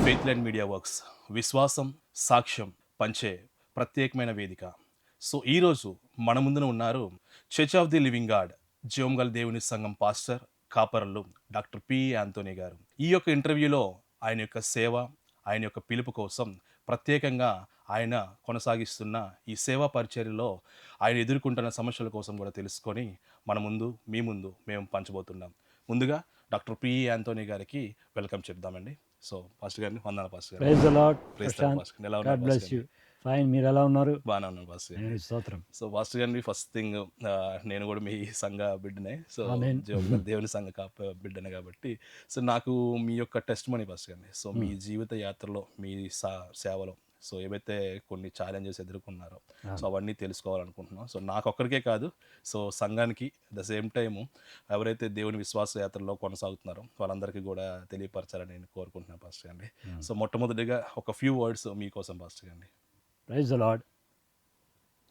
Faith land media works విశ్వాసం సాక్ష్యం పంచే ప్రత్యేకమైన వేదిక. సో ఈరోజు మన ముందున ఉన్నారు church of the living God జీవంగల దేవుని సంఘం పాస్టర్ కాపరలు డాక్టర్ పి యాంతోనీ గారు. ఈ యొక్క ఇంటర్వ్యూలో ఆయన యొక్క సేవ, ఆయన యొక్క పిలుపు కోసం ప్రత్యేకంగా ఆయన కొనసాగిస్తున్న ఈ సేవా పరిచర్యలో ఆయన ఎదుర్కొంటున్న సమస్యల కోసం కూడా తెలుసుకొని మన ముందు మీ ముందు మేము పంచబోతున్నాం. ముందుగా డాక్టర్ పి యాంతోనీ గారికి వెల్కమ్ చెప్దామండి. సో పాస్టర్ గారిని వందనాలు పాస్టర్ గారు. Praise the Lord. Praise Prashant, pastor గారు. ఎలా గాడ్ ఉన్నారు బ్లెస్ పాస్టర్ యూ. గారు? ఫైన్, మీరు ఎలా ఉన్నారు? బాగానే ఉన్నాను పాస్టర్ గారు. స్తోత్రం. సో పాస్టర్ గారిని ఫస్ట్ థింగ్ నేను కూడా మీ సంఘ బిడ్డనే. సో ఆమేన్. దేవుని సంఘ బిడ్డనే కాబట్టి సో నాకు మీ యొక్క టెస్ట్ మనీ పాస్టర్ గారిని. సో మీ జీవిత యాత్రలో మీ సేవలో సో ఏవైతే కొన్ని ఛాలెంజెస్ ఎదుర్కొన్నారో సో అవన్నీ తెలుసుకోవాలనుకుంటున్నాం. సో నాకొక్కరికే కాదు, సో సంఘానికి ద సేమ్ టైము ఎవరైతే దేవుని విశ్వాస యాత్రలో కొనసాగుతున్నారో వాళ్ళందరికీ కూడా తెలియపరచాలని నేను కోరుకుంటున్నాను పాస్టర్ గారిని. సో మొట్టమొదటిగా ఒక ఫ్యూ వర్డ్స్ మీకోసం పాస్టర్ గారిని. Praise the Lord.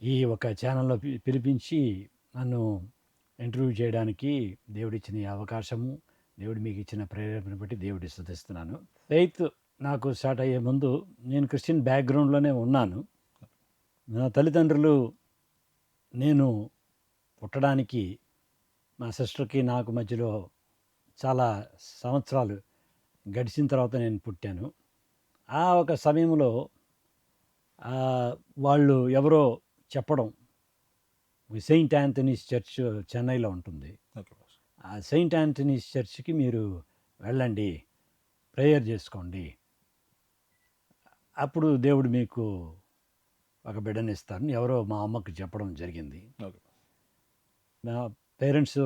ఈ ఒక ఛానల్లో పిలిపించి నన్ను ఇంటర్వ్యూ చేయడానికి దేవుడిచ్చిన ఈ అవకాశము, దేవుడు మీకు ఇచ్చిన ప్రేరేపణ బట్టి దేవుడి స్తుతిస్తున్నాను. ఫెయిత్ నాకు స్టార్ట్ అయ్యే ముందు నేను క్రిస్టియన్ బ్యాక్గ్రౌండ్లోనే ఉన్నాను. నా తల్లిదండ్రులు నేను పుట్టడానికి మా సిస్టర్కి నాకు మధ్యలో చాలా సంవత్సరాలు గడిచిన తర్వాత నేను పుట్టాను. ఆ ఒక సమయంలో వాళ్ళు ఎవరో చెప్పడం, సెయింట్ యాంథనీస్ చర్చ్ చెన్నైలో ఉంటుంది. Okay pastor. ఆ సెయింట్ యాంథనీస్ చర్చ్కి మీరు వెళ్ళండి, ప్రేయర్ చేసుకోండి, అప్పుడు దేవుడు మీకు ఒక బిడ్డని ఇస్తారని ఎవరో మా అమ్మకు చెప్పడం జరిగింది. ఓకే. నా parents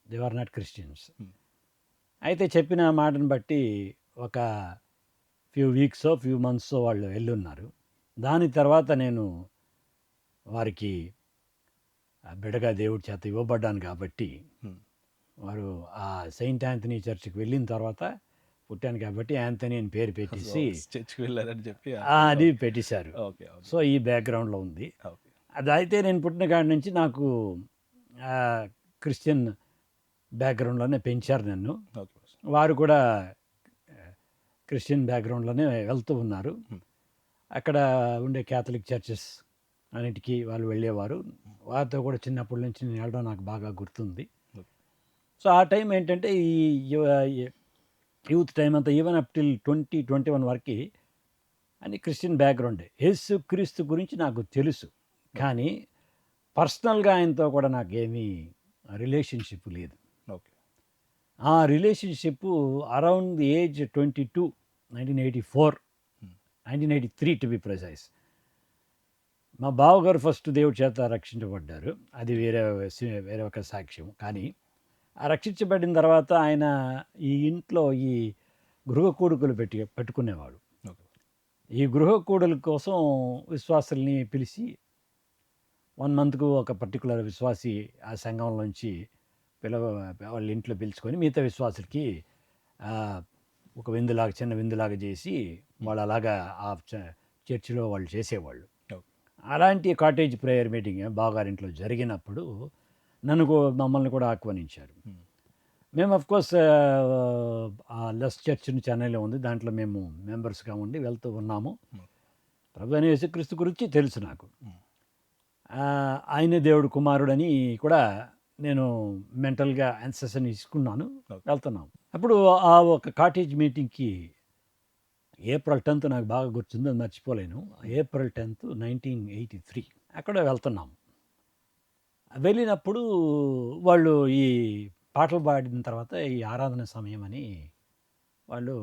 they are not Christians. Hmm. అయితే చెప్పిన మాటను బట్టి ఒక ఫ్యూ మంత్స్ వాళ్ళు వెళ్ళున్నారు. దాని తర్వాత నేను వారికి బిడగా దేవుడి చేత ఇవ్వబడ్డాను కాబట్టి Hmm. వారు ఆ సెయింట్ యాంథనీ చర్చ్కి వెళ్ళిన తర్వాత పుట్టాను కాబట్టి యాంథనీ అని పేరు పెట్టేసి చర్చ్కి వెళ్ళారని చెప్పి అది పెట్టేశారు. ఓకే. సో ఈ బ్యాక్గ్రౌండ్లో ఉంది. ఓకే. అది అయితే నేను పుట్టిన కాడి నుంచి నాకు క్రిస్టియన్ బ్యాక్గ్రౌండ్లోనే పెంచారు నన్ను. Okay pastor. వారు కూడా క్రిస్టియన్ బ్యాక్గ్రౌండ్లోనే వెళ్తూ ఉన్నారు. అక్కడ ఉండే క్యాథలిక్ చర్చెస్ అన్నిటికీ వాళ్ళు వెళ్ళేవారు. వారితో కూడా చిన్నప్పటి నుంచి నేను వెళ్ళడం నాకు బాగా గుర్తుంది. సో ఆ టైం ఏంటంటే ఈ యూత్ టైం అంతా ఈవెన్ అప్ టిల్ 2021 వరకు అని క్రిస్టియన్ బ్యాక్గ్రౌండే. యేసు క్రీస్తు గురించి నాకు తెలుసు, కానీ పర్సనల్గా ఆయనతో కూడా నాకేమీ రిలేషన్షిప్ లేదు. ఓకే. ఆ relationship around the age 22, 1984, 1983 to be precise. మా బావగారు ఫస్ట్ దేవుడి చేత రక్షించబడ్డారు. అది వేరే ఒక సాక్ష్యం. కానీ ఆ రక్షించబడిన తర్వాత ఆయన ఈ ఇంట్లో ఈ గృహ కూడుకులు పెట్టుకునేవాడు. ఓకే. ఈ గృహ కూడుల కోసం విశ్వాసుల్ని పిలిచి 1 మంత్కు ఒక పర్టికులర్ విశ్వాసి ఆ సంఘంలోంచి వాళ్ళ ఇంట్లో పిలుచుకొని మిగతా విశ్వాసులకి ఒక విందులాగా, చిన్న విందులాగా చేసి వాళ్ళు అలాగా ఆ చర్చిలో వాళ్ళు చేసేవాళ్ళు. అలాంటి కాటేజ్ ప్రేయర్ మీటింగ్ బావగారింట్లో జరిగినప్పుడు మమ్మల్ని కూడా ఆహ్వానించారు. మేము అఫ్కోర్స్ లెస్ చర్చ్ చెన్నైలో ఉంది, దాంట్లో మేము మెంబర్స్గా ఉండి వెళ్తూ ఉన్నాము. ప్రభు అయిన యేసుక్రీస్తు గురించి తెలుసు నాకు. ఆయనే దేవుడు కుమారుడని కూడా నేను మెంటల్గా అన్సెషన్ ఇసుకున్నాను. వెళ్తున్నాం. అప్పుడు ఆ ఒక కాటేజ్ మీటింగ్కి ఏప్రిల్ 10th నాకు బాగా గుర్తుంది, అది మర్చిపోలేను. ఏప్రిల్ 10th, 1983 అక్కడ వెళ్తున్నాం. వెళ్ళినప్పుడు వాళ్ళు ఈ పాటలు పాడిన తర్వాత ఈ ఆరాధన సమయం అని వాళ్ళు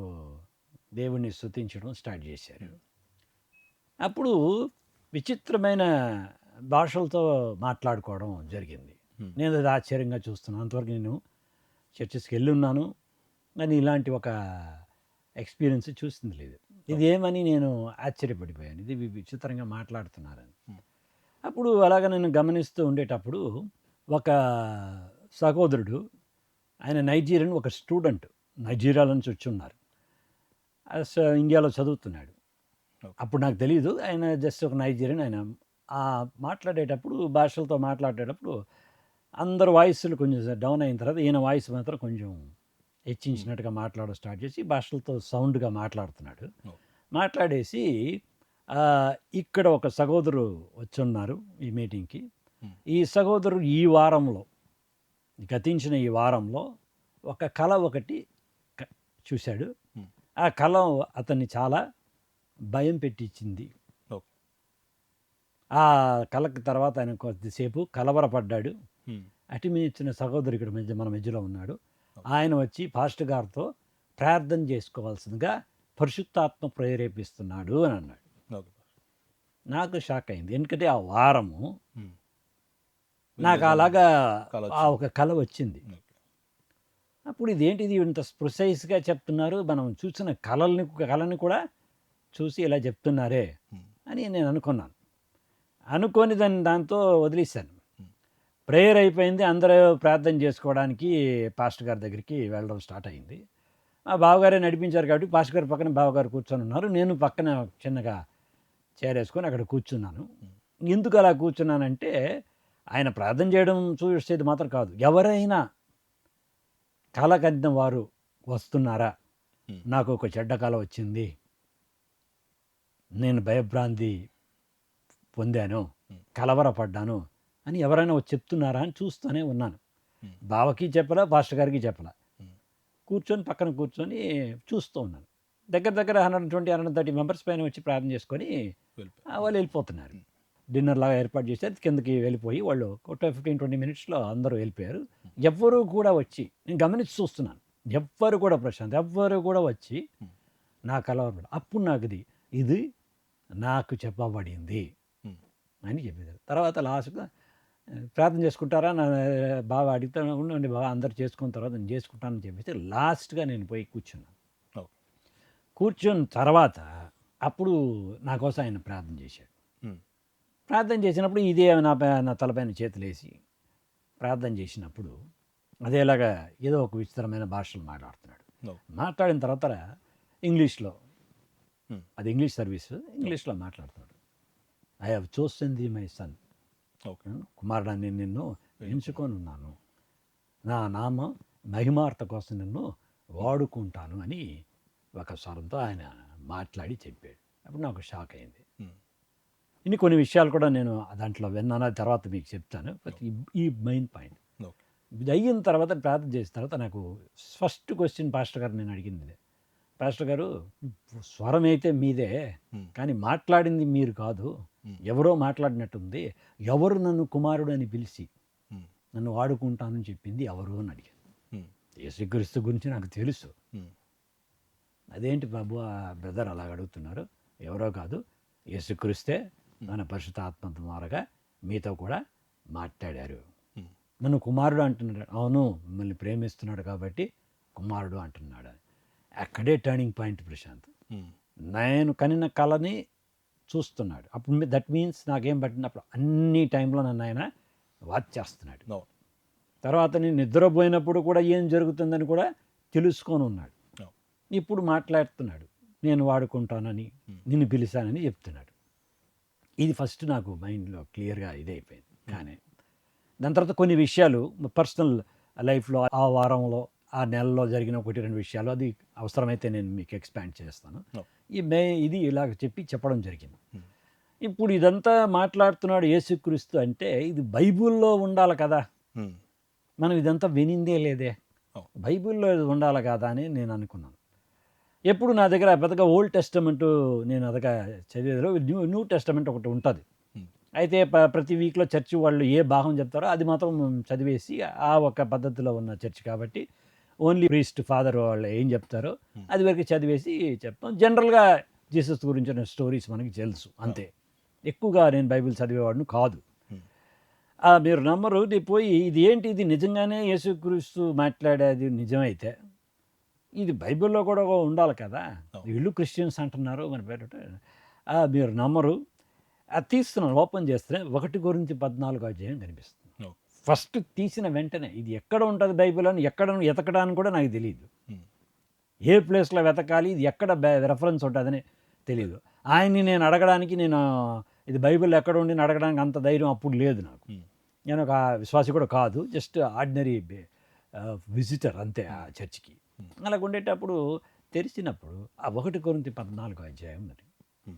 దేవుణ్ణి స్తుతించడం స్టార్ట్ చేశారు. అప్పుడు విచిత్రమైన భాషలతో మాట్లాడుకోవడం జరిగింది. నేను అది ఆశ్చర్యంగా చూస్తున్నాను. అంతవరకు నేను చర్చెస్కి వెళ్ళి ఉన్నాను, కానీ ఇలాంటి ఒక ఎక్స్పీరియన్స్ చూసింది లేదు. ఇది ఏమని నేను ఆశ్చర్యపడిపోయాను, ఇది విచిత్రంగా మాట్లాడుతున్నారని. అప్పుడు అలాగ నేను గమనిస్తూ ఉండేటప్పుడు ఒక సహోదరుడు, ఆయన నైజీరియన్, ఒక స్టూడెంట్ నైజీరియాలో నుంచి వచ్చి ఉన్నారు, ఇండియాలో చదువుతున్నాడు. అప్పుడు నాకు తెలియదు, ఆయన జస్ట్ ఒక నైజీరియన్. ఆయన మాట్లాడేటప్పుడు భాషలతో మాట్లాడేటప్పుడు అందరు వాయిస్లు కొంచెం డౌన్ అయిన తర్వాత ఈయన వాయిస్ మాత్రం కొంచెం హెచ్చించినట్టుగా మాట్లాడడం స్టార్ట్ చేసి భాషలతో సౌండ్గా మాట్లాడుతున్నాడు. ఓ. మాట్లాడేసి ఇక్కడ ఒక సహోదరు వచ్చున్నారు ఈ మీటింగ్కి. Hmm. ఈ సహోదరుడు ఈ వారంలో, గతించిన ఈ వారంలో ఒక కళ ఒకటి చూశాడు. Hmm. ఆ కళ అతన్ని చాలా భయం పెట్టించింది. ఓకే. ఆ కళకి తర్వాత ఆయన కొద్దిసేపు కలవరపడ్డాడు. Hmm. అటిమించిన సహోదరు ఇక్కడ మన మధ్యలో ఉన్నాడు. Okay. ఆయన వచ్చి పాస్టర్ గారితో ప్రార్థన చేసుకోవాల్సిందిగా పరిశుద్ధాత్మ ప్రేరేపిస్తున్నాడు అని అన్నాడు. ఓకే. నాకు షాక్ అయింది. ఎందుకంటే ఆ వారము Hmm. నాకు అలాగా కల ఆ ఒక కళ వచ్చింది. ఓకే. అప్పుడు ఇదేంటిది ఇంత ప్రిసైజ్గా చెప్తున్నారు, మనం చూసిన కళని కూడా చూసి ఇలా చెప్తున్నారే Hmm. అని నేను అనుకున్నాను. అనుకొని దాంతో వదిలేశాను. Hmm. ప్రేయర్ అయిపోయింది. అందరూ ప్రార్థన చేసుకోవడానికి పాస్టర్ గారి దగ్గరికి వెళ్ళడం స్టార్ట్ అయింది. ఆ బావగారే నడిపించారు కాబట్టి పాస్టర్ గారి పక్కన బావగారు కూర్చొని ఉన్నారు. నేను పక్కన చిన్నగా చేరేసుకొని అక్కడ కూర్చున్నాను. ఎందుకు అలా కూర్చున్నానంటే ఆయన ప్రార్థన చేయడం చూసేది మాత్రం కాదు, ఎవరైనా కళ కన్న వారు వస్తున్నారా, Hmm. నాకు ఒక చెడ్డ కళ వచ్చింది, నేను భయభ్రాంతి పొందాను, Hmm. కలవరపడ్డాను అని ఎవరైనా వచ్చి చెప్తున్నారా అని చూస్తూనే ఉన్నాను. Hmm. బావకి చెప్పలా, పాస్టర్ గారికి చెప్పలా. Hmm. కూర్చొని పక్కన కూర్చొని చూస్తూ ఉన్నాను. దగ్గర 120-130 మెంబర్స్ పైన వచ్చి ప్రార్థన చేసుకొని వెళ్ళిపోయి. వాళ్ళు వెళ్ళిపోతున్నారు. డిన్నర్ లాగా ఏర్పాటు చేశారు. కిందకి వెళ్ళిపోయి వాళ్ళు ఒక 15-20 మినిట్స్లో అందరూ వెళ్ళిపోయారు. ఎవ్వరూ కూడా వచ్చి, నేను గమనించి చూస్తున్నాను, ఎవ్వరు కూడా ప్రశాంత్, ఎవ్వరు కూడా వచ్చి Hmm. నా కలవరపడ. అప్పుడు నాకు ఇది నాకు చెప్పబడింది Hmm. అని చెప్పేశారు. తర్వాత లాస్ట్గా ప్రార్థన చేసుకుంటారా నా బాగా అడుగుతాను, ఉండండి బాగా అందరు చేసుకున్న తర్వాత నేను చేసుకుంటానని చెప్పేసి లాస్ట్గా నేను పోయి కూర్చున్నాను. ఓకే. కూర్చున్న తర్వాత అప్పుడు నా కోసం ఆయన ప్రార్థన చేశాడు. Hmm. ప్రార్థన చేసినప్పుడు ఇదే నా తలపైన చేతులేసి ప్రార్థన చేసినప్పుడు అదేలాగా ఏదో ఒక విచిత్రమైన భాషలు మాట్లాడుతున్నాడు. ఓకే. మాట్లాడిన తర్వాత ఇంగ్లీష్లో, Hmm. అది ఇంగ్లీష్ సర్వీస్, ఇంగ్లీష్లో మాట్లాడుతున్నాడు. I have chosen the my son, okay. కుమారుడు, నేను నిన్ను ఎంచుకొని ఉన్నాను, నా నామ మహిమార్త కోసం నిన్ను వాడుకుంటాను అని ఒక స్వరంతో ఆయన మాట్లాడి చెప్పాడు. అప్పుడు నాకు షాక్ అయింది. Hmm. ఇన్ని కొన్ని విషయాలు కూడా నేను దాంట్లో విన్నాను, అది తర్వాత మీకు చెప్తాను. బట్ ఈ మెయిన్ పాయింట్ ఓకే. ఇది అయిన తర్వాత, ప్రార్థన చేసిన తర్వాత నాకు ఫస్ట్ క్వశ్చన్ పాస్టర్ గారు నేను అడిగింది, పాస్టర్ గారు స్వరం అయితే మీదే Hmm. కానీ మాట్లాడింది మీరు కాదు, Hmm. ఎవరో మాట్లాడినట్టుంది, ఎవరు నన్ను కుమారుడు అని పిలిచి Hmm. నన్ను వాడుకుంటానని చెప్పింది ఎవరు అని అడిగాను. Hmm. యేసుక్రీస్తు గురించి నాకు తెలుసు. Hmm. అదేంటి బాబు ఆ బ్రదర్ అలా అడుగుతున్నారు, ఎవరో కాదు, యేసుక్రీస్తే మన పరిశుద్ధాత్మ ద్వారాగా మీతో కూడా మాట్లాడారు. Hmm. నన్ను కుమారుడు అంటున్నాడు. అవును, మిమ్మల్ని ప్రేమిస్తున్నాడు కాబట్టి కుమారుడు అంటున్నాడు. అక్కడే టర్నింగ్ పాయింట్ ప్రశాంత్. Hmm. నేను కనిన కళని చూస్తున్నాడు. అప్పుడు దట్ మీన్స్ నాకేం పట్టినప్పుడు అన్ని టైంలో నన్ను ఆయన వాచ్ చేస్తున్నాడు. No. తర్వాత నేను నిద్రపోయినప్పుడు కూడా ఏం జరుగుతుందని కూడా తెలుసుకొని ఉన్నాడు. No. ఇప్పుడు మాట్లాడుతున్నాడు, నేను వాడుకుంటానని, నిన్ను పిలిచానని చెప్తున్నాడు. ఇది ఫస్ట్ నాకు మైండ్లో క్లియర్గా ఇదైపోయింది. కానీ దాని తర్వాత కొన్ని విషయాలు పర్సనల్ లైఫ్లో ఆ వారంలో ఆ నెలలో జరిగిన 1-2 విషయాలు, అది అవసరమైతే నేను మీకు ఎక్స్పాండ్ చేస్తాను. No. ఇది ఇలాగ చెప్పడం జరిగింది. ఇప్పుడు ఇదంతా మాట్లాడుతున్నాడు యేసుక్రీస్తు అంటే ఇది బైబిల్లో ఉండాలి కదా, Hmm. మనం ఇదంతా వినిందే లేదే, Oh. బైబిల్లో ఇది ఉండాలి కదా అని నేను అనుకున్నాను. ఎప్పుడు నా దగ్గర పెద్దగా ఓల్డ్ టెస్టమెంట్ నేను అదగా చదివేదిలో న్యూ టెస్టమెంట్ ఒకటి ఉంటుంది. Hmm. అయితే ప్రతి వీక్లో చర్చి వాళ్ళు ఏ భాగం చెప్తారో అది మాత్రం చదివేసి, ఆ ఒక పద్ధతిలో ఉన్న చర్చి కాబట్టి ఓన్లీ ప్రీస్ట్ ఫాదర్ వాళ్ళు ఏం చెప్తారో అది వరకు చదివేసి చెప్తాం. జనరల్గా జీసస్ గురించిన స్టోరీస్ మనకి తెలుసు అంతే. ఎక్కువగా నేను బైబిల్ చదివేవాడిని కాదు. మీరు నమ్మరు, పోయి ఇది ఏంటి, ఇది నిజంగానే యేసుక్రీస్తు మాట్లాడేది నిజమైతే ఇది బైబిల్లో కూడా ఉండాలి కదా, వీళ్ళు క్రిస్టియన్స్ అంటున్నారు మన పేరు. మీరు నమ్మరు, అది తీస్తున్నాను, ఓపెన్ చేస్తే 1 కొరింథీ 14 అధ్యాయం కనిపిస్తుంది. ఫస్ట్ తీసిన వెంటనే ఇది ఎక్కడ ఉంటుంది బైబిల్ అని ఎక్కడ ఎతకడానికి కూడా నాకు తెలియదు. ఏ ప్లేస్లో వెతకాలి, ఇది ఎక్కడ రెఫరెన్స్ ఉంటుందని తెలియదు. ఆయన్ని నేను అడగడానికి, నేను ఇది బైబిల్ ఎక్కడ ఉండి అడగడానికి అంత ధైర్యం అప్పుడు లేదు నాకు. నేను ఒక విశ్వాసి కూడా కాదు, జస్ట్ ఆర్డినరీ విజిటర్ అంతే ఆ చర్చికి. అలాగ ఉండేటప్పుడు తెరిచినప్పుడు ఆ 1 కొరింథీ 14 అధ్యాయం మరి Hmm.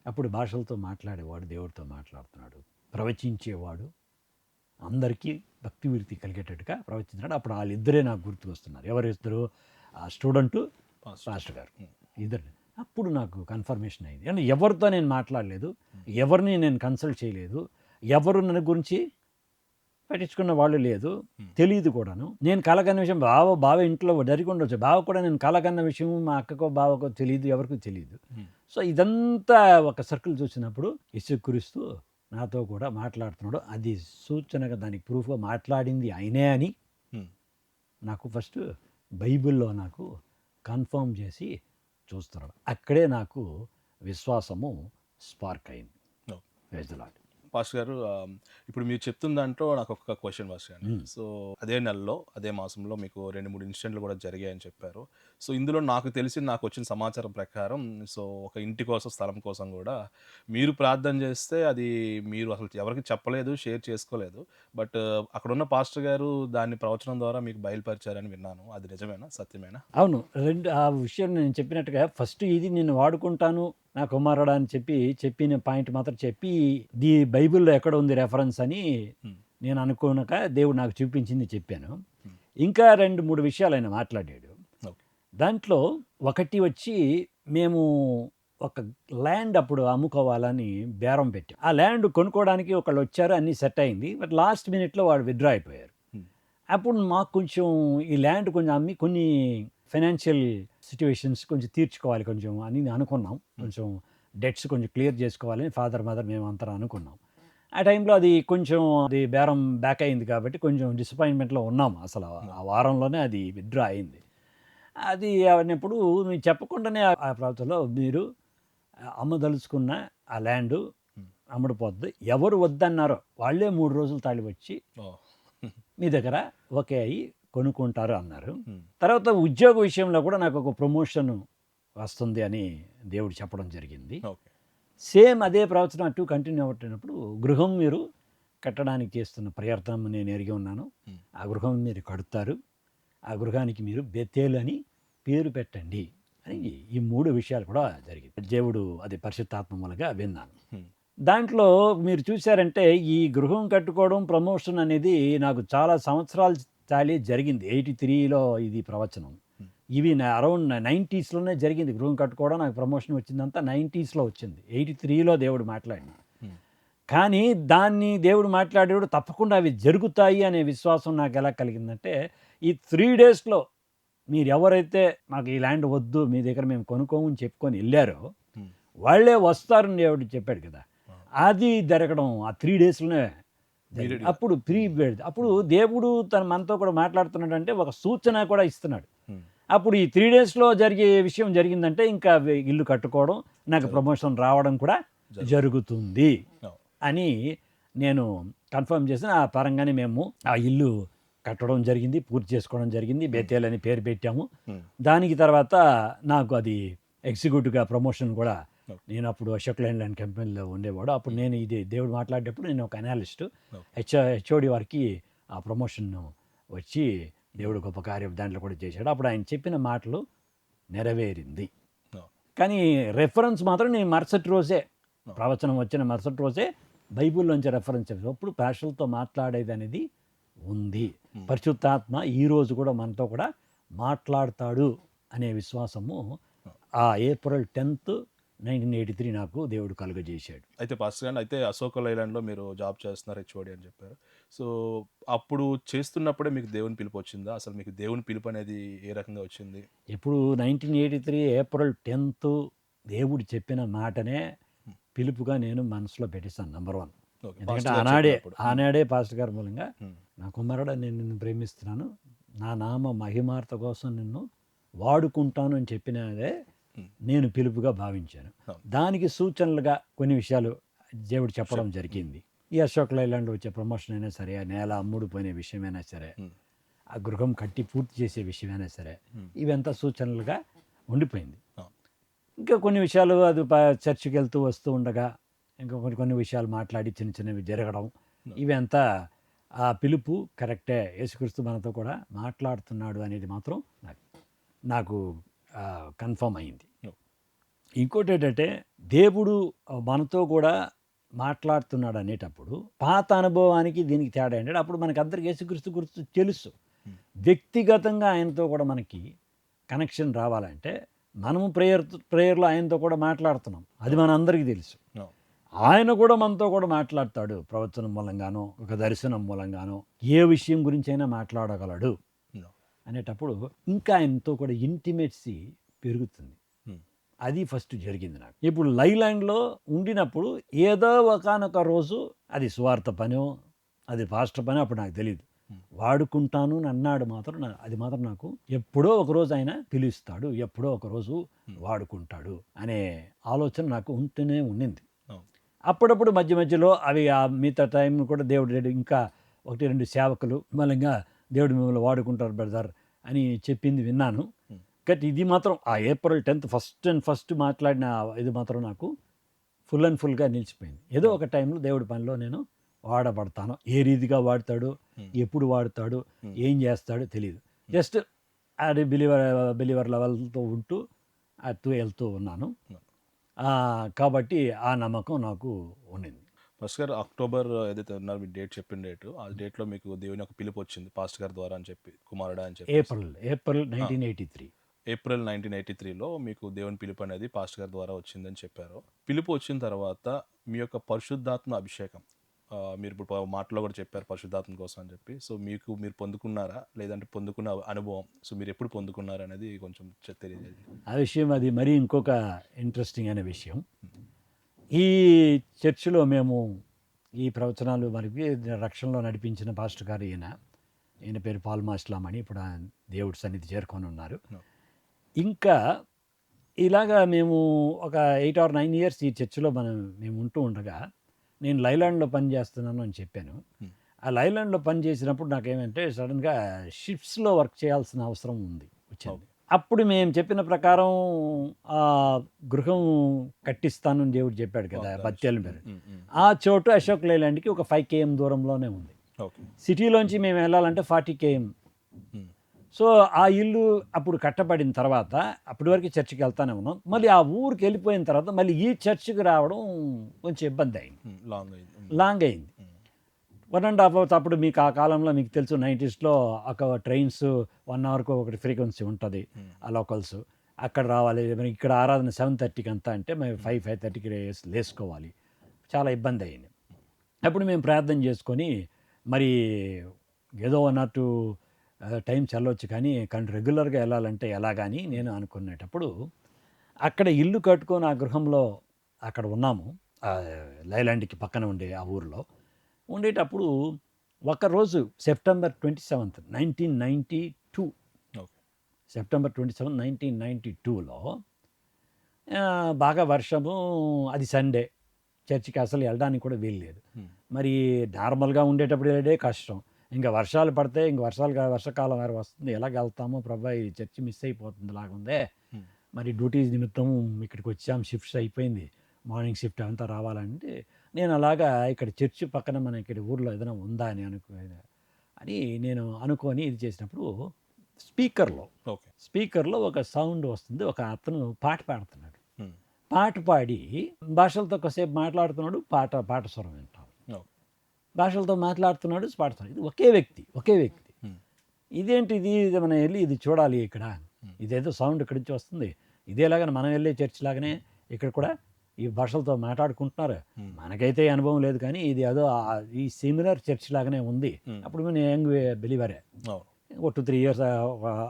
అప్పుడు భాషలతో మాట్లాడేవాడు దేవుడితో మాట్లాడుతున్నాడు, ప్రవచించేవాడు అందరికీ భక్తి వృత్తి కలిగేటట్టుగా ప్రవచించినాడు. అప్పుడు వాళ్ళిద్దరే నాకు గుర్తుకొస్తున్నారు. ఎవరిద్దరు? ఆ స్టూడెంటు, పాస్టర్ గారు, ఇద్దరు. అప్పుడు నాకు కన్ఫర్మేషన్ అయింది. అంటే ఎవరితో నేను మాట్లాడలేదు, ఎవరిని నేను కన్సల్ట్ చేయలేదు, ఎవరు నన్ను గురించి పట్టించుకున్న వాళ్ళు లేదు, తెలియదు కూడాను. నేను కలగన్న విషయం బావ ఇంట్లో జరిగి ఉండొచ్చు, బావ కూడా నేను కలగన్న విషయం మా అక్కకో బావకో తెలియదు, ఎవరికో తెలియదు. సో ఇదంతా ఒక సర్కిల్ చూసినప్పుడు యేసుక్రీస్తు నాతో కూడా మాట్లాడుతున్నాడు, అది సూచనగా దానికి ప్రూఫ్గా మాట్లాడింది ఆయనే అని నాకు ఫస్ట్ బైబిల్లో నాకు కన్ఫర్మ్ చేసి చూస్తున్నాడు. అక్కడే నాకు విశ్వాసము స్పార్క్ అయింది. Praise the lord. పాస్టర్ గారు, ఇప్పుడు మీరు చెప్తున్న దాంట్లో నాకు ఒక క్వశ్చన్ పాస్టర్ గారు. సో అదే నెలలో అదే మాసంలో మీకు 2-3 ఇన్సిడెంట్లు కూడా జరిగాయని చెప్పారు. సో ఇందులో నాకు తెలిసి నాకు వచ్చిన సమాచారం ప్రకారం సో ఒక ఇంటి కోసం, స్థలం కోసం కూడా మీరు ప్రార్థన చేస్తే అది మీరు అసలు ఎవరికి చెప్పలేదు, షేర్ చేసుకోలేదు. బట్ అక్కడున్న పాస్టర్ గారు దాన్ని ప్రవచనం ద్వారా మీకు బయలుపరిచారని విన్నాను. అది నిజమేనా, సత్యమేనా? అవును. ఆ విషయం నేను చెప్పినట్టుగా ఫస్ట్ ఇది నేను వాడుకుంటాను నా కుమారుడా అని చెప్పిన పాయింట్ మాత్రం చెప్పి, బైబిల్లో ఎక్కడ ఉంది రెఫరెన్స్ అని నేను అనుకోనక దేవుడు నాకు చూపించింది చెప్పాను. ఇంకా 2-3 విషయాలు ఆయన మాట్లాడాడు. దాంట్లో ఒకటి వచ్చి, మేము ఒక ల్యాండ్ అప్పుడు అమ్ముకోవాలని బేరం పెట్టాం. ఆ ల్యాండ్ కొనుక్కోవడానికి ఒకళ్ళు వచ్చారు, అన్నీ సెట్ అయింది. బట్ లాస్ట్ మినిట్లో వాడు విత్డ్రా అయిపోయారు. అప్పుడు మాకు కొంచెం ఈ ల్యాండ్ కొంచెం అమ్మి కొన్ని ఫైనాన్షియల్ సిట్యువేషన్స్ కొంచెం తీర్చుకోవాలి కొంచెం అని అనుకున్నాం. కొంచెం డెట్స్ కొంచెం క్లియర్ చేసుకోవాలని ఫాదర్ మదర్ మేము అంతా అనుకున్నాం. ఆ టైంలో అది కొంచెం బేరం బ్యాక్ అయింది కాబట్టి కొంచెం డిసప్పాయింట్మెంట్లో ఉన్నాం. అసలు ఆ వారంలోనే అది విత్డ్రా అయింది. అది అయినప్పుడు మీరు చెప్పకుండానే ఆ ప్రాంతంలో మీరు అమ్మదలుచుకున్న ఆ ల్యాండు అమ్ముడుపోద్ది, ఎవరు వద్దన్నారో వాళ్ళే 3 రోజులు తాళి వచ్చి మీ దగ్గర ఓకే అయ్యి కొనుక్కుంటారు అన్నారు. తర్వాత ఉద్యోగ విషయంలో కూడా నాకు ఒక ప్రమోషన్ వస్తుంది అని దేవుడు చెప్పడం జరిగింది. సేమ్ అదే ప్రవచనం అటు కంటిన్యూ అవుతున్నప్పుడు, గృహం మీరు కట్టడానికి చేస్తున్న ప్రయత్నం నేను ఎరిగి ఉన్నాను, ఆ గృహం మీరు కడుతారు, ఆ గృహానికి మీరు బెతేలు అని పేరు పెట్టండి అని ఈ 3 విషయాలు కూడా జరిగింది. దేవుడు అది పరిశుద్ధాత్మ మూలంగా విన్నాను. దాంట్లో మీరు చూశారంటే ఈ గృహం కట్టుకోవడం ప్రమోషన్ అనేది నాకు చాలా సంవత్సరాలు చాలి జరిగింది. 83లో ఇది ప్రవచనం. ఇవి అరౌండ్ 90స్లోనే జరిగింది. గృహం కట్టుకోవడం నాకు ప్రమోషన్ వచ్చిందంతా 90స్లో వచ్చింది. 83లో దేవుడు మాట్లాడింది. కానీ దాన్ని దేవుడు మాట్లాడేవాడు తప్పకుండా అవి జరుగుతాయి అనే విశ్వాసం నాకు ఎలా కలిగిందంటే, ఈ 3 డేస్లో మీరు ఎవరైతే మాకు ఈ ల్యాండ్ వద్దు, మీ దగ్గర మేము కొనుక్కోమని చెప్పుకొని వెళ్ళారో వాళ్ళే వస్తారని దేవుడు చెప్పాడు కదా. అది జరగడం ఆ 3 డేస్లోనే. అప్పుడు అప్పుడు దేవుడు మనతో కూడా మాట్లాడుతున్నాడు అంటే ఒక సూచన కూడా ఇస్తున్నాడు. అప్పుడు ఈ 3 డేస్లో జరిగే విషయం జరిగిందంటే ఇంకా ఇల్లు కట్టుకోవడం, నాకు ప్రమోషన్ రావడం కూడా జరుగుతుంది అని నేను కన్ఫర్మ్ చేసిన. ఆ పరంగానే మేము ఆ ఇల్లు కట్టడం జరిగింది, పూర్తి చేసుకోవడం జరిగింది. బేతేల్ అని పేరు పెట్టాము. దానికి తర్వాత నాకు అది ఎగ్జిక్యూటివ్గా ప్రమోషన్ కూడా, నేను అప్పుడు అశోక్ లైన్లాండ్ కంపెనీలో ఉండేవాడు. అప్పుడు నేను ఇది దేవుడు మాట్లాడేటప్పుడు నేను ఒక అనాలిస్టు, హెచ్ఓడి వారికి ఆ ప్రమోషన్ వచ్చి దేవుడు గొప్ప కార్యం దాంట్లో కూడా చేశాడు. అప్పుడు ఆయన చెప్పిన మాటలు నెరవేరింది. కానీ రెఫరెన్స్ మాత్రం నేను మరుసటి రోజే, ప్రవచనం వచ్చిన మరుసటి రోజే బైబిల్లోంచి రెఫరెన్స్ అప్పుడు పాస్టర్లతో మాట్లాడేది అనేది ఉంది. పరిశుద్ధాత్మ ఈరోజు కూడా మనతో కూడా మాట్లాడతాడు అనే విశ్వాసము ఆ ఏప్రిల్ 10th, 1983 నాకు దేవుడు కలుగజేశాడు. అయితే పాస్టర్ గారు, అయితే అశోక్ లైలాండ్లో మీరు జాబ్ చేస్తున్నారు, హెచ్ఓడి అని చెప్పారు. సో అప్పుడు చేస్తున్నప్పుడే మీకు దేవుని పిలుపు వచ్చిందా? అసలు మీకు దేవుని పిలుపు అనేది ఏ రకంగా వచ్చింది? ఇప్పుడు 1983 ఏప్రిల్ 10th దేవుడు చెప్పిన మాటనే పిలుపుగా నేను మనసులో పెట్టేస్తాను. నెంబర్ 1. ఎందుకంటే ఆనాడే పాస్టర్ గారి మూలంగా, నా కుమారుడా నేను నిన్ను ప్రేమిస్తున్నాను, నా నామ మహిమార్త కోసం నిన్ను వాడుకుంటాను అని చెప్పినదే నేను పిలుపుగా భావించాను. దానికి సూచనలుగా కొన్ని విషయాలు దేవుడు చెప్పడం జరిగింది. ఈ అశోక్ లైలాండ్ వచ్చే ప్రమోషన్ అయినా సరే, ఆ నేల అమ్ముడుపోయిన విషయమైనా సరే, ఆ గృహం కట్టి పూర్తి చేసే విషయమైనా సరే, ఇవంతా సూచనలుగా ఉండిపోయింది. ఇంకా కొన్ని విషయాలు అది చర్చికి వెళ్తూ వస్తూ ఉండగా ఇంకా కొన్ని విషయాలు మాట్లాడి చిన్న చిన్నవి జరగడం, ఇవంతా ఆ పిలుపు కరెక్టే, యేసుక్రీస్తు మనతో కూడా మాట్లాడుతున్నాడు అనేది మాత్రం నాకు కన్ఫర్మ్ అయింది. ఇంకోటి ఏంటంటే దేవుడు మనతో కూడా మాట్లాడుతున్నాడు అనేటప్పుడు పాత అనుభవానికి దీనికి తేడా ఏంటంటే అప్పుడు మనకి అందరికి యేసుక్రీస్తు గురించి తెలుసు. వ్యక్తిగతంగా ఆయనతో కూడా మనకి కనెక్షన్ రావాలంటే మనము ప్రేయర్లో ఆయనతో కూడా మాట్లాడుతున్నాం, అది మన అందరికీ తెలుసు. ఆయన కూడా మనతో కూడా మాట్లాడతాడు, ప్రవచనం మూలంగానో ఒక దర్శనం మూలంగానో ఏ విషయం గురించి అయినా మాట్లాడగలడు అనేటప్పుడు ఇంకా ఆయనతో కూడా ఇంటిమేట్సీ పెరుగుతుంది. అది ఫస్ట్ జరిగింది నాకు. ఇప్పుడు లైలాండ్లో ఉండినప్పుడు ఏదో ఒకానొక రోజు అది సువార్త పనో అది పాస్టర్ పనో అప్పుడు నాకు తెలియదు, వాడుకుంటాను అని అన్నాడు మాత్రం. అది మాత్రం నాకు ఎప్పుడో ఒకరోజు ఆయన పిలుస్తాడు, ఎప్పుడో ఒకరోజు వాడుకుంటాడు అనే ఆలోచన నాకు ఉంటూనే ఉండింది. అప్పుడప్పుడు మధ్య మధ్యలో అవి మిగతా టైం కూడా దేవుడు ఇంకా 1-2 సేవకులు మూలంగా దేవుడు మిమ్మల్ని వాడుకుంటారు బ్రదర్ అని చెప్పింది విన్నాను. బట్ ఇది మాత్రం ఆ April 10th ఫస్ట్ మాట్లాడిన ఇది మాత్రం నాకు ఫుల్ అండ్ ఫుల్గా నిలిచిపోయింది. ఏదో ఒక టైంలో దేవుడి పనిలో నేను వాడబడతాను, ఏ రీతిగా వాడతాడు, ఎప్పుడు వాడతాడు, ఏం చేస్తాడో తెలియదు. జస్ట్ అది బిలీవర్ లెవెల్తో ఉంటూ వెళ్తూ ఉన్నాను. కాబట్టి ఆ నమ్మకం నాకు ఉండింది. ఫస్ట్ గారు అక్టోబర్ ఏదైతే ఉన్నారు మీ డేట్ చెప్పిన డేట్, ఆ డేట్లో మీకు దేవుని యొక్క పిలుపు వచ్చింది పాస్టర్ గారి ద్వారా అని చెప్పి, కుమారుడా అని చెప్పి. ఏప్రిల్ 1983. ఏప్రిల్ 1983లో మీకు దేవుని పిలుపు అనేది పాస్టర్ గారి ద్వారా వచ్చిందని చెప్పారు. పిలుపు వచ్చిన తర్వాత మీ యొక్క పరిశుద్ధాత్మ అభిషేకం, మీరు ఇప్పుడు మాటలో కూడా చెప్పారు పరిశుద్ధాత్మ కోసం అని చెప్పి. సో మీరు పొందుకున్నారా, లేదంటే పొందుకున్న అనుభవం, సో మీరు ఎప్పుడు పొందుకున్నారు అనేది కొంచెం తెలియజేయండి. ఆ విషయం అది మరీ ఇంకొక ఇంట్రెస్టింగ్ అనే విషయం. ఈ చర్చిలో మేము ఈ ప్రవచనాలు మనకి రక్షణలో నడిపించిన పాస్టర్ గారు ఈయన పేరు పాల్మా ఇస్లాం అని, ఇప్పుడు దేవుడి సన్నిధి చేరుకొని ఉన్నారు. ఇంకా ఇలాగా మేము ఒక 8 or 9 years ఈ చర్చిలో మేము ఉంటూ ఉండగా నేను లైలాండ్లో పని చేస్తున్నాను అని చెప్పాను. ఆ లైలాండ్లో పని చేసినప్పుడు నాకేమంటే సడన్గా షిప్స్లో వర్క్ చేయాల్సిన అవసరం వచ్చింది. అప్పుడు మేము చెప్పిన ప్రకారం గృహం కట్టిస్తానని దేవుడు చెప్పాడు కదా బత్తేల మీద. ఆ చోటు అశోక్ లైలాండ్కి ఒక 5 km దూరంలోనే ఉంది. సిటీలోంచి మేము వెళ్ళాలంటే 40 km. సో ఆ ఇల్లు అప్పుడు కట్టబడిన తర్వాత అప్పటి వరకు చర్చికి వెళ్తానే ఉన్నాం. మళ్ళీ ఆ ఊరికి వెళ్ళిపోయిన తర్వాత మళ్ళీ ఈ చర్చికి రావడం కొంచెం ఇబ్బంది అయింది, లాంగ్ అయింది. 1.5 hours. అప్పుడు మీకు ఆ కాలంలో మీకు తెలుసు 90sలో ఒక ట్రైన్స్ 1 hourకు ఒకటి ఫ్రీక్వెన్సీ ఉంటుంది ఆ లోకల్స్. అక్కడ రావాలి, ఇక్కడ ఆరాధన 7:30కి అంతా అంటే మేము 5:30కి లేసుకోవాలి, చాలా ఇబ్బంది అయింది. అప్పుడు మేము ప్రార్థన చేసుకొని మరి ఏదో 1 or 2 టైమ్స్ వెళ్ళొచ్చు కానీ రెగ్యులర్గా వెళ్ళాలంటే ఎలాగని నేను అనుకునేటప్పుడు అక్కడ ఇల్లు కట్టుకొని ఆ గృహంలో అక్కడ ఉన్నాము, లైలాండ్కి పక్కన ఉండే ఆ ఊరిలో ఉండేటప్పుడు ఒకరోజు సెప్టెంబర్ 27th 1992, సెప్టెంబర్ 27, 1992లో బాగా వర్షము, అది సండే, చర్చికి అసలు వెళ్ళడానికి కూడా వీల్లేదు. మరి నార్మల్గా ఉండేటప్పుడు వెళ్ళే కష్టం, ఇంకా వర్షాలు పడితే వర్షాకాలం వారు వస్తుంది, ఎలాగ వెళ్తామో ప్రభా ఈ చర్చి మిస్ అయిపోతుంది లాగుందే. మరి డ్యూటీస్ నిమిత్తం ఇక్కడికి వచ్చాం, షిఫ్ట్స్ అయిపోయింది, మార్నింగ్ షిఫ్ట్ అంతా రావాలంటే నేను అలాగా ఇక్కడ చర్చి పక్కన మన ఇక్కడ ఊర్లో ఏదైనా ఉందా అని నేను అనుకొని ఇది చేసినప్పుడు స్పీకర్లో ఒక సౌండ్ వస్తుంది, ఒక అతను పాట పాడుతున్నాడు. పాట పాడి భాషలతో కాసేపు మాట్లాడుతున్నాడు, పాట స్వరం వింటాం, భాషలతో మాట్లాడుతున్నాడు, పాడుతున్నాడు. ఇది ఒకే వ్యక్తి. ఇదేంటి ఇది మనం వెళ్ళి ఇది చూడాలి, ఇక్కడ ఇదేదో సౌండ్ ఇక్కడి నుంచి వస్తుంది, ఇదేలాగానే మనం వెళ్ళే చర్చ్ లాగానే ఇక్కడ కూడా ఈ భాషలతో మాట్లాడుకుంటున్నారు. మనకైతే అనుభవం లేదు కానీ ఇది ఏదో ఈ సిమిలర్ చర్చ్ లాగానే ఉంది. అప్పుడు నేను యంగ్ బిలీవరే, ఒక 2-3 years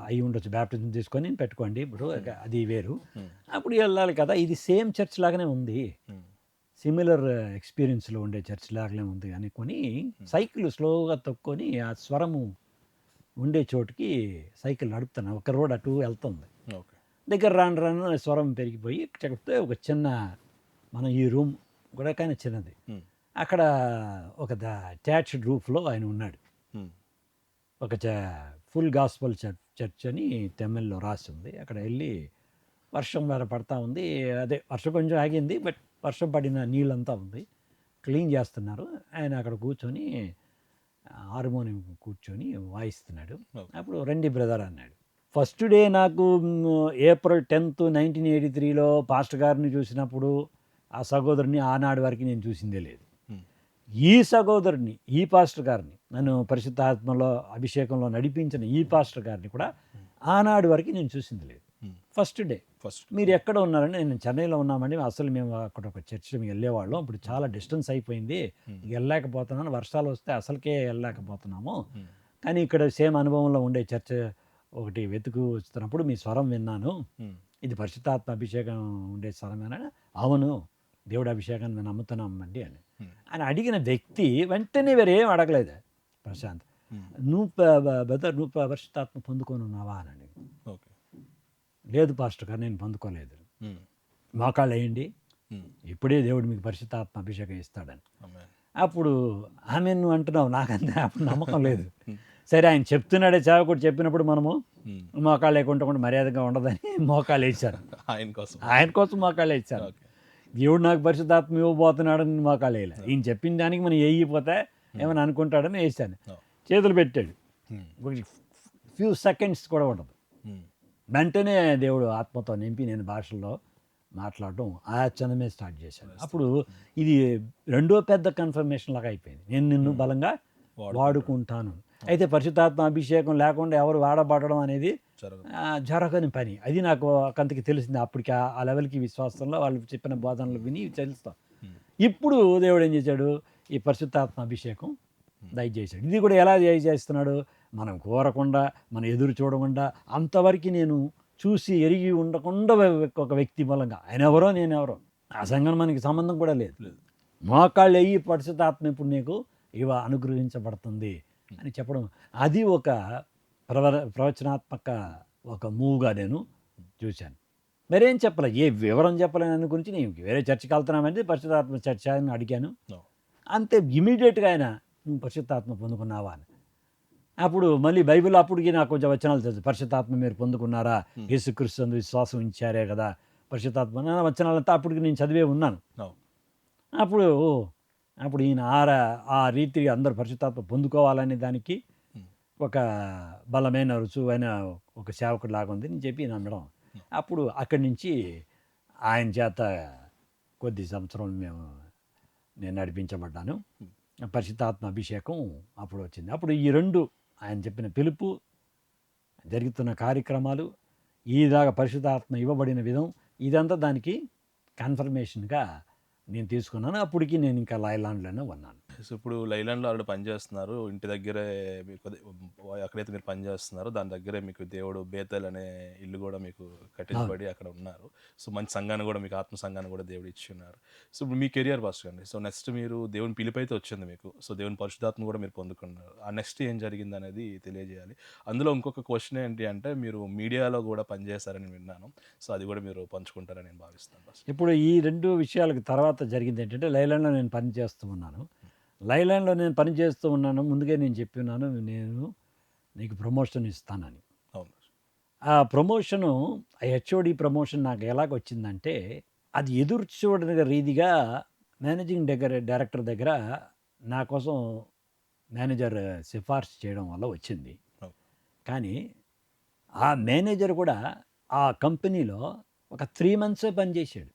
అయి ఉండొచ్చు, బ్యాప్టిజం తీసుకొని పెట్టుకోండి, ఇప్పుడు అది వేరు. అప్పుడు వెళ్ళాలి కదా, ఇది సేమ్ చర్చ్ లాగానే ఉంది, సిమిలర్ ఎక్స్పీరియన్స్లో ఉండే చర్చ్ లాగానే ఉంది అనుకొని సైకిల్ స్లోగా తొక్కొని ఆ స్వరము ఉండే చోటుకి సైకిల్ నడుపుతున్నాను. ఒక రోడ్ అటు వెళ్తుంది, దగ్గర రాను స్వరం పెరిగిపోయి చెప్తే ఒక చిన్న మన ఈ రూమ్ కూడా కానీ చిన్నది, అక్కడ ఒక అటాచ్డ్ రూఫ్లో ఆయన ఉన్నాడు. ఒక ఫుల్ గాస్పల్ చర్చ్ అని తమిళ్లో రాసి ఉంది. అక్కడ వెళ్ళి వర్షం వేరే పడతా ఉంది, అదే వర్షం కొంచెం ఆగింది, బట్ వర్షం పడిన నీళ్ళంతా ఉంది, క్లీన్ చేస్తున్నారు. ఆయన అక్కడ కూర్చొని హార్మోనియం కూర్చొని వాయిస్తున్నాడు. ఓకే. అప్పుడు రండి బ్రదర్ అన్నాడు. ఫస్ట్ డే నాకు ఏప్రిల్ 10th 1983లో పాస్టర్ గారిని చూసినప్పుడు ఆ సహోదరుని ఆనాడు వరకు నేను చూసిందే లేదు. ఉమ్, ఈ సహోదరుని, ఈ పాస్టర్ గారిని, నన్ను పరిశుద్ధాత్మలో అభిషేకంలో నడిపించిన ఈ పాస్టర్ గారిని కూడా ఆనాడు వరకు నేను చూసింది లేదు. ఉమ్, ఫస్ట్ డే ఫస్ట్ మీరు ఎక్కడ ఉన్నారంటే, నేను చెన్నైలో ఉన్నామండి. అసలు మేము అక్కడ ఒక చర్చికి వెళ్ళేవాళ్ళం. ఇప్పుడు చాలా డిస్టెన్స్ అయిపోయింది, వెళ్ళలేకపోతున్నాను. వర్షాలు వస్తే అసలుకే వెళ్ళలేకపోతున్నాము. ఉమ్, కానీ ఇక్కడ సేమ్ అనుభవంలో ఉండే చర్చ ఒకటి వెతుకు వస్తున్నప్పుడు మీ స్వరం విన్నాను. ఉమ్, ఇది పరిశుద్ధాత్మ అభిషేకం ఉండే స్వరమేనా? అవును, దేవుడి అభిషేకాన్ని మేము నమ్ముతున్నామండి అని. ఉమ్, అని అడిగిన వ్యక్తి వెంటనే వేరేం అడగలేదు. ప్రశాంత్, ఉమ్, నువ్వు బ్రదర్ నువ్వు పరిశుద్ధాత్మ పొందుకొని ఉన్నావా అని అడిగి. ఓకే. లేదు పాస్టర్ గారు, నేను పొందుకోలేదు. ఉమ్, మోకాళ్ళు వేయండి, ఉమ్, ఇప్పుడే దేవుడు మీకు పరిశుద్ధాత్మ అభిషేకం ఇస్తాడని. ఆమేన్. అప్పుడు ఆమె నువ్వు అంటున్నావు, నాకంతే అప్పుడు నమ్మకం లేదు. సరే, ఆయన చెప్తున్నాడే సేవకుడు చెప్పినప్పుడు మనము ఉమ్, మోకాళ్ళు లేకుండా మర్యాదగా ఉండదని మోకాళ్ళు వేశారు. ఆయన కోసం. ఆయన కోసం మోకాళ్ళు వేశారు. ఓకే. దేవుడు నాకు పరిశుద్ధాత్మ ఇవ్వబోతున్నాడని మోకాళ్ళు వేయలే. ఈయన చెప్పిన దానికి మనం వేయిపోతే ఏమని అనుకుంటాడని వేసాను. ఓ. చేతులు పెట్టాడు. ఉమ్, ఫ్యూ సెకండ్స్ కూడా ఉండదు, ఉమ్, వెంటనే దేవుడు ఆత్మతో నింపి నేను భాషల్లో మాట్లాడడం ఆచరణమే స్టార్ట్ చేశాను. అప్పుడు ఇది రెండో పెద్ద కన్ఫర్మేషన్ లాగా అయిపోయింది. నేను నిన్ను బలంగా వాడుకుంటాను. అయితే పరిశుద్ధాత్మ అభిషేకం లేకుండా ఎవరు వాడబడడం అనేది జరగదు. జరగని పని. అది నాకు కొంతకి తెలిసింది. అప్పటికి ఆ లెవెల్కి విశ్వాసంలో వాళ్ళు చెప్పిన బోధనలు విని తెలుస్తాం. ఇప్పుడు దేవుడు ఏం చేశాడు, ఈ పరిశుద్ధాత్మ అభిషేకం దయచేశాడు. ఇది కూడా ఎలా దయచేస్తున్నాడు, మనం కోరకుండా, మనం ఎదురు చూడకుండా, అంతవరకు నేను చూసి ఎరిగి ఉండకుండా ఒక వ్యక్తి మూలంగా, ఆయన ఎవరో నేను ఎవరో ఆ సంఘం మనకి సంబంధం కూడా లేదు. మోకాళ్ళు అయ్యి పరిశుద్ధాత్మ ఇప్పుడు నీకు అనుగ్రహించబడుతుంది అని చెప్పడం, అది ఒక ప్రవచనాత్మక ఒక మూవ్గా నేను చూశాను. మరేం చెప్పలే, ఏ వివరం చెప్పలేని దాని గురించి. నేను వేరే చర్చకి వెళ్తున్నామంటే పరిశుద్ధాత్మ చర్చ అని అడిగాను. అంతే, ఇమీడియట్గా ఆయన నువ్వు పరిశుద్ధాత్మ పొందుకున్నావా అని. అప్పుడు మళ్ళీ బైబిల్ అప్పటికి నాకు కొంచెం వచనాలు తెలుసు. పరిశుద్ధాత్మ మీరు పొందుకున్నారా, యేసుక్రీస్తు అందు విశ్వాసం ఉంచారే కదా పరిశుద్ధాత్మ వచనాలంతా అప్పటికి నేను చదివే ఉన్నాను. అప్పుడు ఈయన ఆ రీతిగా అందరూ పరిశుద్ధాత్మ పొందుకోవాలనే దానికి ఒక బలమైన రుజువైన ఒక సేవకుడు లాగా ఉంది అని చెప్పి నమ్మడం. అప్పుడు అక్కడి నుంచి ఆయన చేత కొద్ది సంవత్సరం నేను నడిపించబడ్డాను. పరిశుద్ధాత్మ అభిషేకం అప్పుడు వచ్చింది. అప్పుడు ఈ రెండు, ఆయన చెప్పిన పిలుపు, జరుగుతున్న కార్యక్రమాలు, ఈదాగా పరిశుద్ధాత్మ ఇవ్వబడిన విధం, ఇదంతా దానికి కన్ఫర్మేషన్గా నేను తీసుకున్నాను. అప్పటికి నేను ఇంకా లైలాండ్లోనే ఉన్నాను. సో ఇప్పుడు లైలాండ్లో ఆల్రెడీ పనిచేస్తున్నారు. ఇంటి దగ్గరే మీకు ఎక్కడైతే మీరు పనిచేస్తున్నారో దాని దగ్గరే మీకు దేవుడు బేతల్ అనే ఇల్లు కూడా మీకు కట్టించబడి అక్కడ ఉన్నారు. సో మంచి సంఘాన్ని కూడా, మీకు ఆత్మ సంఘాన్ని కూడా దేవుడు ఇచ్చి ఉన్నారు. సో ఇప్పుడు మీ కెరియర్ పాస్టర్ అండి. సో నెక్స్ట్ మీరు దేవుని పిలుపు అయితే వచ్చింది మీకు. సో దేవుని పరిశుద్ధాత్మ కూడా మీరు పొందుకున్నారు. ఆ నెక్స్ట్ ఏం జరిగింది అనేది తెలియజేయాలి. అందులో ఇంకొక క్వశ్చన్ ఏంటి అంటే, మీరు మీడియాలో కూడా పనిచేస్తారని విన్నాను. సో అది కూడా మీరు పంచుకుంటారని నేను భావిస్తాను. ఇప్పుడు ఈ రెండు విషయాలకు తర్వాత జరిగింది ఏంటంటే, లైలాండ్లో నేను పనిచేస్తూ ఉన్నాను. ముందుగా నేను చెప్పినాను, నేను నీకు ప్రమోషన్ ఇస్తానని. అవును. ఆ ప్రమోషను, ఆ హెచ్ఓడి ప్రమోషన్ నాకు ఎలాగొచ్చిందంటే, అది ఎదురు చూడని రీతిగా మేనేజింగ్ డైరెక్టర్ దగ్గర నా కోసం మేనేజర్ సిఫార్సు చేయడం వల్ల వచ్చింది. కానీ ఆ మేనేజర్ కూడా ఆ కంపెనీలో ఒక 3 months పనిచేశాడు.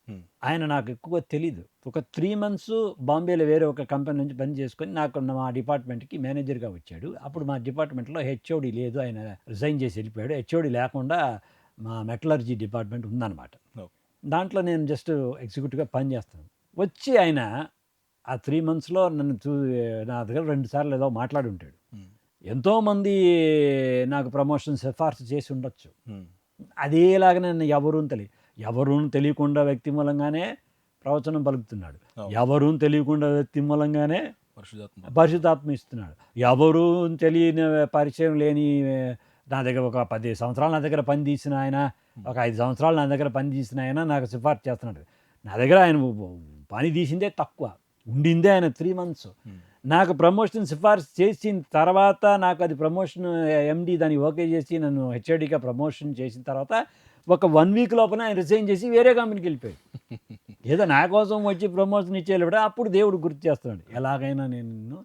ఆయన నాకు ఎక్కువ తెలీదు. ఒక 3 months బాంబేలో వేరే ఒక కంపెనీ నుంచి పని చేసుకొని నాకు మా డిపార్ట్మెంట్కి మేనేజర్గా వచ్చాడు. అప్పుడు మా డిపార్ట్మెంట్లో హెచ్ఓడి లేదు, ఆయన రిజైన్ చేసి వెళ్ళిపోయాడు. హెచ్ఓడి లేకుండా మా మెటలర్జీ డిపార్ట్మెంట్ ఉందన్నమాట. దాంట్లో నేను జస్ట్ ఎగ్జిక్యూటివ్గా పనిచేస్తాను. వచ్చి ఆయన ఆ 3 monthsలో నన్ను నా దగ్గర 2 సార్లు ఏదో మాట్లాడి ఉంటాడు. ఎంతోమంది నాకు ప్రమోషన్ సిఫార్సు చేసి ఉండొచ్చు. అదేలాగా నన్ను ఎవరూ తెలియకుండా వ్యక్తి మూలంగానే ప్రవచనం పలుకుతున్నాడు. ఎవరూ తెలియకుండా వ్యక్తి మూలంగానే పరిశుద్ధాత్మ ఇస్తున్నాడు. ఎవరూ తెలియని, పరిచయం లేని, నా దగ్గర ఒక 10 సంవత్సరాలు నా దగ్గర పని తీసిన ఆయన, ఒక 5 సంవత్సరాలు నా దగ్గర పని తీసిన ఆయన నాకు సిఫార్సు చేస్తున్నాడు. నా దగ్గర ఆయన పని తీసిందే తక్కువ, ఉండిందే ఆయన 3 months. నాకు ప్రమోషన్ సిఫార్సు చేసిన తర్వాత, నాకు అది ప్రమోషన్ ఎండి దాన్ని ఓకే చేసి నన్ను హెచ్ఓడిగా ప్రమోషన్ చేసిన తర్వాత ఒక 1 week లోపల ఆయన రిజైన్ చేసి వేరే కంపెనీకి వెళ్ళిపోయాడు. ఏదో నా కోసం వచ్చి ప్రమోషన్ ఇచ్చేళ్ళిపోయాడు. అప్పుడు దేవుడు గుర్తు చేస్తున్నాడు, ఎలాగైనా నేను నిన్ను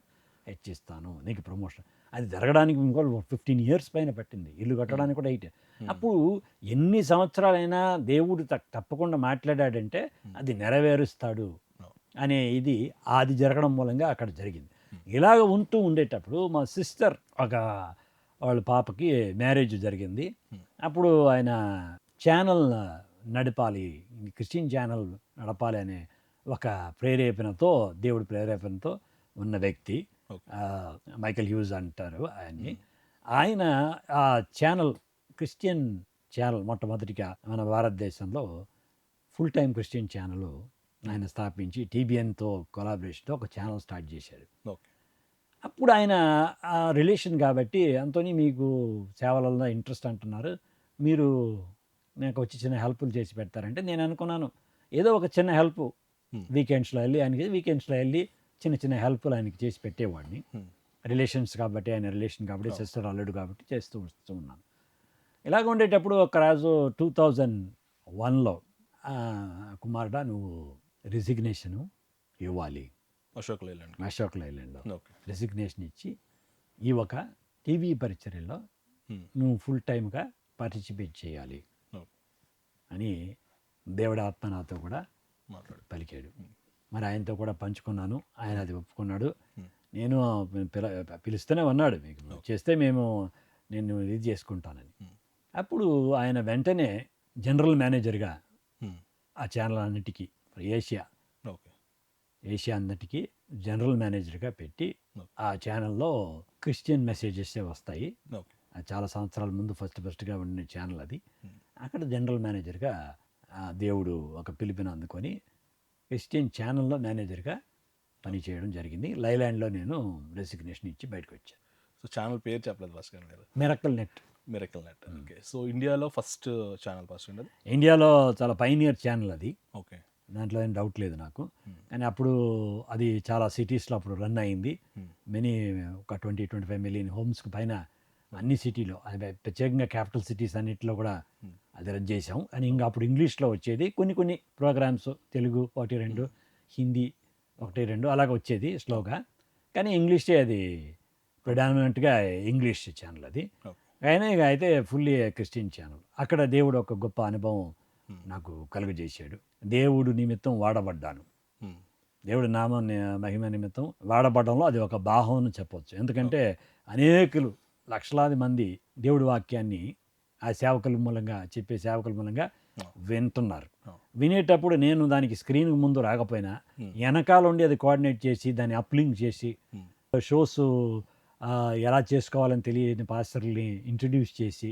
హెచ్చిస్తాను, నీకు ప్రమోషన్. అది జరగడానికి ఇంకో 15 ఇయర్స్ పైన పట్టింది. ఇల్లు కట్టడానికి కూడా 8. అప్పుడు ఎన్ని సంవత్సరాలైనా దేవుడు తప్పకుండా మాట్లాడాడంటే అది నెరవేరుస్తాడు అనే ఇది అది జరగడం మూలంగా అక్కడ జరిగింది. ఇలాగ ఉంటూ ఉండేటప్పుడు మా సిస్టర్ వాళ్ళ పాపకి మ్యారేజ్ జరిగింది. అప్పుడు ఆయన ఛానల్ నడపాలి, క్రిస్టియన్ ఛానల్ నడపాలి అనే ఒక ప్రేరేపణతో, దేవుడి ప్రేరేపణతో ఉన్న వ్యక్తి మైకేల్ హ్యూజ్ అంటారు ఆయన్ని. ఆయన ఆ ఛానల్, క్రిస్టియన్ ఛానల్ మొట్టమొదటిగా మన భారతదేశంలో ఫుల్ టైం క్రిస్టియన్ ఛానల్ ఆయన స్థాపించి టీబీఎన్తో కొలాబరేషన్తో ఒక ఛానల్ స్టార్ట్ చేశారు. ఓకే. అప్పుడు ఆయన ఆ రిలేషన్ కాబట్టి, అంతోని మీకు సేవలలో ఇంట్రెస్ట్ అంటున్నారు, మీరు నాకు వచ్చి చిన్న హెల్ప్లు చేసి పెడతారంటే నేను అనుకున్నాను ఏదో ఒక చిన్న హెల్ప్ వీకెండ్స్లో వెళ్ళి ఆయనకి చిన్న చిన్న హెల్ప్లు ఆయనకి చేసి పెట్టేవాడిని. రిలేషన్స్ కాబట్టి, ఆయన రిలేషన్ కాబట్టి, సిస్టర్ అల్లుడు కాబట్టి చేస్తూ వస్తూ ఉన్నాను. ఇలాగ ఉండేటప్పుడు ఒక రోజు 2001లో కుమారుడా నువ్వు రిజిగ్నేషను ఇవ్వాలి, అశోక్ లైలాండ్లో రెసిగ్నేషన్ ఇచ్చి ఈ ఒక టీవీ పరిచర్యలో నువ్వు ఫుల్ టైమ్గా పార్టిసిపేట్ చేయాలి అని దేవుడి ఆత్మ నాతో కూడా పలికాడు. మరి ఆయనతో కూడా పంచుకున్నాను. ఆయన అది ఒప్పుకున్నాడు. నేను పిలుస్తూనే ఉన్నాడు, మీకు చేస్తే నేను ఇది చేసుకుంటానని. అప్పుడు ఆయన వెంటనే జనరల్ మేనేజర్గా ఆ ఛానల్ అన్నిటికీ ఏషియా అన్నిటికీ జనరల్ మేనేజర్గా పెట్టి ఆ ఛానల్లో క్రిస్టియన్ మెసేజెస్ వస్తాయి. చాలా సంవత్సరాల ముందు ఫస్ట్గా ఉండిన ఛానల్ అది. అక్కడ జనరల్ మేనేజర్గా దేవుడు ఒక పిలుపుని అందుకొని క్రిస్టియన్ ఛానల్లో మేనేజర్గా పనిచేయడం జరిగింది. లైలాండ్లో నేను రెసిగ్నేషన్ ఇచ్చి బయటకు వచ్చాను. సో ఛానల్ పేరు చెప్పలేదు భాస్కర్ గారు. Miracle net. ఓకే. సో ఇండియాలో ఫస్ట్ ఛానల్ భాస్కర్ గారు. ఇండియాలో చాలా పైనియర్ ఛానల్ అది. ఓకే. దాంట్లో ఏం డౌట్ లేదు నాకు. కానీ అప్పుడు అది చాలా సిటీస్లో అప్పుడు రన్ అయింది. ఒక 20-25 మిలియన్ హోమ్స్కి పైన అన్ని సిటీలో, అది ప్రత్యేకంగా క్యాపిటల్ సిటీస్ అన్నింటిలో కూడా అది రన్ చేసాం. అని ఇంకా అప్పుడు ఇంగ్లీష్లో వచ్చేది కొన్ని ప్రోగ్రామ్స్, తెలుగు 1-2, హిందీ 1-2 అలాగ వచ్చేది స్లోగా. కానీ ఇంగ్లీషే అది ప్రధానమంటగా ఇంగ్లీష్ ఛానల్ అది. అయితే ఫుల్లీ క్రిస్టియన్ ఛానల్. అక్కడ దేవుడు ఒక గొప్ప అనుభవం నాకు కలుగజేశాడు. దేవుడు నిమిత్తం వాడబడ్డాను. దేవుడి నామ మహిమ నిమిత్తం వాడబడడంలో అది ఒక భావం అని చెప్పవచ్చు. ఎందుకంటే అనేకులు, లక్షలాది మంది దేవుడి వాక్యాన్ని ఆ సేవకుల మూలంగా చెప్పే సేవకుల మూలంగా వింటున్నారు. వినేటప్పుడు నేను దానికి స్క్రీన్ ముందు రాకపోయినా వెనకాల ఉండి అది కోఆర్డినేట్ చేసి దాన్ని అప్లింక్ చేసి షోస్ ఎలా చేసుకోవాలని తెలియని పాస్టర్ని ఇంట్రడ్యూస్ చేసి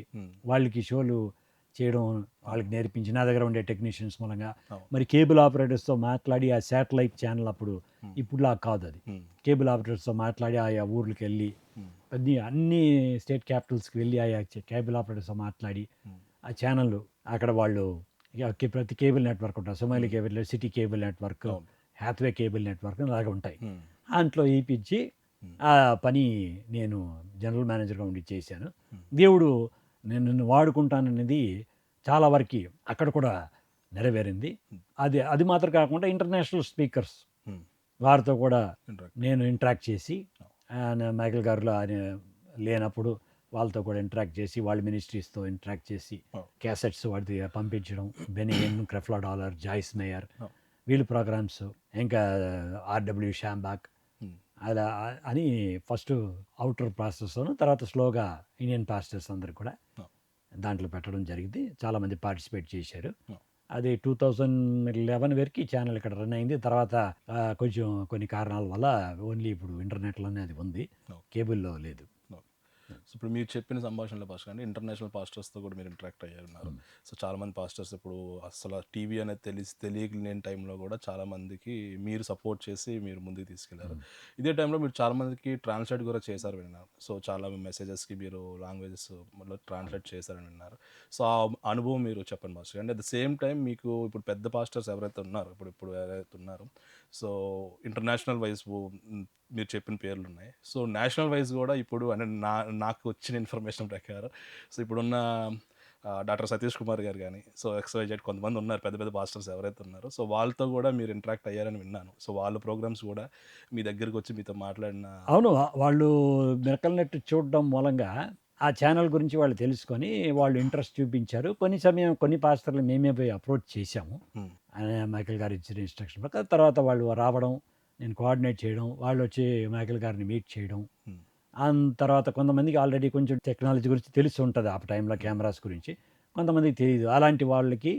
వాళ్ళకి షోలు చేయడం వాళ్ళకి నేర్పించి నా దగ్గర ఉండే టెక్నీషియన్స్ మూలంగా మరి కేబుల్ ఆపరేటర్స్తో మాట్లాడి ఆ శాటిలైట్ ఛానల్ అప్పుడు ఇప్పుడులా కాదు, అది కేబుల్ ఆపరేటర్స్తో మాట్లాడి ఆయా ఊర్లకు వెళ్ళి అన్ని స్టేట్ క్యాపిటల్స్కి వెళ్ళి ఆయా కేబుల్ ఆపరేటర్స్తో మాట్లాడి ఆ ఛానల్ అక్కడ వాళ్ళు ప్రతి కేబుల్ నెట్వర్క్ ఉంటాయి, Somali cable, city cable network, Hathway cable network అలాగే ఉంటాయి. దాంట్లో ఇప్పించి ఆ పని నేను జనరల్ మేనేజర్గా ఉండి చేశాను. దేవుడు నేను వాడుకుంటాననేది చాలా వరకు అక్కడ కూడా నెరవేరింది. అది మాత్రం కాకుండా ఇంటర్నేషనల్ స్పీకర్స్ వారితో కూడా నేను ఇంటరాక్ట్ చేసి, మైకేల్ గారులో ఆయన లేనప్పుడు వాళ్ళతో కూడా ఇంటరాక్ట్ చేసి, వాళ్ళ మినిస్ట్రీస్తో ఇంటరాక్ట్ చేసి క్యాసెట్స్ వాటి పంపించడం, బెనియన్, క్రెఫ్లా డాలర్, జాయిస్ మేయర్ వీళ్ళ ప్రోగ్రామ్స్, ఇంకా ఆర్డబ్ల్యూ షాంబాక్ అలా అని ఫస్ట్ అవుటర్ పాస్టర్స్ను, తర్వాత స్లోగా ఇండియన్ పాస్టర్స్ అందరు కూడా దాంట్లో పెట్టడం జరిగింది. చాలామంది పార్టిసిపేట్ చేశారు. అది 2011 వరకు ఛానల్ ఇక్కడ రన్ అయింది. తర్వాత కొంచెం కొన్ని కారణాల వల్ల ఓన్లీ ఇప్పుడు ఇంటర్నెట్లోనే అది ఉంది, కేబుల్లో లేదు. సో ఇప్పుడు మీరు చెప్పిన సంభాషణలో పాస్టర్ అంటే ఇంటర్నేషనల్ పాస్టర్స్తో కూడా మీరు ఇంటరాక్ట్ అయ్యారు. సో చాలామంది పాస్టర్స్ ఇప్పుడు అసలు టీవీ అనేది తెలియలేని టైంలో కూడా చాలామందికి మీరు సపోర్ట్ చేసి మీరు ముందుకు తీసుకెళ్లారు. ఇదే టైంలో మీరు చాలామందికి ట్రాన్స్లేట్ కూడా చేశారు విన్నారు. సో చాలా మెసేజెస్కి మీరు లాంగ్వేజెస్ ట్రాన్స్లేట్ చేశారని విన్నారు. సో ఆ అనుభవం మీరు చెప్పండి పాస్టర్. అంటే అట్ ద సేమ్ టైం మీకు ఇప్పుడు పెద్ద పాస్టర్స్ ఎవరైతే ఉన్నారో ఇప్పుడు ఎవరైతే ఉన్నారో, సో ఇంటర్నేషనల్ వైజ్ మీరు చెప్పిన పేర్లు ఉన్నాయి. సో నేషనల్ వైజ్ కూడా ఇప్పుడు అంటే నాకు వచ్చిన ఇన్ఫర్మేషన్ ప్రకారం సో ఇప్పుడున్న డాక్టర్ సతీష్ కుమార్ గారు కానీ, సో XYZ కొంతమంది ఉన్నారు పెద్ద పెద్ద పాస్టర్స్ ఎవరైతే ఉన్నారో, సో వాళ్ళతో కూడా మీరు ఇంటరాక్ట్ అయ్యారని విన్నాను. సో వాళ్ళ ప్రోగ్రామ్స్ కూడా మీ దగ్గరికి వచ్చి మీతో మాట్లాడిన అవును. వాళ్ళు మిరకల్ నెట్ చూడడం మూలంగా ఆ ఛానల్ గురించి వాళ్ళు తెలుసుకొని వాళ్ళు ఇంట్రెస్ట్ చూపించారు. కొన్ని పాస్టర్‌లు మేమే పోయి అప్రోచ్ చేశాము. హ్మ్. మైకేల్ గారు ఇచ్చిన ఇన్‌స్ట్రక్షన్ ప్రకారం. తర్వాత వాళ్ళు రావడం, నేను కోఆర్డినేట్ చేయడం, వాళ్ళొచ్చి మైకేల్ గారిని మీట్ చేయడం. హ్మ్. తర్వాత కొంతమందికి ఆల్రెడీ కొంచెం టెక్నాలజీ గురించి తెలిసి ఉంటది ఆ టైంలో కెమెరాస్ గురించి. కొంతమందికి తెలీదు. అలాంటి వాళ్ళకి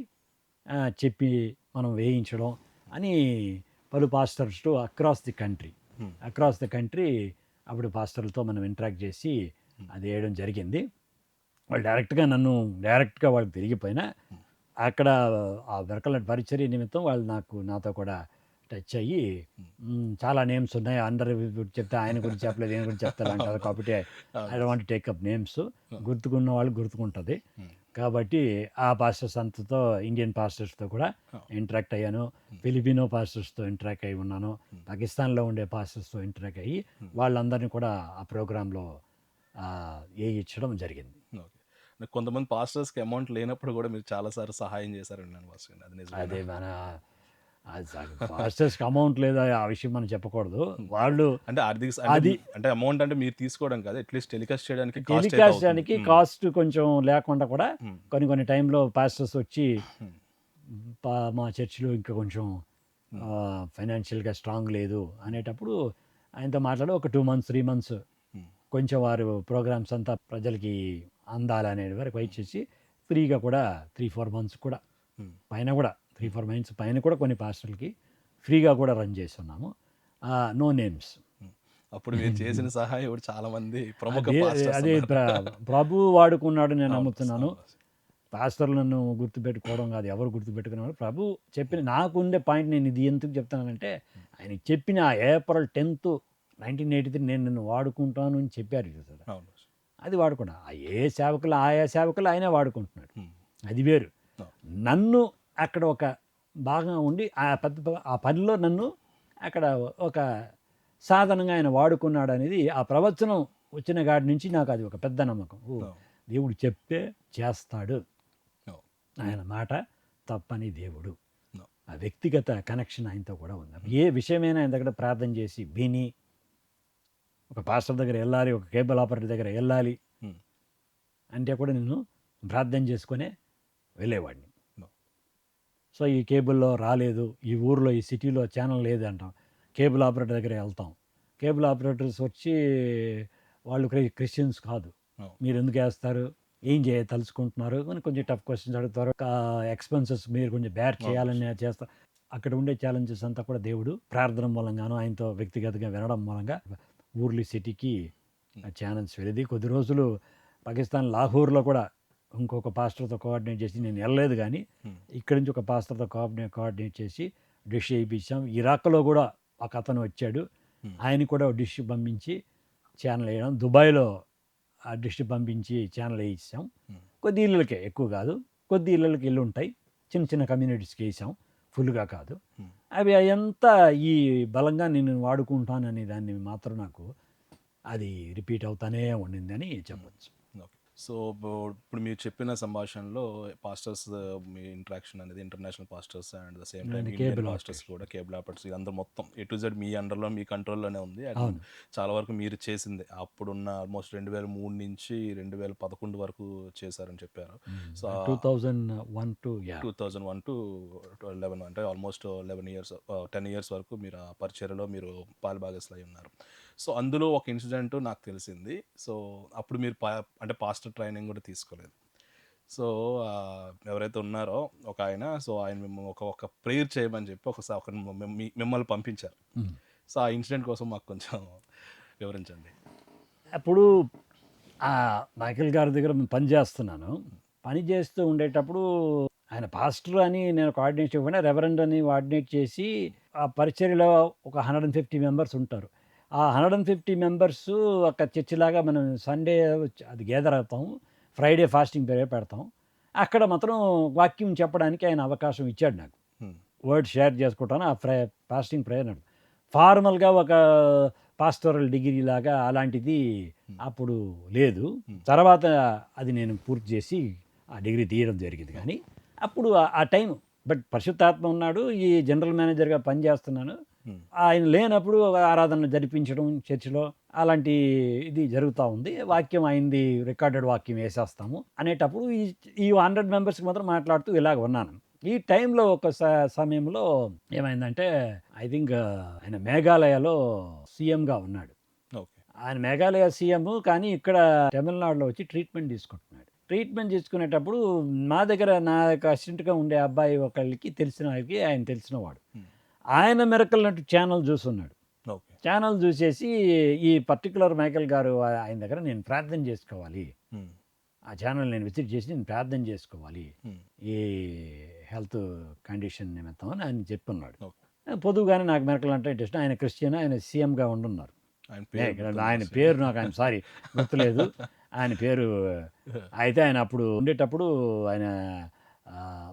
చెప్పి మనం వేయించడం అని పలు పాస్టర్స్ అక్రాస్ ది కంట్రీ. హ్మ్. అక్రాస్ ద కంట్రీ అప్పుడు పాస్టర్లతో మనం ఇంటరాక్ట్ చేసి అది వేయడం జరిగింది. వాళ్ళు డైరెక్ట్‌గా వాళ్ళకి తెలియకపోయినా అక్కడ ఆ వెరకల పరిచర్య నిమిత్తం వాళ్ళు నాతో కూడా టచ్ అయ్యి చాలా నేమ్స్ ఉన్నాయి. అందరి చెప్తే ఆయన గురించి చెప్పలేదు, ఈయన గురించి చెప్తారు అంటారు. కాబట్టి I don't want to take up names. గుర్తుకున్న వాళ్ళు గుర్తుకుంటది. కాబట్టి ఆ పాస్టర్స్ అంతతో ఇండియన్ పాస్టర్స్‌తో కూడా ఇంటరాక్ట్ అయ్యాను. ఫిలిపినో పాస్టర్స్‌తో ఇంటరాక్ట్ అయ్యి ఉన్నాను. పాకిస్తాన్‌లో ఉండే పాస్టర్స్‌తో ఇంటరాక్ట్ అయ్యి వాళ్ళందరినీ కూడా ఆ ప్రోగ్రామ్‌లో ఏయించడం జరిగింది. ఓకే. కొంతమంది పాస్టర్స్‌కి అమౌంట్ లేనప్పుడు కూడా మీరు చాలా సార్లు సహాయం చేశారని విన్నాను పాస్టర్ గారు. అది నిజమేనా? అదే మన పాస్టర్స్‌కి అమౌంట్ లేదా ఆ విషయం మనం చెప్పకూడదు. వాళ్ళు అంటే ఆర్థిక అది అంటే అమౌంట్ అంటే మీరు తీసుకోవడం కాదు. అట్లీస్ట్ టెలికాస్ట్ చేయడానికి కాస్ట్ అయితే టెలికాస్ట్ అవుతుంది. చేయడానికి కాస్ట్ కొంచెం లేకుండా కూడా కొన్ని టైంలో పాస్టర్స్ వచ్చి మా చర్చిలో ఇంకా కొంచెం ఫైనాన్షియల్‌గా స్ట్రాంగ్ లేదు అనేటప్పుడు ఆయనతో మాట్లాడి ఒక 2 మంత్స్, 3 మంత్స్ కొంచెం వారు ప్రోగ్రామ్స్ అంతా ప్రజలకి అందాలనే వరకు వెయిట్ చేసి ఫ్రీగా కూడా 3, 4 మంత్స్ కూడా పైన కూడా 3, 4 మంత్స్ పైన కూడా కొన్ని పాస్టర్లకి ఫ్రీగా కూడా రన్ చేస్తున్నాము. No names. అప్పుడు మీరు చేసిన సహాయం ఇప్పుడు చాలా మంది ప్రముఖ అదే పాస్టర్స్ అదే ఉన్నారు. ప్రభువు వాడుకున్నాడు నేను నమ్ముతున్నాను. అవును. పాస్టర్లను గుర్తుపెట్టుకోవడం కాదు, ఎవరు గుర్తుపెట్టుకునేవారు. ప్రభు చెప్పిన నాకుండే పాయింట్ నేను ఇది ఎందుకు చెప్తున్నానంటే, ఆయన చెప్పిన ఏప్రిల్ 10th 1983 నేను నిన్ను వాడుకుంటాను అని చెప్పారు చూసారా. అవును. అది వాడుకున్నా. ఆయా సేవకులు ఆయనే వాడుకుంటున్నాడు. హ్మ్. అది వేరు. అవును. నన్ను అక్కడ ఒక భాగం ఉండి ఆ పనిలో నన్ను అక్కడ ఒక సాధనంగా ఆయన వాడుకున్నాడు అనేది ఆ ప్రవచనం వచ్చిన కాడి నుంచి నాకు అది ఒక పెద్ద నమ్మకం. అవును. దేవుడు చెప్తే చేస్తాడు. అవును. ఆయన మాట తప్పని దేవుడు. అవును. ఆ వ్యక్తిగత కనెక్షన్ ఆయనతో కూడా ఉంది. ఏ విషయమైనా ఆయన దగ్గర ప్రార్థన చేసి విని, ఒక పాస్టర్ దగ్గర వెళ్ళాలి, ఒక కేబుల్ ఆపరేటర్ దగ్గర వెళ్ళాలి హ్మ్. అంటే కూడా నేను ప్రార్థన చేసుకునే వెళ్ళేవాడిని. అవును. సో ఈ కేబుల్‌లో రాలేదు, ఈ ఊర్లో ఈ సిటీలో ఛానల్ లేదు అంటాం. కేబుల్ ఆపరేటర్ దగ్గర వెళ్తాం. కేబుల్ ఆపరేటర్స్ వచ్చి వాళ్ళు క్రిస్టియన్స్ కాదు. అవును. మీరెందుకు ఏస్తారు? ఏం తలుచుకుంటున్నారు? అని కొంచెం టఫ్ క్వెషన్స్ అడుగుతారు. ఎక్స్‌పెన్సెస్ మీరు కొంచెం బేర్ చేయాలని చేస్తారు. అక్కడ ఉండే ఛాలెంజెస్ అంతా కూడా దేవుడు ప్రార్థన మూలంగాను, ఆయనతో వ్యక్తిగతంగా వినడం మూలంగా ఊర్లి సిటీకి ఛానల్స్ వెళ్ళేది. కొద్ది రోజులు పాకిస్తాన్ లాహోర్‌లో కూడా ఇంకొక పాస్టర్‌తో కోఆర్డినేట్ చేసి నేను వెళ్ళలేదు గానీ, ఇక్కడి నుంచి ఒక పాస్టర్‌తో కోఆర్డినేట్ చేసి డిష్ చేయించాం. ఇరాక్‌లో కూడా ఒకతను వచ్చాడు. ఆయనకి కూడా డిష్ పంపించి ఛానల్ వేయడం. దుబాయ్‌లో ఆ డిష్ పంపించి ఛానల్ వేయించాం. కొద్ది ఇళ్ళకే, ఎక్కువ కాదు. కొద్ది ఇళ్ళకి ఇల్లు ఉంటాయి. చిన్న చిన్న కమ్యూనిటీస్కి వేసాం. ఫుల్‌గా కాదు. అయంతా ఈ బలంగా నేను వాడుకుంటాననే దాన్ని మాత్రం నాకు అది రిపీట్ అవుతానే ఉండిందని చెప్పొచ్చు. ఓకే. సో ఇప్పుడు మీరు చెప్పిన సంభాషణలో పాస్టర్స్ మీ ఇంటరాక్షన్ అనేది international pastors and the same time Indian cable pastors కూడా కేబుల్ ఆపరేటర్స్ ఇదంతా మొత్తం ఏ టు జెడ్ మీ అండర్లో మీ కంట్రోల్లోనే ఉంది. అది అవును. చాలా వరకు మీరు చేసింది అప్పుడున్న ఆల్మోస్ట్ 2003 నుంచి 2011 వరకు చేశారని చెప్పారు. సో 2001 టు 2001 టు 11 అంటే ఆల్మోస్ట్ 11 ఇయర్స్ 10 ఇయర్స్ వరకు మీరు ఆ పరిచర్యలో మీరు పాలుభాగస్లై ఉన్నారు. సో అందులో ఒక ఇన్సిడెంట్ నాకు తెలిసింది. సో అప్పుడు మీరు అంటే పాస్టర్ ట్రైనింగ్ కూడా తీసుకోలేదు. సో ఎవరైతే ఉన్నారో ఒక ఆయన, సో ఆయన మేము ఒక ప్రేయర్ చేయమని చెప్పి ఒకసారి మిమ్మల్ని పంపించారు. సో ఆ ఇన్సిడెంట్ కోసం మాకు కొంచెం వివరించండి. అప్పుడు మైకేల్ గారి దగ్గర పని చేస్తున్నాను. పని చేస్తూ ఉండేటప్పుడు ఆయన పాస్టర్ అని నేను కోఆర్డినేట్ చేయకుండా రెవరెండ్ అని కోఆర్డినేట్ చేసి ఆ పరిచర్యలో ఒక 150 మెంబర్స్ ఉంటారు. ఆ 150 మెంబర్స్ ఒక చర్చిలాగా మనం సండే అది గ్యాదర్ అవుతాం. ఫ్రైడే ఫాస్టింగ్ ప్రేయర్ పెడతాం. అక్కడ మాత్రం వాక్యం చెప్పడానికి ఆయన అవకాశం ఇచ్చాడు నాకు. వర్డ్ షేర్ చేసుకుంటాను. ఆ ఫాస్టింగ్ ప్రేయర్ నడుపు ఫార్మల్‌గా ఒక పాస్టోరల్ డిగ్రీ లాగా అలాంటిది అప్పుడు లేదు. తర్వాత అది నేను పూర్తి చేసి ఆ డిగ్రీ తీయడం జరిగింది. కానీ అప్పుడు ఆ టైం బట్ పరిశుద్ధాత్మ ఉన్నాడు. ఈ జనరల్ మేనేజర్‌గా పనిచేస్తున్నాను. హ్మ్. ఆయన లేనప్పుడు ఆరాధనలు జరిపించడం చర్చిలో అలాంటి ఇది జరుగుతా ఉంది. వాక్యం ఆయనది రికార్డెడ్ వాక్యం యేసేస్తాము అనేటప్పుడు ఈ 100 మెంబర్స్‌కి మాత్రం మాట్లాడుతూ ఇలాగ ఉన్నాను. ఈ టైంలో ఒక సమయంలో ఏమైందంటే ఐ థింక్ ఆయన మేఘాలయలో సీఎంగా ఉన్నాడు. ఓకే. ఆయన మేఘాలయ సీఎం కానీ ఇక్కడ తమిళనాడులో వచ్చి ట్రీట్మెంట్ తీసుకుంటున్నాడు. ట్రీట్మెంట్ తీసుకునేటప్పుడు మా దగ్గర నా యొక్క అసిస్టెంట్‌గా ఉండే అబ్బాయి ఒకళ్ళకి తెలిసిన ఆయనకి ఆయన తెలిసినవాడు. హ్మ్. ఆయన మిరకల్ నట్ ఛానల్ చూసున్నాడు. ఓకే. ఛానల్ చూసేసి ఈ పర్టిక్యులర్ మైకేల్ గారు ఆయన దగ్గర నేను ప్రార్థన చేసుకోవాలి. హ్మ్. ఆ ఛానల్ నేను విజిట్ చేసి నేను ప్రార్థన చేసుకోవాలి. హ్మ్. ఈ హెల్త్ కండిషన్ నిమిత్తం అని ఆయన చెప్పున్నాడు. ఓకే. పొదువుగానే నాకు మిరకల్ అంటే ఇంట్రెస్ట్. ఆయన క్రిస్టియన్. ఆయన సీఎంగా ఉండున్నారు. ఆయన ఆయన పేరు నాకు ఆయన సారీ గుర్తులేదు. ఆయన పేరు అయితే ఆయన అప్పుడు ఉండేటప్పుడు ఆయన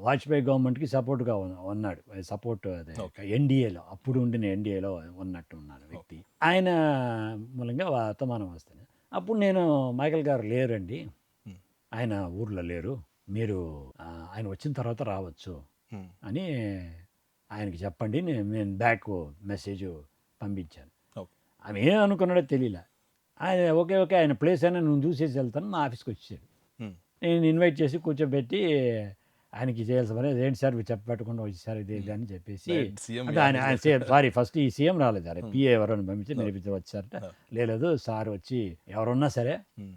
వాజ్పేయి గవర్నమెంట్‌కి సపోర్ట్‌గా ఉన్నాడు. సపోర్ట్ అదే ఓకే. ఎన్‌డీఏలో అప్పుడు ఉండిన ఎన్‌డీఏలో ఉన్నట్టు ఉన్నాడు వ్యక్తి. ఆయన మూలంగా వర్తమానం వస్తుంది. అప్పుడు నేను మైకేల్ గారు లేరండి. హ్మ్. ఆయన ఊర్లో లేరు. మీరు ఆయన వచ్చిన తర్వాత రావచ్చు హ్మ్. అని ఆయనకి చెప్పండి. నేను బ్యాక్ మెసేజ్ పంపించాను. ఓకే. ఆమె ఏమనుకున్నాడో తెలీలా. ఆయన ఓకే. ఓకే. ఆయన ప్లేస్ అయినా నువ్వు చూసేసి వెళ్తాను. మా ఆఫీస్‌కి వచ్చేసాడు. హ్మ్. నేను ఇన్వైట్ చేసి కూర్చోబెట్టి ఆయనకి చేయాల్సిన పని ఏంటి సార్ మీరు చెప్పపెట్టకుండా వచ్చేసారు ఇది ఇది అని చెప్పేసి డైరెక్ట్ సీఎం అంటే ఆయన ఆయన సీఎం సారీ ఫస్ట్ ఈ సీఎం రాలేదు. అరే పిఏ ఎవరైనా పంపించి No. నేర్పించి వచ్చారట. No. లేదు సార్ వచ్చి ఎవరున్నా సరే హ్మ్.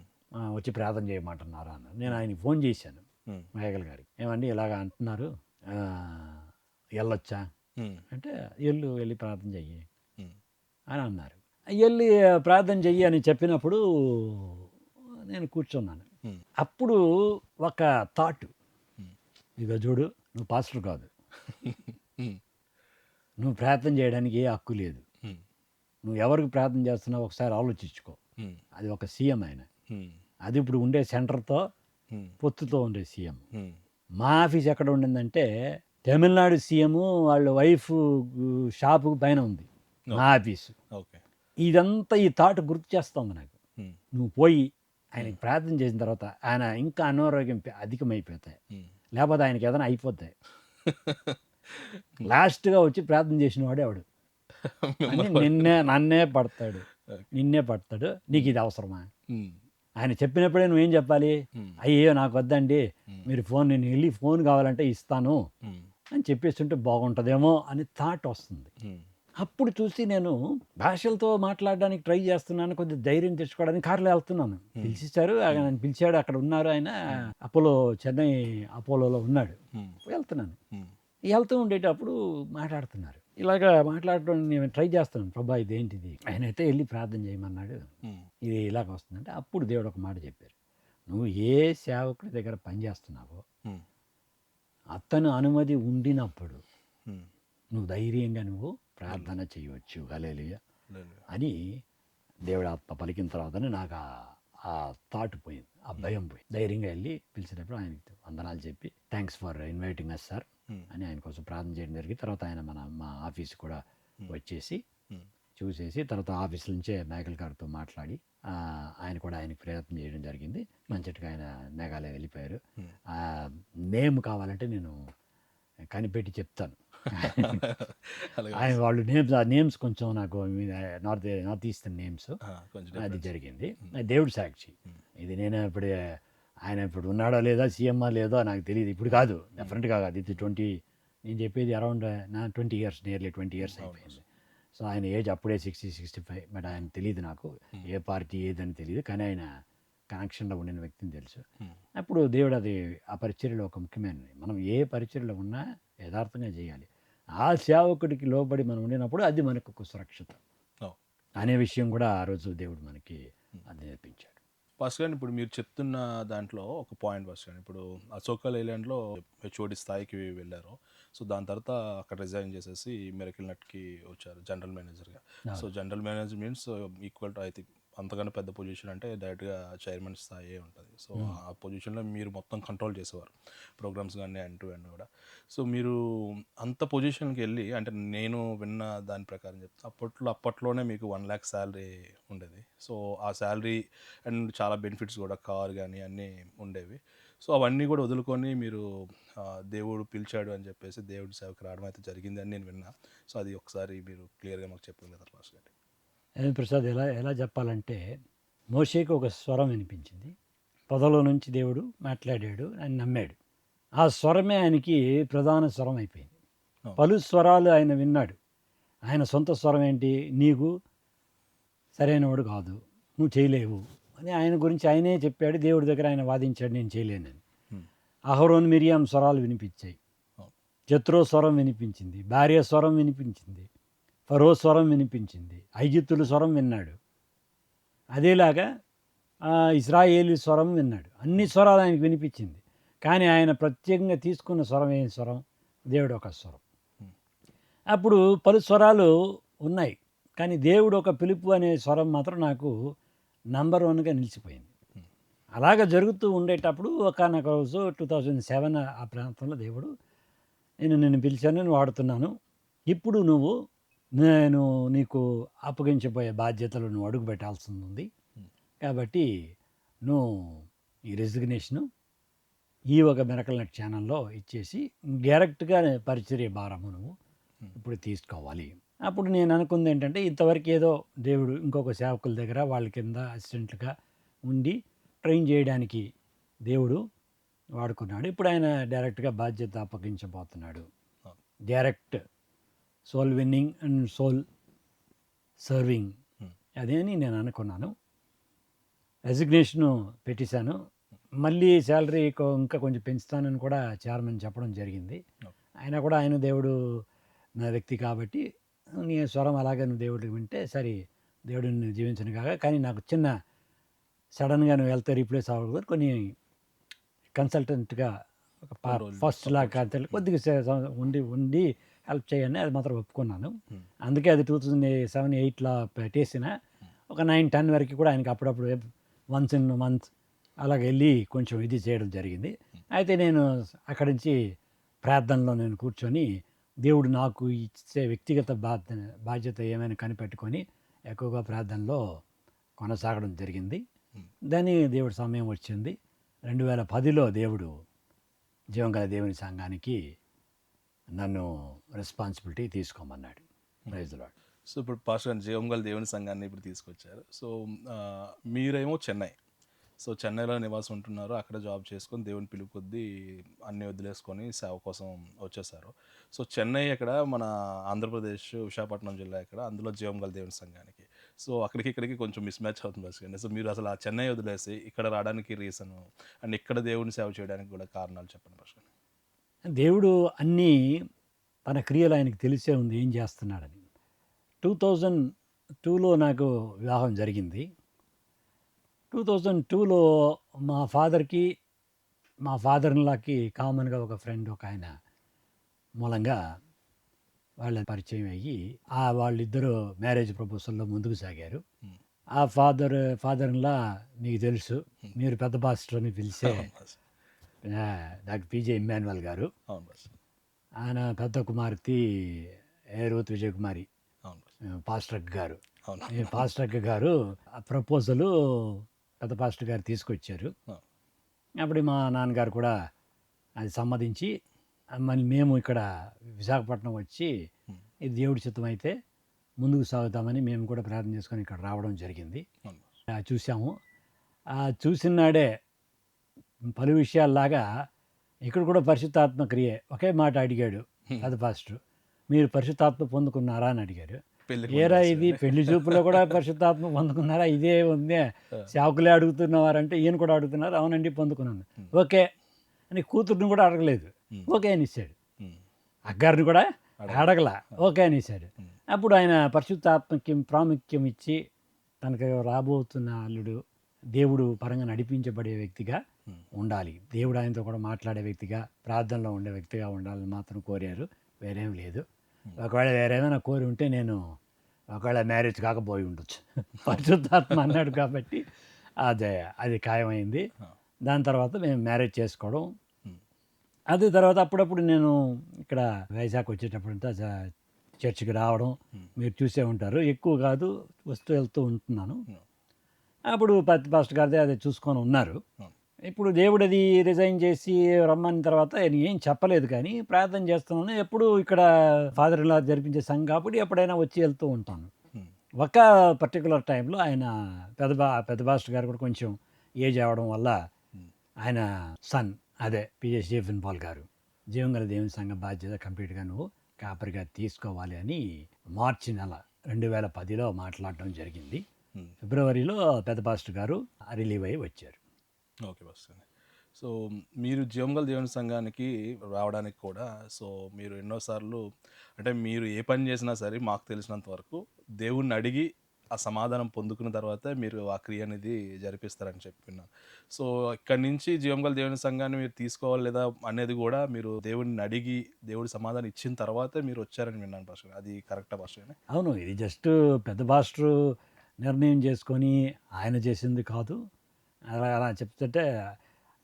వచ్చి ప్రార్థన చేయమంటున్నారా అన్నారు. నేను ఆయనకి ఫోన్ చేశాను హ్మ్. మహేగల్ గారికి. ఏమండి ఇలాగ అంటున్నారు వెళ్ళొచ్చా హ్మ్. అంటే వెళ్ళి ప్రార్థన చెయ్యి హ్మ్. అని అన్నారు. వెళ్ళి ప్రార్థన చెయ్యి అని చెప్పినప్పుడు నేను కూర్చున్నాను. హ్మ్. అప్పుడు ఒక థాట్, హ్మ్. ఇక చూడు నువ్వు పాస్టర్ కాదు. హ్మ్. నువ్వు ప్రార్థన చేయడానికి ఏ హక్కు లేదు. హ్మ్. నువ్వు ఎవరికి ప్రార్థన చేస్తున్నావు ఒకసారి ఆలోచించుకో. హ్మ్. అది ఒక సీఎం ఆయన. హ్మ్. అది ఇప్పుడు ఉండే సెంటర్‌తో హ్మ్. పొత్తుతో ఉండే సీఎం. హ్మ్. మా ఆఫీస్ ఎక్కడ ఉండిందంటే తమిళనాడు సీఎం వాళ్ళ వైఫ్ షాపు పైన ఉంది మా ఆఫీసు. ఓకే. ఇదంతా ఈ థాట్ గుర్తు చేస్తోంది నాకు. హ్మ్. నువ్వు పోయి ఆయనకి ప్రార్థన చేసిన తర్వాత ఆయన ఇంకా అనారోగ్యం అధికమైపోతాయి. హ్మ్. లేకపోతే ఆయనకి ఏదైనా అయిపోతాయి. లాస్ట్‌గా వచ్చి ప్రార్థన చేసిన వాడే వాడు. అని నన్నే పడతాడు. ఓకే. నిన్నే పడతాడు. నీకు ఇది అవసరమా? హ్మ్. ఆయన చెప్పినప్పుడే నువ్వేం చెప్పాలి? హ్మ్. అయ్యయ్యో! నాకు వద్దండి. హ్మ్. మీరు నేను వెళ్ళి ఫోన్ కావాలంటే ఇస్తాను హ్మ్. అని చెప్పేస్తుంటే బాగుంటదేమో అని థాట్ వస్తుంది. హ్మ్. అప్పుడు చూసి నేను భాషలతో మాట్లాడడానికి ట్రై చేస్తున్నాను. కొంచెం ధైర్యం తెచ్చుకోవడానికి కార్‌లో వెళ్తున్నాను. పిలిచేసారు. నన్ను పిలిచాడు. అక్కడ ఉన్నారు ఆయన. అపోలో చెన్నై అపోలోలో ఉన్నాడు. హ్మ్. వెళ్తున్నాను. హ్మ్. వెళ్తూ ఉండేటప్పుడు మాట్లాడుతున్నారు. ఇలాగా మాట్లాడడం నేను ట్రై చేస్తున్నాను. ప్రభా ఇదేంటిది? ఆయనైతే ఎళ్లి ప్రార్థన చేయమన్నాడు. హ్మ్. ఇది ఇలాగ వస్తుందంటే అప్పుడు దేవుడు ఒక మాట చెప్పారు. నువ్వు ఏ సేవకుడి దగ్గర పని చేస్తున్నావో హ్మ్. అతను అనుమతి ఉండినప్పుడు హ్మ్. నువ్వు ధైర్యంగా నువ్వు ప్రార్థన చేయవచ్చు. హల్లెలూయా లేదు. అని దేవుడు ఆత్మ పలికిన తర్వాతనే నాకు ఆ థాట్ పోయింది. ఆ భయం పోయింది. ధైర్యంగా వెళ్ళి పిలిచినప్పుడు ఆయనకి వందనాలు చెప్పి thanks for inviting us sir hmm. అని ఆయన కోసం ప్రార్థన చేయడం జరిగింది. తర్వాత ఆయన మా ఆఫీస్ కూడా వచ్చేసి హ్మ్. చూసేసి తర్వాత ఆఫీస్ నుంచే మేఘల్ గారితో మాట్లాడి ఆయన కూడా ఆయనకి ప్రయత్నం చేయడం జరిగింది. మంచిగా ఆయన మేఘాలయ వెళ్ళిపోయారు. నేమ్ కావాలంటే నేను కనిపెట్టి చెప్తాను. అలాగే ఆయన వాళ్ళు నేమ్స్ కొంచెం నాకు నార్త్ ఈస్టర్న్ నేమ్స్ కొంచెం అది డిఫరెన్స్. జరిగింది. దేవుడు సాక్షి. ఇది నేను ఇప్పుడు ఆయన ఇప్పుడు ఉన్నాడో లేదా సీఎమ్మా లేదో నాకు తెలియదు. ఇప్పుడు కాదు డెఫినెట్గా కాదు. ఇది 20 నేను చెప్పేది అరౌండ్ నా 20 ఇయర్స్ నియర్లీ 20 ఇయర్స్ అయిపోయింది. సో ఆయన ఏజ్ అప్పుడే 60, 65 బట్ ఆయన తెలియదు నాకు ఏ పార్టీ ఏదని తెలియదు. కానీ ఆయన కనెక్షన్లో ఉండిన వ్యక్తిని తెలుసు. అప్పుడు దేవుడు అది ఆ పరిచర్యలో ఒక ముఖ్యమైనది. మనం ఏ పరిచర్యలో ఉన్నా యథార్థంగా చేయాలి. ఆ సేవకుడికి లోబడి మనం ఉండినప్పుడు అది మనకు ఒక సురక్షిత అనే విషయం కూడా ఆ రోజు దేవుడు మనకి అది నేర్పించాడు. ఫస్ట్ గాని ఇప్పుడు మీరు చెప్తున్న దాంట్లో ఒక పాయింట్ ఫస్ట్ గాని ఇప్పుడు అశోక లేలాండ్లో హెచ్ఓడి స్థాయికి వెళ్ళారు. సో దాని తర్వాత అక్కడ రిజైన్ చేసేసి మిరకిల్ నట్కి వచ్చారు జనరల్ మేనేజర్గా. So general manager means equal to I think అంతకన్నా పెద్ద పొజిషన్ అంటే డైరెక్ట్గా చైర్మన్ స్థాయి ఉంటుంది. సో ఆ పొజిషన్లో మీరు మొత్తం కంట్రోల్ చేసేవారు ప్రోగ్రామ్స్ కానీ ఎండ్ టు ఎండ్ కూడా. సో మీరు అంత పొజిషన్కి వెళ్ళి అంటే నేను విన్న దాని ప్రకారం చెప్తే అప్పట్లోనే మీకు 1 lakh శాలరీ ఉండేది. సో ఆ శాలరీ అండ్ చాలా బెనిఫిట్స్ కూడా కార్ కానీ అన్నీ ఉండేవి. సో అవన్నీ కూడా వదులుకొని మీరు దేవుడు పిలిచాడు అని చెప్పేసి దేవుడి సేవకు రావడం అయితే జరిగింది అని నేను విన్నా. సో అది ఒకసారి మీరు క్లియర్గా మాకు చెప్పండి కదా పాస్టర్ గారు. ప్రసాద్ ఎలా ఎలా చెప్పాలంటే, మోషేకి ఒక స్వరం వినిపించింది. పొదలో నుంచి దేవుడు మాట్లాడాడు అని నమ్మాడు. ఆ స్వరమే ఆయనకి ప్రధాన స్వరం అయిపోయింది. అవును. పలు స్వరాలు ఆయన విన్నాడు. ఆయన సొంత స్వరం ఏంటి? నీకు సరైనవాడు కాదు, నువ్వు చేయలేవు అని ఆయన గురించి ఆయనే చెప్పాడు. దేవుడి దగ్గర ఆయన వాదించాడు, నేను చేయలేనని. Hmm. అహరోన్ మిరియాం స్వరాలు వినిపించాయి. అవును. జత్రో స్వరం వినిపించింది, భార్య స్వరం వినిపించింది, ఫరో స్వరం వినిపించింది, ఐగుప్తుల స్వరం విన్నాడు. అదేలాగా ఇశ్రాయేలీ స్వరం విన్నాడు. అన్ని స్వరాలు ఆయనకు వినిపించింది. కానీ ఆయన ప్రత్యేకంగా తీసుకున్న స్వరం ఏం స్వరం? దేవుడు ఒక స్వరం. అప్పుడు పలు స్వరాలు ఉన్నాయి, కానీ దేవుడు ఒక పిలుపు అనే స్వరం మాత్రం నాకు నంబర్ 1గా నిలిచిపోయింది. అలాగ జరుగుతూ ఉండేటప్పుడు ఒకనొక రోజు 2007 ఆ ప్రాంతంలో దేవుడు, నిన్ను పిలిచాను, నేను వాడుతున్నాను. ఇప్పుడు నేను నీకు అప్పగించబోయే బాధ్యతలు నువ్వు అడుగు పెట్టాల్సి ఉంది. కాబట్టి నువ్వు ఈ రెసిగ్నేషను ఈ ఒక మిరకల్ నెట్ ఛానల్లో ఇచ్చేసి డైరెక్ట్గా పరిచర్య భారము నువ్వు ఇప్పుడు తీసుకోవాలి. అప్పుడు నేను అనుకుంది ఏంటంటే, ఇంతవరకు ఏదో దేవుడు ఇంకొక సేవకుల దగ్గర వాళ్ళ కింద అసిస్టెంట్లుగా ఉండి ట్రైన్ చేయడానికి దేవుడు వాడుకున్నాడు. ఇప్పుడు ఆయన డైరెక్ట్గా బాధ్యత అప్పగించబోతున్నాడు. Direct soul winning and soul serving అదే అని నేను అనుకున్నాను. రెసిగ్నేషను పెట్టేశాను. మళ్ళీ శాలరీ ఇంకా కొంచెం పెంచుతానని కూడా చైర్మన్ చెప్పడం జరిగింది. అయినా కూడా ఆయన దేవుడు నా వ్యక్తి కాబట్టి నీ స్వరం అలాగే నువ్వు దేవుడికి వింటే సరే, దేవుడు నిన్ను జీవించను కాక. కానీ నాకు చిన్న సడన్గా నువ్వు వెళ్తే రీప్లేస్ అవ్వకూడదు, కొన్ని కన్సల్టెంట్గా ఒక ఫస్ట్ లా కన్సల్ట్ కొద్దిగా ఉండి హెల్ప్ చేయండి, అది మాత్రం ఒప్పుకున్నాను. అందుకే అది 2007-8లో పెట్టేసిన ఒక 9-10 వరకు కూడా ఆయనకి అప్పుడప్పుడు వన్స్ ఇన్ మంత్ అలాగ వెళ్ళి కొంచెం ఇది చేయడం జరిగింది. అయితే నేను అక్కడి నుంచి ప్రార్థనలో నేను కూర్చొని దేవుడు నాకు ఇచ్చే వ్యక్తిగత బాధ్యత ఏమైనా కనిపెట్టుకొని ఎక్కువగా ప్రార్థనలో కొనసాగడం జరిగింది. దాని దేవుడి సమయం వచ్చింది. 2010లో దేవుడు జీవంగల దేవుని సంఘానికి నన్ను రెస్పాన్సిబిలిటీ తీసుకోమన్నాడు. Praise the Lord. సో ఇప్పుడు పాస్టర్ జీవంగల దేవుని సంఘాన్ని ఇప్పుడు తీసుకొచ్చారు. సో మీరేమో చెన్నై, సో చెన్నైలో నివాసం ఉంటున్నారు. అక్కడ జాబ్ చేసుకొని దేవుని పిలుపు కొద్దీ అన్నీ వదిలేసుకొని సేవ కోసం వచ్చేసారు. సో చెన్నై ఎక్కడ, మన ఆంధ్రప్రదేశ్ విశాఖపట్నం జిల్లా ఎక్కడ, అందులో జీవంగల దేవుని సంఘానికి. సో అక్కడికి ఇక్కడికి కొంచెం మిస్ మ్యాచ్ అవుతుంది బస్కండి. సో మీరు అసలు ఆ చెన్నై వదిలేసి ఇక్కడ రావడానికి రీజన్ అండ్ ఇక్కడ దేవుని సేవ చేయడానికి కూడా కారణాలు చెప్పండి బస్కండి. దేవుడు అన్నీ తన క్రియలు ఆయనకి తెలిసే ఉంది ఏం చేస్తున్నాడని. 2002లో నాకు వివాహం జరిగింది. 2002లో మా ఫాదర్‌లాకి కామన్గా ఒక ఫ్రెండ్ ఒక ఆయన మూలంగా వాళ్ళ పరిచయం అయ్యి వాళ్ళిద్దరూ మ్యారేజ్ ప్రపోజల్‌లో ముందుకు సాగారు. ఆ ఫాదర్‌లా మీకు తెలుసు, మీరు పెద్ద పాస్టర్ అని పిలిచే డాక్టర్ పిజే ఇమ్మాన్యువల్ గారు. అవును బస్. ఆయన పెద్ద కుమార్తె రూత్ విజయకుమారి అవును పాస్టర్ అక్క గారు. అవును ఈ పాస్టర్ అక్క గారు ఆ ప్రపోజలు పెద్ద పాస్టర్ గారు తీసుకొచ్చారు. అప్పుడు మా నాన్నగారు కూడా అది సమ్మతించి మళ్ళీ మేము ఇక్కడ విశాఖపట్నం వచ్చి ఇది దేవుడి చిత్తం అయితే ముందుకు సాగుతామని మేము కూడా ప్రార్థన చేసుకొని ఇక్కడ రావడం జరిగింది. చూసాము. చూసిన నాడే పలు విషయాల్లాగా ఇక్కడ కూడా పరిశుద్ధాత్మ క్రియే. ఒకే మాట అడిగాడు పెద్ద పాస్టర్, మీరు పరిశుద్ధాత్మ పొందుకున్నారా అని అడిగారు. ఏరా ఇది పెళ్లి చూపులో కూడా పరిశుద్ధాత్మ పొందుకున్నారా, ఇదే ఉంది సేవకులే అడుగుతున్నవారంటే ఈయన కూడా అడుగుతున్నారు. అవునండి పొందుకున్నాను. ఓకే అని కూతుర్ని కూడా అడగలేదు, ఓకే అనేసాడు. అగ్గారిని కూడా అడగలా, ఓకే అనేసాడు. అప్పుడు ఆయన పరిశుద్ధాత్మకి ప్రాముఖ్యం ఇచ్చి తనకు రాబోతున్న అల్లుడు దేవుడు పరంగా నడిపించబడే వ్యక్తిగా ఉండాలి, దేవుడు ఆయనతో కూడా మాట్లాడే వ్యక్తిగా, ప్రార్థనలో ఉండే వ్యక్తిగా ఉండాలని మాత్రం కోరారు. వేరేం లేదు. ఒకవేళ వేరేమైనా కోరి ఉంటే నేను ఒకవేళ మ్యారేజ్ కాకపోయి ఉండొచ్చు. పరిశుద్ధాత్మ అన్నాడు కాబట్టి అది ఖాయమైంది. దాని తర్వాత మేము మ్యారేజ్ చేసుకోవడం. అది తర్వాత అప్పుడప్పుడు నేను ఇక్కడ వైజాగ్ వచ్చేటప్పుడంతా చర్చికి రావడం మీరు చూసే ఉంటారు. ఎక్కువ కాదు, వస్తూ వెళ్తూ ఉంటున్నాను. అప్పుడు పాస్టర్ గారిదే అది చూసుకొని ఉన్నారు. ఇప్పుడు దేవుడు అది రిజైన్ చేసి రమ్మని తర్వాత ఆయన ఏం చెప్పలేదు కానీ ప్రార్థన చేస్తున్నాను. ఎప్పుడు ఇక్కడ ఫాదర్ ఇలా జరిపించే సంఘం కాబట్టి ఎప్పుడైనా వచ్చి వెళ్తూ ఉంటాను. హ్మ్. ఒక పర్టికులర్ టైంలో ఆయన పెద్ద పాస్టర్ గారు కూడా కొంచెం ఏజ్ అవ్వడం వల్ల హ్మ్. ఆయన సన్ అదే పిఎస్ స్టీఫెన్ పాల్ గారు జీవంగల దేవుని సంఘం బాధ్యత కంప్లీట్గా నువ్వు కాపరిగా తీసుకోవాలి అని మార్చి నెల 2010లో మాట్లాడడం జరిగింది. హ్మ్. ఫిబ్రవరిలో పెద్ద పాస్టర్ గారు రిలీవ్ అయ్యి వచ్చారు. ఓకే పాస్టర్ గారు. సో మీరు జీవంగల దేవుని సంఘానికి రావడానికి కూడా సో మీరు ఎన్నోసార్లు అంటే మీరు ఏ పని చేసినా సరే మాకు తెలిసినంత వరకు దేవుణ్ణి అడిగి ఆ సమాధానం పొందుకున్న తర్వాత మీరు ఆ క్రియ అనేది జరిపిస్తారని చెప్పినాను. సో ఇక్కడి నుంచి జీవంగల దేవుని సంఘాన్ని మీరు తీసుకోవాలి లేదా అనేది కూడా మీరు దేవుడిని అడిగి దేవుడి సమాధానం ఇచ్చిన తర్వాతే మీరు వచ్చారని విన్నాను పాస్టర్ గారు. అది కరెక్టా పాస్టర్ గారు? అవును, ఇది జస్ట్ పెద్ద పాస్టరు నిర్ణయం చేసుకొని ఆయన చేసింది కాదు. అలా అలా చెప్తుంటే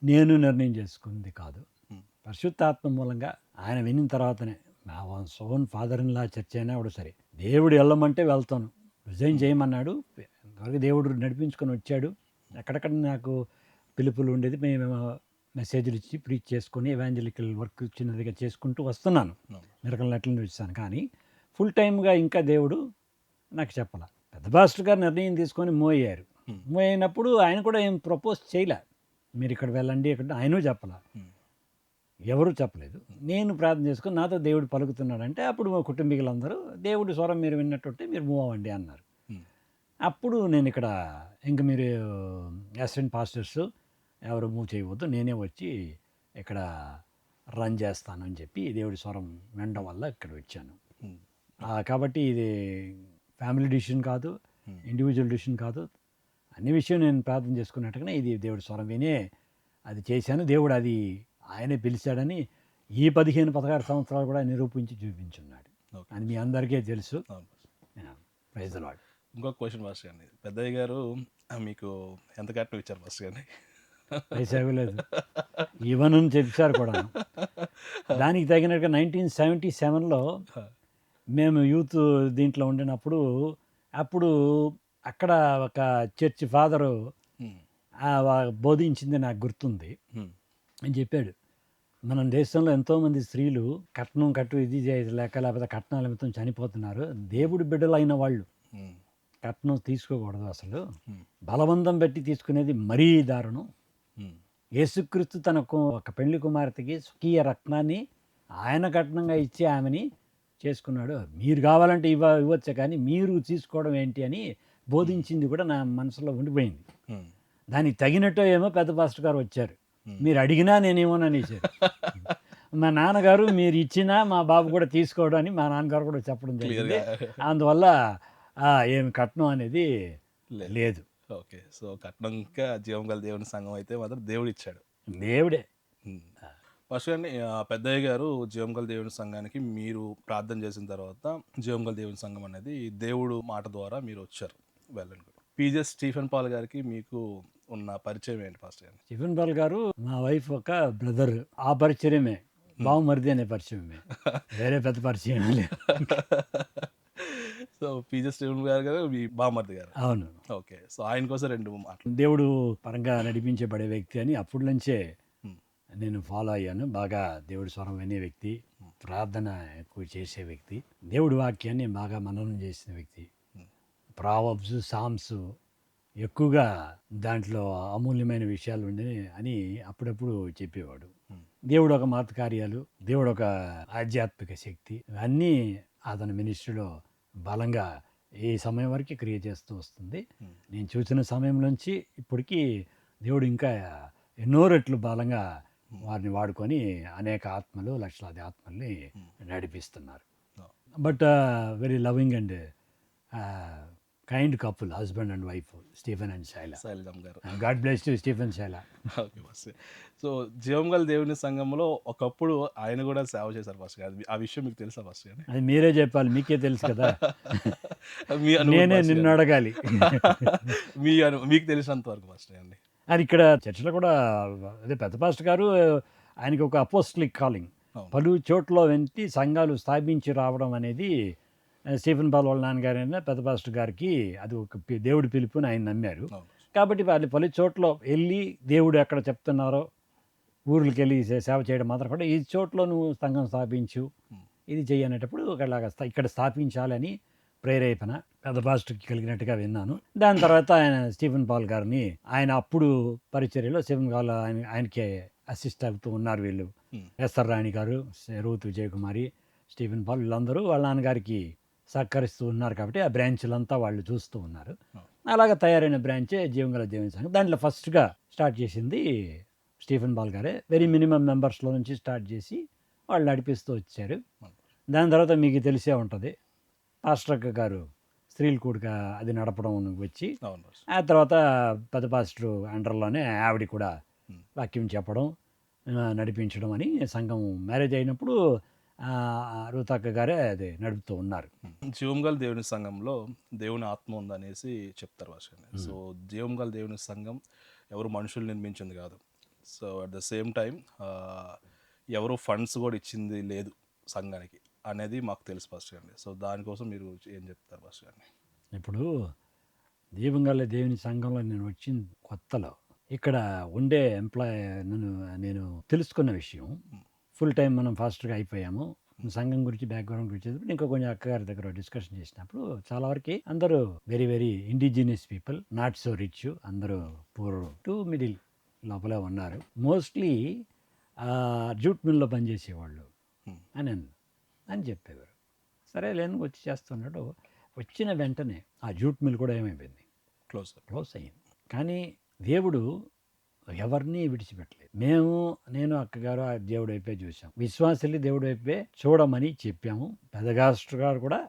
నేను నిర్ణయం చేసుకుంది కాదు. హ్మ్. పరిశుద్ధాత్మ మూలంగా ఆయన వినిన తర్వాతనే నా సోన్ ఫాదర్ ఇన్ లా చర్చ్ అయినా కూడా సరే దేవుడు వెళ్ళమంటే వెళ్తాను. రిజైన్ చేయమన్నాడు, ఇంతవరకు దేవుడు నడిపించుకొని వచ్చాడు. ఎక్కడెక్కడ నాకు పిలుపులు ఉండేది మేము మెసేజ్లు ఇచ్చి ప్రీచ్ చేసుకొని ఎవాంజలికల్ వర్క్ చిన్నదిగా చేసుకుంటూ వస్తున్నాను. అవును. మిరకల్ నెట్లను ఇస్తాను కానీ ఫుల్ టైమ్గా ఇంకా దేవుడు నాకు చెప్పాల. పెద్ద పాస్టర్ గారు నిర్ణయం తీసుకొని మూవ్ అయ్యారు. హ్మ్. మూవ్ అయినప్పుడు ఆయన కూడా ఏం ప్రపోజ్ చేయలే, మీరు ఇక్కడ వెళ్ళండి ఇక్కడ, ఆయన చెప్పాల, హ్మ్. ఎవరు చెప్పలేదు. నేను ప్రార్థన చేసుకొని నాతో దేవుడు పలుకుతున్నాడంటే అప్పుడు మా కుటుంబీకులందరూ దేవుడి స్వరం మీరు విన్నట్టుంటే మీరు మూవ్ అవ్వండి అన్నారు. హ్మ్. అప్పుడు నేను ఇక్కడ ఇంక మీరు అసిస్టెంట్ పాస్టర్స్ ఎవరు మూవ్ చేయవద్దు, నేనే వచ్చి ఇక్కడ రన్ చేస్తాను అని చెప్పి దేవుడి స్వరం వినడం వల్ల ఇక్కడ వచ్చాను. హ్మ్. కాబట్టి ఇది ఫ్యామిలీ డిసిషన్ కాదు, హ్మ్. ఇండివిజువల్ డిసిషన్ కాదు. అన్ని విషయం నేను ప్రార్థన చేసుకున్నట్టుగానే ఇది దేవుడి స్వరం వినే అది చేశాను. దేవుడు అది ఆయనే పిలిచాడని ఈ 15-16 సంవత్సరాలు కూడా నిరూపించి చూపించున్నాడు. ఓకే. అది మీ అందరికీ తెలుసు. అవును. Praise the Lord. ఇంకొక క్వశ్చన్ మాస్టర్ గారిని, పెద్దయ్య గారు మీకు ఎంత కట్నం ఇచ్చారు మాస్టర్ గారిని? పైసా ఇవ్వలేదు, ఇవ్వనని చెప్పారు కూడా. దానికి తగినట్టుగా 1977లో మేము యూత్ దీంట్లో ఉండినప్పుడు అప్పుడు అక్కడ ఒక చర్చ్ ఫాదరు హ్మ్. బోధించింది నాకు గుర్తుంది. హ్మ్. అని చెప్పాడు, మన దేశంలో ఎంతోమంది స్త్రీలు కట్నం ఇది చేయలేక లేకపోతే కట్నాల నిమిత్తం చనిపోతున్నారు. దేవుడి బిడ్డలైన వాళ్ళు హ్మ్. కట్నం తీసుకోకూడదు అసలు. హ్మ్. బలవంతం పెట్టి తీసుకునేది మరీ దారుణం. హ్మ్. యేసుక్రీస్తు ఒక పెళ్లి కుమార్తెకి స్వకీయ రత్నాన్ని ఆయన కట్నంగా ఇచ్చి ఆమెని చేసుకున్నాడు. మీరు కావాలంటే ఇవ్వచ్చు కానీ మీరు తీసుకోవడం ఏంటి అని బోధించింది కూడా నా మనసులో ఉండిపోయింది. హ్మ్. దానికి తగినట్టు ఏమో పెద్ద పాస్టర్ గారు వచ్చారు. మీరు అడిగినా నేనేమోననేసారు. మా నాన్నగారు మీరు ఇచ్చినా మా బాబు కూడా తీసుకోవడం అని మా నాన్నగారు కూడా చెప్పడం జరిగింది. క్లియర్‌గా అందువల్ల ఏమి కట్నం అనేది లేదు. ఓకే. సో కట్నం ఇంకా జీవంగల దేవుని సంఘం అయితే మాత్రం దేవుడు ఇచ్చాడు. దేవుడే. హ్మ్. ఫస్ట్ గారిని పెద్దయ్య గారు జీవంగల దేవుని సంఘానికి మీరు ప్రార్థన చేసిన తర్వాత జీవంగల దేవుని సంఘం అనేది దేవుడు మాట ద్వారా మీరు వచ్చారు వెళ్ళండి. పీజే స్టీఫెన్ పాల్ గారికి మీకు ఉన్న పరిచయం ఏంటి పాస్టర్ గారు? స్టీఫెన్ పాల్ గారు మా వైఫ్ ఒక బ్రదర్. ఆ పరిచయమే బావమరిది అనే పరిచయమే, వేరే పెద్ద పరిచయం లేదు. సో పీజే స్టీఫెన్ గారు మీ బామర్ది గారు. అవును, ఓకే. సో ఆయన కోసం 2 మాటలు. దేవుడు పరంగా నడిపించబడే వ్యక్తి అని అప్పటి నుంచే హ్మ్. నేను ఫాలో అయ్యాను. బాగా దేవుడి స్వరం వినే వ్యక్తి, ప్రార్థన ఎక్కువ చేసే వ్యక్తి, దేవుడి వాక్యాన్ని బాగా మననం చేసిన వ్యక్తి. ప్రావర్బ్స్, సామ్స్ ఎక్కువగా దాంట్లో అమూల్యమైన విషయాలు ఉండి అని అప్పుడప్పుడు చెప్పేవాడు. దేవుడు ఒక మహత్ కార్యాలు, దేవుడు ఒక ఆధ్యాత్మిక శక్తి, అన్నీ అతని మినిస్ట్రీలో బలంగా ఈ సమయం వరకు క్రియ చేస్తూ వస్తుంది. నేను చూసిన సమయం నుంచి ఇప్పటికీ దేవుడు ఇంకా ఎన్నో రెట్లు బలంగా వారిని వాడుకొని అనేక ఆత్మలు, లక్షలాది ఆత్మల్ని నడిపిస్తున్నారు. But very loving and kind couple, husband and wife, Stephen and Shaila. శైలజమ్మ గారు. God bless you Stephen, Shaila. Okay first. So జీవంగల దేవుని సంఘంలో ఒకప్పుడు ఆయన కూడా సేవ చేశారు ఫస్ట్ గారు. ఆ విషయం మీకు తెలుసా ఫస్ట్ గారు? అది మీరే చెప్పాలి, మీకే తెలుసు కదా. మీ అనుభవం నేనే ఫస్ట్ నిన్ను గారు. అడగాలి. మీకు తెలిసినంత వరకు ఫస్ట్ అండి. అది ఇక్కడ చర్చిలో కూడా అదే పెద్ద పాస్టర్ గారు ఆయనకి ఒక అపోస్టలిక్ కాలింగ్, అవును. పలు చోట్ల వెంటి సంఘాలు స్థాపించి రావడం అనేది స్టీఫెన్ పాల్ వాళ్ళ నాన్నగారైనా పెద్ద పాస్టర్ గారికి అది ఒక దేవుడి పిలుపుని ఆయన నమ్మారు. అవును. కాబట్టి వాళ్ళు పలు చోట్ల వెళ్ళి దేవుడు ఎక్కడ చెప్తున్నారో ఊర్లకి వెళ్ళి సేవ చేయడం మాత్రం కూడా ఈ చోట్ల నువ్వు సంఘం స్థాపించు, ఇది చెయ్యనేటప్పుడు ఒకలాగా ఇక్కడ స్థాపించాలని ప్రేరేపణ పెద్ద పాస్టర్కి కలిగినట్టుగా విన్నాను. దాని తర్వాత ఆయన స్టీఫెన్ పాల్ గారిని, ఆయన అప్పుడు పరిచర్యలో స్టీఫెన్ పాల్ ఆయనకి అసిస్ట్ అవుతూ ఉన్నారు వీళ్ళు, ఎస్ఆర్ రాణి గారు, రూత్ విజయకుమారి, స్టీఫెన్ పాల్, వీళ్ళందరూ వాళ్ళ నాన్నగారికి సహకరిస్తూ ఉన్నారు. కాబట్టి ఆ బ్రాంచ్లంతా వాళ్ళు చూస్తూ ఉన్నారు. అలాగ తయారైన బ్రాంచే జీవంగల దేవుని సంఘం. దాంట్లో ఫస్ట్గా స్టార్ట్ చేసింది స్టీఫెన్ పాల్ గారే. వెరీ మినిమం మెంబర్స్లో నుంచి స్టార్ట్ చేసి వాళ్ళు నడిపిస్తూ వచ్చారు. దాని తర్వాత మీకు తెలిసే ఉంటుంది, పాస్టర్ అక్క గారు స్త్రీలు కూడిక అది నడపడం వచ్చి, ఆ తర్వాత పెద్ద పాస్టర్ అండర్లోనే ఆవిడ కూడా వాక్యం చెప్పడం, నడిపించడం అని సంఘం మ్యారేజ్ అయినప్పుడు రూతక్క గారే అది నడుపుతూ ఉన్నారు. జీవంగల దేవుని సంఘంలో దేవుని ఆత్మ ఉందనేసి చెప్తారు వర్షాన్ని. సో జీవంగల దేవుని సంఘం ఎవరు మనుషులు నిర్మించింది కాదు. So at the same time ఎవరు ఫండ్స్ కూడా ఇచ్చింది లేదు సంఘానికి అనేది మాకు తెలుసు ఫస్ట్ అండి. సో దానికోసం మీరు ఏం చెప్తారు ఫస్ట్ గారిని? ఇప్పుడు దీపంగల దేవుని సంఘంలో నేను వచ్చిన కొత్తలో ఇక్కడ ఉండే నేను తెలుసుకున్న విషయం, ఫుల్ టైం మనం ఫాస్ట్గా అయిపోయాము. సంఘం గురించి బ్యాక్గ్రౌండ్ గురించి ఇంకా కొంచెం అక్కగారి దగ్గర డిస్కషన్ చేసినప్పుడు చాలా వరకు అందరూ very very indigenous people, not so rich, అందరూ పూర్ టు మిడిల్ లోపలే ఉన్నారు. మోస్ట్లీ జూట్ మిల్లో పనిచేసేవాళ్ళు అని చెప్పేవారు. సరే లేని వచ్చి చేస్తున్నాడు. వచ్చిన వెంటనే ఆ జూట్ మిల్ కూడా ఏమైపోయింది, క్లోజ్ అయ్యింది. కానీ దేవుడు ఎవరిని విడిచిపెట్టలేదు. నేను అక్కగారు ఆ దేవుడు వైపే చూసాం, విశ్వాసుల్ని దేవుడు వైపే చూడమని చెప్పాము. పెద్దగాస్టర్ గారు కూడా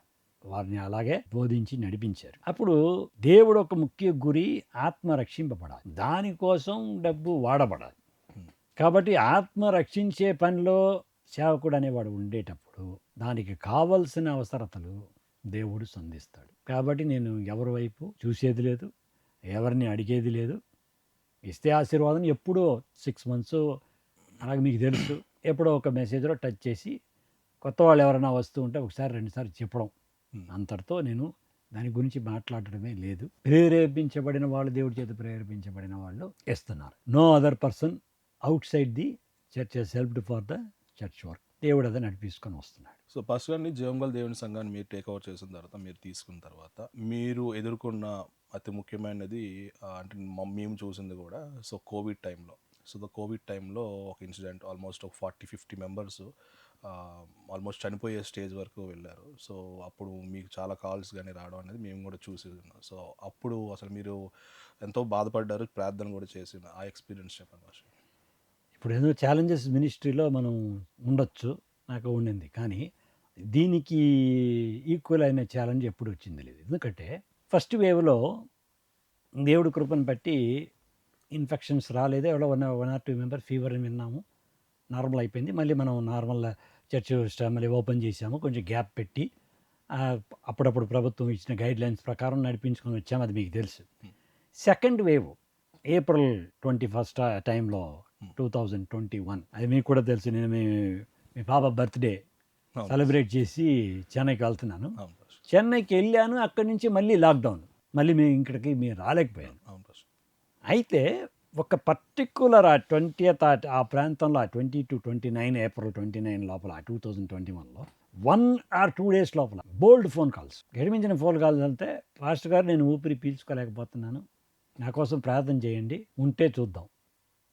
వారిని అలాగే బోధించి నడిపించారు. అప్పుడు దేవుడు ఒక ముఖ్య గురి, ఆత్మ రక్షింపబడాలి, దానికోసం డబ్బు వాడబడాలి. కాబట్టి ఆత్మ రక్షించే పనిలో సేవకుడు అనేవాడు ఉండేటప్పుడు దానికి కావలసిన అవసరతలు దేవుడు సంధిస్తాడు. కాబట్టి నేను ఎవరి వైపు చూసేది లేదు, ఎవరిని అడిగేది లేదు. ఇస్తే ఆశీర్వాదం ఎప్పుడో 6 months అలాగే మీకు తెలుసు, ఎప్పుడో ఒక మెసేజ్లో టచ్ చేసి కొత్త వాళ్ళు ఎవరైనా వస్తూ ఉంటే ఒకసారి 2 సార్లు చెప్పడం, అంతటితో నేను దాని గురించి మాట్లాడటమే లేదు. ప్రేరేపించబడిన వాళ్ళు, దేవుడి చేత ప్రేరేపించబడిన వాళ్ళు ఇస్తున్నారు. No other person outside the church has helped for the church work. దేవుడు అదే నడిపించుకొని వస్తున్నాడు. సో ఫస్ట్ గారిని జీవంగల దేవుని సంఘాన్ని మీరు టేక్ ఓవర్ చేసిన తర్వాత, మీరు తీసుకున్న తర్వాత మీరు ఎదుర్కొన్న అతి ముఖ్యమైనది అంటే మేము చూసింది కూడా, సో కోవిడ్ టైంలో. సో కోవిడ్ టైంలో ఒక ఇన్సిడెంట్, ఆల్మోస్ట్ ఒక 40-50 మెంబర్స్ ఆల్మోస్ట్ చనిపోయే స్టేజ్ వరకు వెళ్ళారు. సో అప్పుడు మీకు చాలా కాల్స్ కానీ రావడం అనేది మేము కూడా చూసి ఉన్నాం. సో అప్పుడు అసలు మీరు ఎంతో బాధపడ్డారు, ప్రార్థన కూడా చేసిన ఆ ఎక్స్పీరియన్స్ చెప్పండి. ఇప్పుడు ఏదో ఛాలెంజెస్ మినిస్ట్రీలో మనం ఉండొచ్చు, నాకు ఉండింది. కానీ దీనికి ఈక్వల్ అయిన ఛాలెంజ్ ఎప్పుడు వచ్చింది లేదు. ఎందుకంటే ఫస్ట్ వేవ్లో దేవుడి కృపను బట్టి ఇన్ఫెక్షన్స్ రాలేదు. ఎవరో 1 or 2 మెంబర్స్ ఫీవర్ అని విన్నాము, నార్మల్ అయిపోయింది. మళ్ళీ మనం నార్మల్ చర్చ్ మళ్ళీ ఓపెన్ చేసాము, కొంచెం గ్యాప్ పెట్టి అప్పుడప్పుడు ప్రభుత్వం ఇచ్చిన గైడ్లైన్స్ ప్రకారం నడిపించుకొని వచ్చాము, అది మీకు తెలుసు. సెకండ్ వేవ్ April 21st టైంలో 2021, అది మీకు కూడా తెలుసు. నేను మీ పాప బర్త్డే సెలబ్రేట్ చేసి చెన్నైకి వెళ్తున్నాను. చెన్నైకి వెళ్ళాను, అక్కడి నుంచి మళ్ళీ లాక్డౌన్, మళ్ళీ ఇక్కడికి మేము రాలేకపోయాను. అయితే ఒక పర్టిక్యులర్ 20th ఆ ప్రాంతంలో 20 to 29 April 29 లోపల 2021లో 1 or 2 days లోపల బోల్డ్ ఫోన్ కాల్స్, గడిమించిన ఫోన్ కాల్స్ అంటే, పాస్టర్ గారు నేను ఊపిరి పీల్చుకోలేకపోతున్నాను, నా కోసం ప్రార్థన చేయండి, ఉంటే చూద్దాం,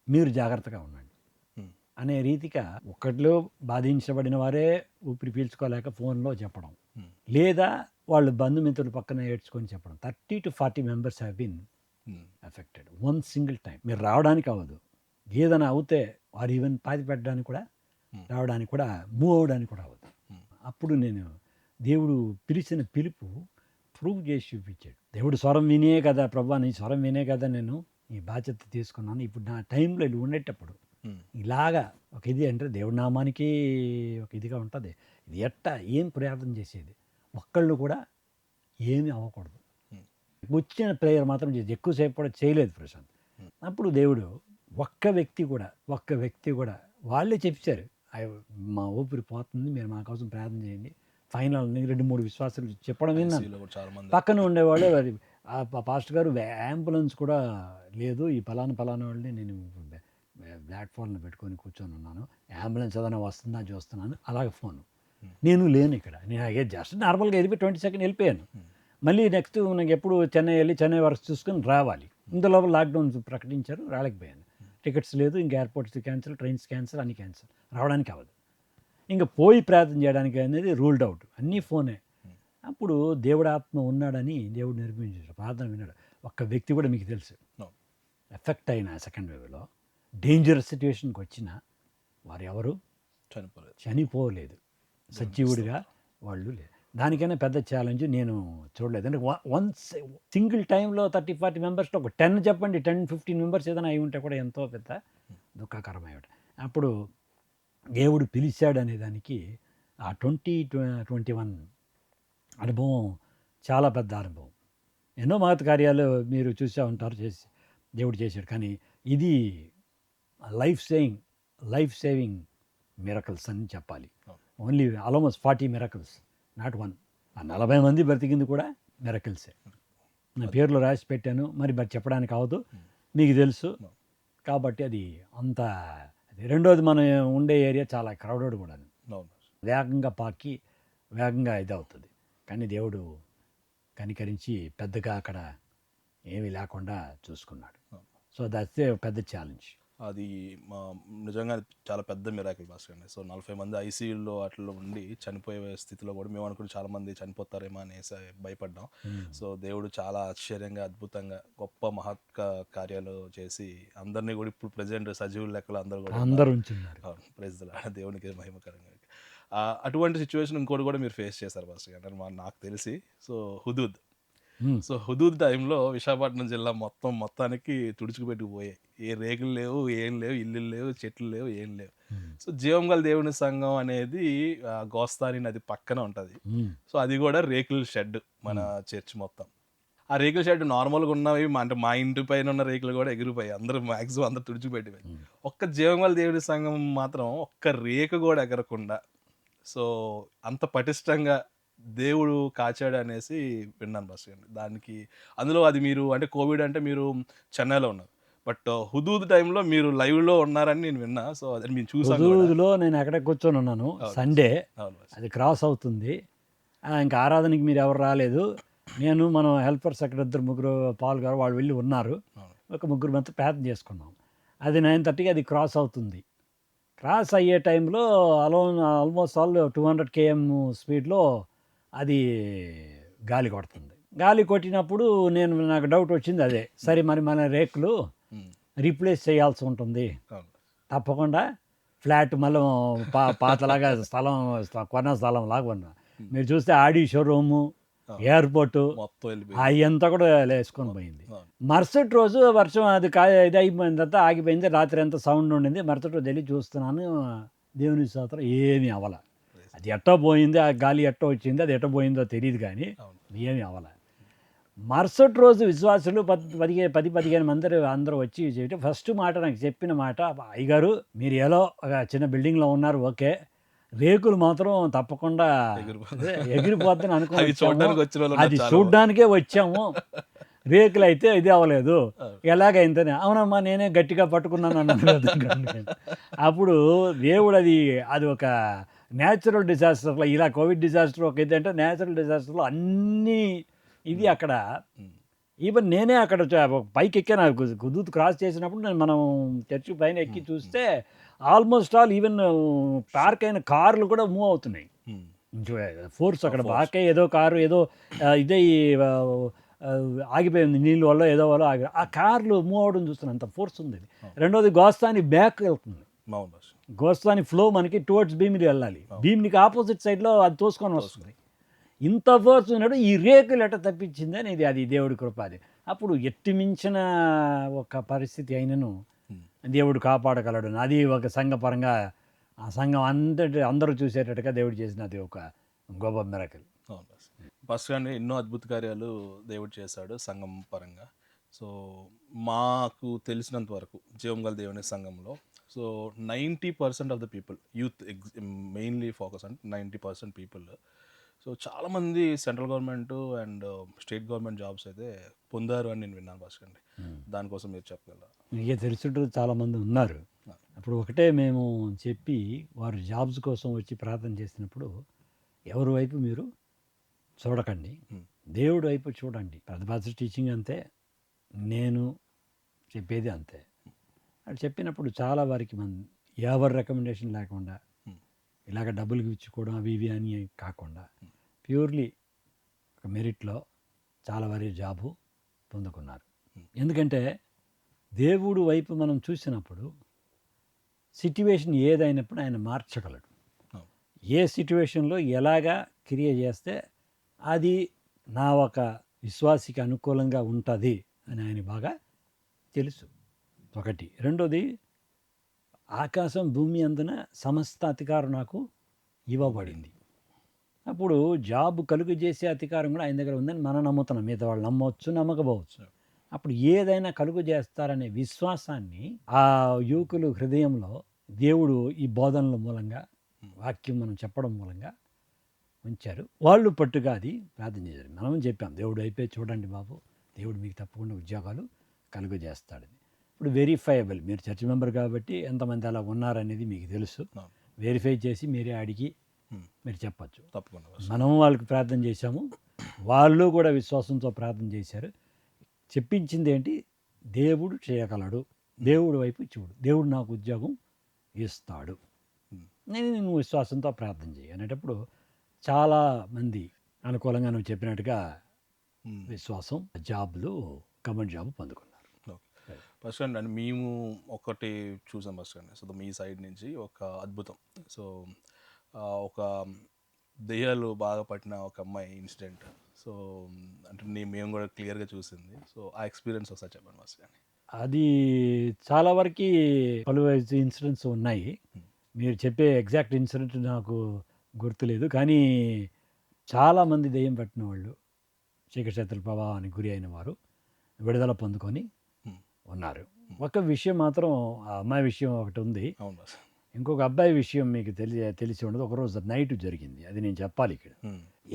మీరు జాగ్రత్తగా ఉండండి అనే రీతిగా ఒక్కట్లో బాధించబడిన వారే ఊపిరి పీల్చుకోలేక ఫోన్లో చెప్పడం, లేదా వాళ్ళు బంధుమిత్రులు పక్కన ఏడ్చుకొని చెప్పడం. 30 to 40 members have been affected one single time. మీరు రావడానికి అవ్వదు, ఏదైనా అవుతే వారు ఈవెన్ పాతి పెట్టడానికి కూడా, రావడానికి కూడా, మూవ్ అవ్వడానికి కూడా అవ్వదు. అప్పుడు నేను దేవుడు పిలిచిన పిలుపు ప్రూవ్ చేసి చూపించాడు. దేవుడు స్వరం వినే కదా ప్రభా, నీ స్వరం వినే కదా నేను ఈ బాధ్యత తీసుకున్నాను. ఇప్పుడు నా టైంలో ఇలా ఉండేటప్పుడు ఇలాగా ఒక ఇది అంటే దేవుడి నామానికి ఒక ఇదిగా ఉంటుంది. ఇది ఎట్టా ఏం ప్రార్థన చేసేది, ఒక్కళ్ళు కూడా ఏమీ అవ్వకూడదు. వచ్చిన ప్రేయర్ మాత్రం చేసి ఎక్కువసేపు కూడా చేయలేదు ప్రశాంత్. అప్పుడు దేవుడు ఒక్క వ్యక్తి కూడా వాళ్ళే చెప్పారు, మా ఊపిరి పోతుంది, మీరు మా కోసం ప్రార్థన చేయండి. ఫైనల్ 2-3 విశ్వాసాలు చెప్పడం విన్నాను. పక్కన ఉండేవాళ్ళు పాస్టర్ గారు అంబులెన్స్ కూడా లేదు, ఈ పలానా పలానా వాళ్ళని నేను ప్లాట్ఫామ్లో పెట్టుకొని కూర్చొని ఉన్నాను, అంబులెన్స్ ఏదైనా వస్తుందా చూస్తున్నాను, అలాగే ఫోను. నేను లేను ఇక్కడ, నేను జస్ట్ నార్మల్గా వెళ్ళిపోయి 20 సెకండ్ వెళ్ళిపోయాను. మళ్ళీ నెక్స్ట్ నాకు ఎప్పుడు చెన్నై వెళ్ళి చెన్నై వరకు చూసుకొని రావాలి. ఇందులో లాక్డౌన్ ప్రకటించారు, రాలేకపోయాను. టికెట్స్ లేదు, ఇంకా ఎయిర్పోర్ట్స్ క్యాన్సిల్, ట్రైన్స్ క్యాన్సిల్, అన్ని క్యాన్సిల్, రావడానికి అవ్వదు. ఇంకా పోయి ప్రార్థన చేయడానికి అనేది రూల్డ్ అవుట్, అన్నీ ఫోనే. అప్పుడు దేవుడు ఆత్మ ఉన్నాడని దేవుడు నిరూపించాడు, ప్రార్థన విన్నాడు. ఒక్క వ్యక్తి కూడా మీకు తెలుసు ఎఫెక్ట్ అయిన సెకండ్ వేవ్లో డేంజరస్ సిచ్యువేషన్కి వచ్చిన వారు ఎవరు చనిపోలేదు, సజీవుడిగా వాళ్ళు లేదు. దానికైనా పెద్ద ఛాలెంజ్ నేను చూడలేదు. అంటే వన్స్ సింగిల్ టైంలో 30-40 మెంబర్స్లో ఒక 10 చెప్పండి, 10-15 మెంబర్స్ ఏదైనా అయి ఉంటే కూడా ఎంతో పెద్ద దుఃఖకరమైన. అప్పుడు దేవుడు పిలిచాడు అనే దానికి ఆ 2021 అనుభవం చాలా పెద్ద అనుభవం. ఎన్నో మహత్ కార్యాలు మీరు చూసే ఉంటారు, చేసి దేవుడు చేశాడు. కానీ ఇది లైఫ్ సేవింగ్ మిరకల్స్ అని చెప్పాలి. Only almost 40 miracles, not one. ఆ 40 మంది బ్రతికింది కూడా మిరకల్సే. నా పేర్లు రాసి పెట్టాను, మరి చెప్పడానికి అవదు, మీకు తెలుసు కాబట్టి అది అంత. రెండోది, మనం ఉండే ఏరియా చాలా క్రౌడెడ్ కూడా, వేగంగా పాకి వేగంగా ఇదవుతుంది. కానీ దేవుడు కనికరించి పెద్దగా అక్కడ ఏమీ లేకుండా చూసుకున్నాడు. సో దట్స్ ఏ పెద్ద ఛాలెంజ్. అది నిజంగా చాలా పెద్ద మిరాకిల్ భాస్కర్ అండి. సో 40 మంది ఐసీయూలో అట్లా ఉండి చనిపోయే స్థితిలో కూడా మేము అనుకుని చాలా మంది చనిపోతారేమో అనేసి భయపడ్డాం. సో దేవుడు చాలా ఆశ్చర్యంగా, అద్భుతంగా, గొప్ప మహత్ కార్యాలు చేసి అందరినీ కూడా ఇప్పుడు ప్రజెంట్ సజీవుల లెక్కలు అందరూ ఉంచున్నారు. ప్రైజ్ ది లార్డ్, దేవునికి మహిమకరంగా. అటువంటి సిచ్యువేషన్ ఇంకోటి కూడా మీరు ఫేస్ చేశారు భాస్కర్ గారు, నాకు తెలిసి. సో హుదూద్ టైంలో విశాఖపట్నం జిల్లా మొత్తానికి తుడుచుకుపెట్టుకుపోయాయి. ఏ రేకులు లేవు, ఏం లేవు, ఇల్లు లేవు, చెట్లు లేవు, ఏం లేవు. సో జీవంగల దేవుని సంఘం అనేది గోస్తాని నది పక్కన ఉంటుంది. సో అది కూడా రేకుల షెడ్, మన చర్చ్ మొత్తం. ఆ రేకుల షెడ్ నార్మల్గా ఉన్నవి, అంటే మా ఇంటి పైన ఉన్న రేకులు కూడా ఎగిరిపోయాయి, అందరూ మ్యాక్సిమం అందరూ తుడిచిపెట్టిపోయి. ఒక్క జీవంగల దేవుని సంఘం మాత్రం ఒక్క రేకు కూడా ఎగరకుండా, సో అంత పటిష్టంగా దేవుడు కాచాడు అనేసి విన్నాను బస్. దానికి అందులో అది మీరు అంటే కోవిడ్ అంటే మీరు చెన్నైలో ఉన్నారు, బట్ హుదూద్ టైంలో మీరు లైవ్లో ఉన్నారని నేను విన్నా. సో అది మీరు చూసాను. హుదూద్లో నేను ఎక్కడ కూర్చొని ఉన్నాను, సండే అది క్రాస్ అవుతుంది. ఇంకా ఆరాధనకి మీరు ఎవరు రాలేదు, మనం హెల్పర్స్ అక్కడ 2-3 పాల్ గారు వాళ్ళు వెళ్ళి ఉన్నారు, ఒక 3 మంది ప్రార్థన చేసుకున్నాం. అది 9:30కి అది క్రాస్ అవుతుంది. క్రాస్ అయ్యే టైంలో ఆల్మోస్ట్ 200 km స్పీడ్లో అది గాలి కొడుతుంది. గాలి కొట్టినప్పుడు నాకు డౌట్ వచ్చింది అదే, సరే మరి మన రేకులు రీప్లేస్ చేయాల్సి ఉంటుంది తప్పకుండా. ఫ్లాట్ మళ్ళీ పాతలాగా కొన్న స్థలం లాగా ఉన్నా. మీరు చూస్తే ఆడి షోరూము, ఎయిర్పోర్టు అవంతా కూడా వేసుకొని పోయింది. మరుసటి రోజు వర్షం అది ఇది అయిపోయిన తర్వాత ఆగిపోయింది. రాత్రి ఎంత సౌండ్ ఉండింది. మరుసటి రోజు వెళ్ళి చూస్తున్నాను, దేవుని స్తోత్రం ఏమీ అవ్వాల. అది ఎట్టో పోయింది, ఆ గాలి ఎట్టో వచ్చింది, అది ఎట్టో పోయిందో తెలియదు, కానీ ఏమీ అవ్వాల. మరుసటి రోజు విశ్వాసులు 10-15 మంది అందరూ వచ్చి చేయటం, ఫస్ట్ మాట నాకు చెప్పిన మాట, అయ్యగారు మీరు ఏదో ఒక చిన్న బిల్డింగ్లో ఉన్నారు, ఓకే, రేకులు మాత్రం తప్పకుండా ఎగిరిపోద్దని అనుకుని అది చూడ్డానికే వచ్చాము, రేకులు అయితే ఇది అవ్వలేదు, ఎలాగైందని. అవునమ్మా నేనే గట్టిగా పట్టుకున్నాను అన్నాను. అప్పుడు దేవుడు అది ఒక న్యాచురల్ డిజాస్టర్లో, ఇలా కోవిడ్ డిజాస్టర్ ఒక ఇది అంటే న్యాచురల్ డిజాస్టర్లో అన్నీ ఇది అక్కడ. ఈవెన్ నేనే అక్కడ పైకి ఎక్కాను, హుదూద్ క్రాస్ చేసినప్పుడు మనం చర్చి పైన ఎక్కి చూస్తే ఆల్మోస్ట్ ఆల్ ఈవెన్ పార్క్ అయిన కార్లు కూడా మూవ్ అవుతున్నాయి. ఫోర్స్ అక్కడ బాగా ఏదో కారు ఏదో ఇదే ఆగిపోయింది, నీళ్ళు వల్ల ఏదో వల్ల ఆ కార్లు మూవ్ అవడం చూస్తున్నాను, అంత ఫోర్స్ ఉంది. రెండోది గోస్తాని బ్యాక్ వెళ్తుంది, గోస్తాని ఫ్లో మనకి టువర్డ్స్ భీమిలి వెళ్ళాలి, భీమిలికి ఆపోజిట్ సైడ్లో అది తోసుకొని వస్తుంది. ఇంత ఫోర్స్ ఉన్నప్పుడు ఈ రేకులు ఎట్ట తప్పించింది అనేది అది దేవుడి కృప. అది అప్పుడు ఎట్టి మించిన ఒక పరిస్థితి అయినను దేవుడు కాపాడగలడు. అది ఒక సంఘపరంగా ఆ సంఘం అందరూ చూసేటట్టుగా దేవుడు చేసినది ఒక గొప్ప మిరకల్. ఫస్ట్ అండి ఎన్నో అద్భుత కార్యాలు దేవుడు చేశాడు సంఘం పరంగా. సో మాకు తెలిసినంత వరకు జీవంగల దేవుని సంఘంలో so 90% of the people youth mainly focus అంటే 90% పీపుల్ సో చాలామంది central government and state government jobs అయితే పొందారు అని నేను విన్నాను భాస్కర్ అండి. దానికోసం మీరు చెప్పగలరా? మీకే తెలుసుంటుంది చాలామంది ఉన్నారు. అప్పుడు ఒకటే మేము చెప్పి వారు జాబ్స్ కోసం వచ్చి ప్రార్థన చేసినప్పుడు ఎవరి వైపు మీరు చూడకండి, దేవుడి వైపు చూడండి. పెద్ద టీచింగ్ అంతే, నేను చెప్పేది అంతే. అది చెప్పినప్పుడు చాలా వారికి ఎవరి రికమెండేషన్ లేకుండా ఇలాగ డబ్బులు ఇచ్చుకోవడం అవి ఇవి అని కాకుండా ప్యూర్లీ ఒక మెరిట్లో చాలా వారి జాబు పొందుకున్నారు. ఎందుకంటే దేవుడు వైపు మనం చూసినప్పుడు సిట్యువేషన్ ఏదైనప్పుడు ఆయన మార్చగలడు. ఏ సిట్యువేషన్లో ఎలాగా క్రియ చేస్తే అది నా ఒక విశ్వాసికి అనుకూలంగా ఉంటుంది అని ఆయన బాగా తెలుసు. ఒకటి. రెండోది, ఆకాశం భూమి అందున సమస్త అధికారం నాకు ఇవ్వబడింది. అప్పుడు జాబ్ కలుగు చేసే అధికారం కూడా ఆయన దగ్గర ఉందని మనం నమ్ముతున్నాం. మిగతా వాళ్ళు నమ్మవచ్చు, నమ్మకపోవచ్చు. అప్పుడు ఏదైనా కలుగు చేస్తారనే విశ్వాసాన్ని ఆ యువకులు హృదయంలో దేవుడు ఈ బోధనల మూలంగా, వాక్యం మనం చెప్పడం మూలంగా ఉంచారు. వాళ్ళు పట్టుగా అది ప్రార్థన చేశారు. మనం చెప్పాం, దేవుడు అయిపోయి చూడండి బాబు, దేవుడు మీకు తప్పకుండా ఉద్యోగాలు కలుగు చేస్తాడని. ఇప్పుడు వెరిఫైయబుల్, మీరు చర్చ్ మెంబర్ కాబట్టి ఎంతమంది అలా ఉన్నారనేది మీకు తెలుసు. వెరిఫై చేసి మీరే అడిగి మీరు చెప్పచ్చు. తప్పకుండా మనం వాళ్ళకి ప్రార్థన చేశాము, వాళ్ళు కూడా విశ్వాసంతో ప్రార్థన చేశారు. చెప్పించింది ఏంటి? దేవుడు చేయగలడు, దేవుడి వైపు చూడు, దేవుడు నాకు ఉద్యోగం ఇస్తాడు, నేను విశ్వాసంతో ప్రార్థన చేయి అనేటప్పుడు చాలా మంది అనుకూలంగా నువ్వు చెప్పినట్టుగా విశ్వాసం జాబ్లు, గవర్నమెంట్ జాబ్ పొందుకున్నారు. ఫస్ట్ అండి మేము ఒకటి చూసాం ఫస్ట్ అండి. సో మీ సైడ్ నుంచి ఒక అద్భుతం. సో ఒక దెయ్యాలు బాగా పట్టిన ఒక అమ్మాయి ఇన్సిడెంట్. సో అంటే మేము కూడా క్లియర్గా చూసింది. సో ఆ ఎక్స్పీరియన్స్ ఒకసారి చెప్పండి ఫస్ట్ కానీ. అది చాలా వరకు పలు ఇన్సిడెంట్స్ ఉన్నాయి. మీరు చెప్పే ఎగ్జాక్ట్ ఇన్సిడెంట్ నాకు గుర్తులేదు, కానీ చాలామంది దెయ్యం పట్టిన వాళ్ళు, చీకటి ప్రభావానికి గురి అయిన వారు విడుదల పొందుకొని ఉన్నారు. ఒక విషయం మాత్రం, ఆ అమ్మాయి విషయం ఒకటి ఉంది. ఇంకొక అబ్బాయి విషయం మీకు తెలిసి ఉండదు. ఒకరోజు నైట్ జరిగింది, అది నేను చెప్పాలి ఇక్కడ.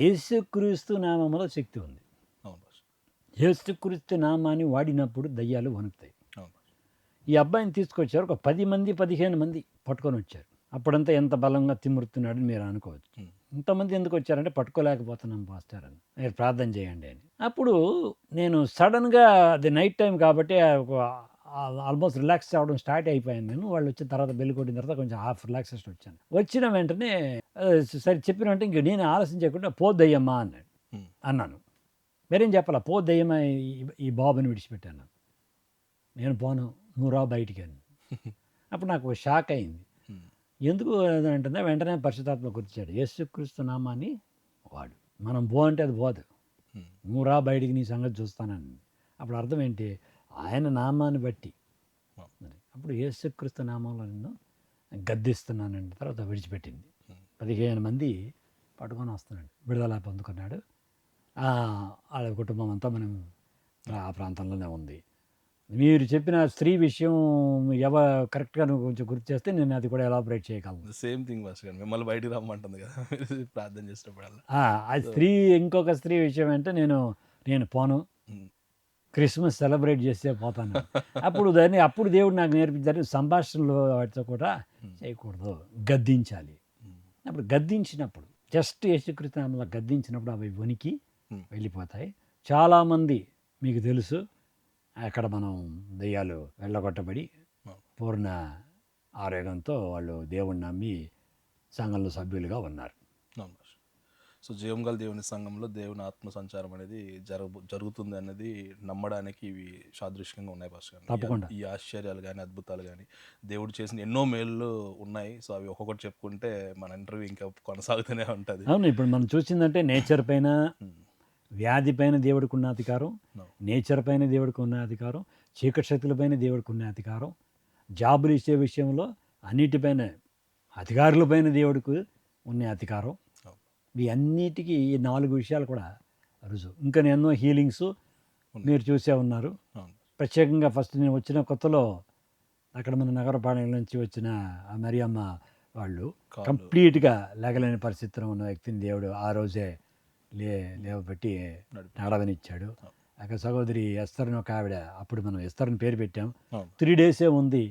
యేసుక్రీస్తు నామములో శక్తి ఉంది. యేసుక్రీస్తు నామాన్ని వాడినప్పుడు దయ్యాలు వణుకుతాయి. ఈ అబ్బాయిని తీసుకొచ్చారు, ఒక 10 మంది 15 మంది పట్టుకొని వచ్చారు. అప్పుడంతా ఎంత బలంగా తిమ్మురుతున్నాడని మీరు అనుకోవచ్చు. ఇంతమంది ఎందుకు వచ్చారంటే, పట్టుకోలేకపోతున్నాం పాస్టర్ అని, మీరు ప్రార్థన చేయండి అని. అప్పుడు నేను సడన్గా, అది నైట్ టైం కాబట్టి ఆల్మోస్ట్ రిలాక్స్ అవ్వడం స్టార్ట్ అయిపోయాను నేను. వాళ్ళు వచ్చిన తర్వాత బెల్లి కొట్టిన తర్వాత కొంచెం హాఫ్ రిలాక్సేషన్ వచ్చాను. వచ్చిన వెంటనే సరే చెప్పినంటే ఇంక నేను ఆలస్యం చేయకుండా పోద్దయ్యమ్మా అన్నాను. మరేం చెప్పాలా, పోద్దయ్యమ్మా ఈ బాబుని విడిచిపెట్టాను. నేను పోను, నువ్వు రా బయటికి అని. అప్పుడు నాకు షాక్ అయింది. ఎందుకు అంటుందా, వెంటనే పరిశుద్ధాత్మ గుర్తించాడు, యేసుక్రీస్తు నామాన్ని వాడు. మనం పో అంటే అది పోదు, నువ్వు రా బయటికి, నీ సంగతి చూస్తానని. అప్పుడు అర్థం ఏంటి, ఆయన నామాన్ని బట్టి. అప్పుడు యేసుక్రీస్తు నామంలో నిన్ను గద్దిస్తున్నానండి. తర్వాత విడిచిపెట్టింది. 15 మంది పట్టుకొని వస్తున్నాడు, విడుదల పొందుకున్నాడు. వాళ్ళ కుటుంబం అంతా మనం ఆ ప్రాంతంలోనే ఉంది. మీరు చెప్పిన స్త్రీ విషయం కరెక్ట్గా నువ్వు కొంచెం గుర్తు చేస్తే నేను అది కూడా ఎలాబరేట్ చేయగలను. సేమ్ థింగ్ ఫస్ట్ కానీ మిమ్మల్ని బయటికి రమ్మంటుంది కదా ప్రార్థన చేసినప్పుడు. అది స్త్రీ, ఇంకొక స్త్రీ విషయం అంటే నేను పోను, క్రిస్మస్ సెలబ్రేట్ చేస్తే పోతాను. అప్పుడు దేవుడు నాకు నేర్పించారు, సంభాషణలో వాటితో కూడా చేయకూడదు, గద్దించాలి. అప్పుడు గద్దించినప్పుడు, జస్ట్ యేసుక్రీస్తు నామములో గద్దించినప్పుడు అవి వణికి వెళ్ళిపోతాయి. చాలామంది మీకు తెలుసు, అక్కడ మనం దెయ్యాలు వెళ్ళగొట్టబడి పూర్ణ ఆరోగ్యంతో వాళ్ళు దేవుణ్ణి నమ్మి సంఘంలో సభ్యులుగా ఉన్నారు. సో జీవంగల దేవుని సంఘంలో దేవుని ఆత్మ సంచారం అనేది జరుగుతుంది అన్నది నమ్మడానికి ఇవి సాదృశ్యంగా ఉన్నాయి భాస్కర్. తప్పకుండా ఈ ఆశ్చర్యాలు కానీ అద్భుతాలు కానీ దేవుడు చేసిన ఎన్నో మేళ్ళు ఉన్నాయి. సో అవి ఒక్కొక్కటి చెప్పుకుంటే మన ఇంటర్వ్యూ ఇంకా కొనసాగుతూనే ఉంటుంది. అవును, ఇప్పుడు మనం చూసిందంటే నేచర్ పైన, వ్యాధి పైన దేవుడికి ఉన్న అధికారం, నేచర్ పైన దేవుడికి ఉన్న అధికారం, చీకటి శక్తుల పైన దేవుడికి ఉన్న అధికారం, జాబులు ఇచ్చే విషయంలో అన్నిటిపైన, అధికారులపైన దేవుడికి ఉన్న అధికారం. ఈ అన్నిటికీ ఈ 4 విషయాలు కూడా రుజువు. ఇంకా ఎన్నో హీలింగ్స్ మీరు చూసే ఉన్నారు. ప్రత్యేకంగా ఫస్ట్ నేను వచ్చిన కొత్తలో అక్కడ మన నగరపాలన నుంచి వచ్చిన మరియమ్మ వాళ్ళు కంప్లీట్గా లేగలేని పరిస్థితిలో ఉన్న వ్యక్తిని దేవుడు ఆ రోజే లేవబెట్టి నడిపి. నడవనిచ్చాడు. అక్కడ సహోదరి ఎస్తర్ని ఒక ఆవిడ, అప్పుడు మనం ఎస్తర్ని పేరు పెట్టాం. అవును. 3 డేసే ఉంది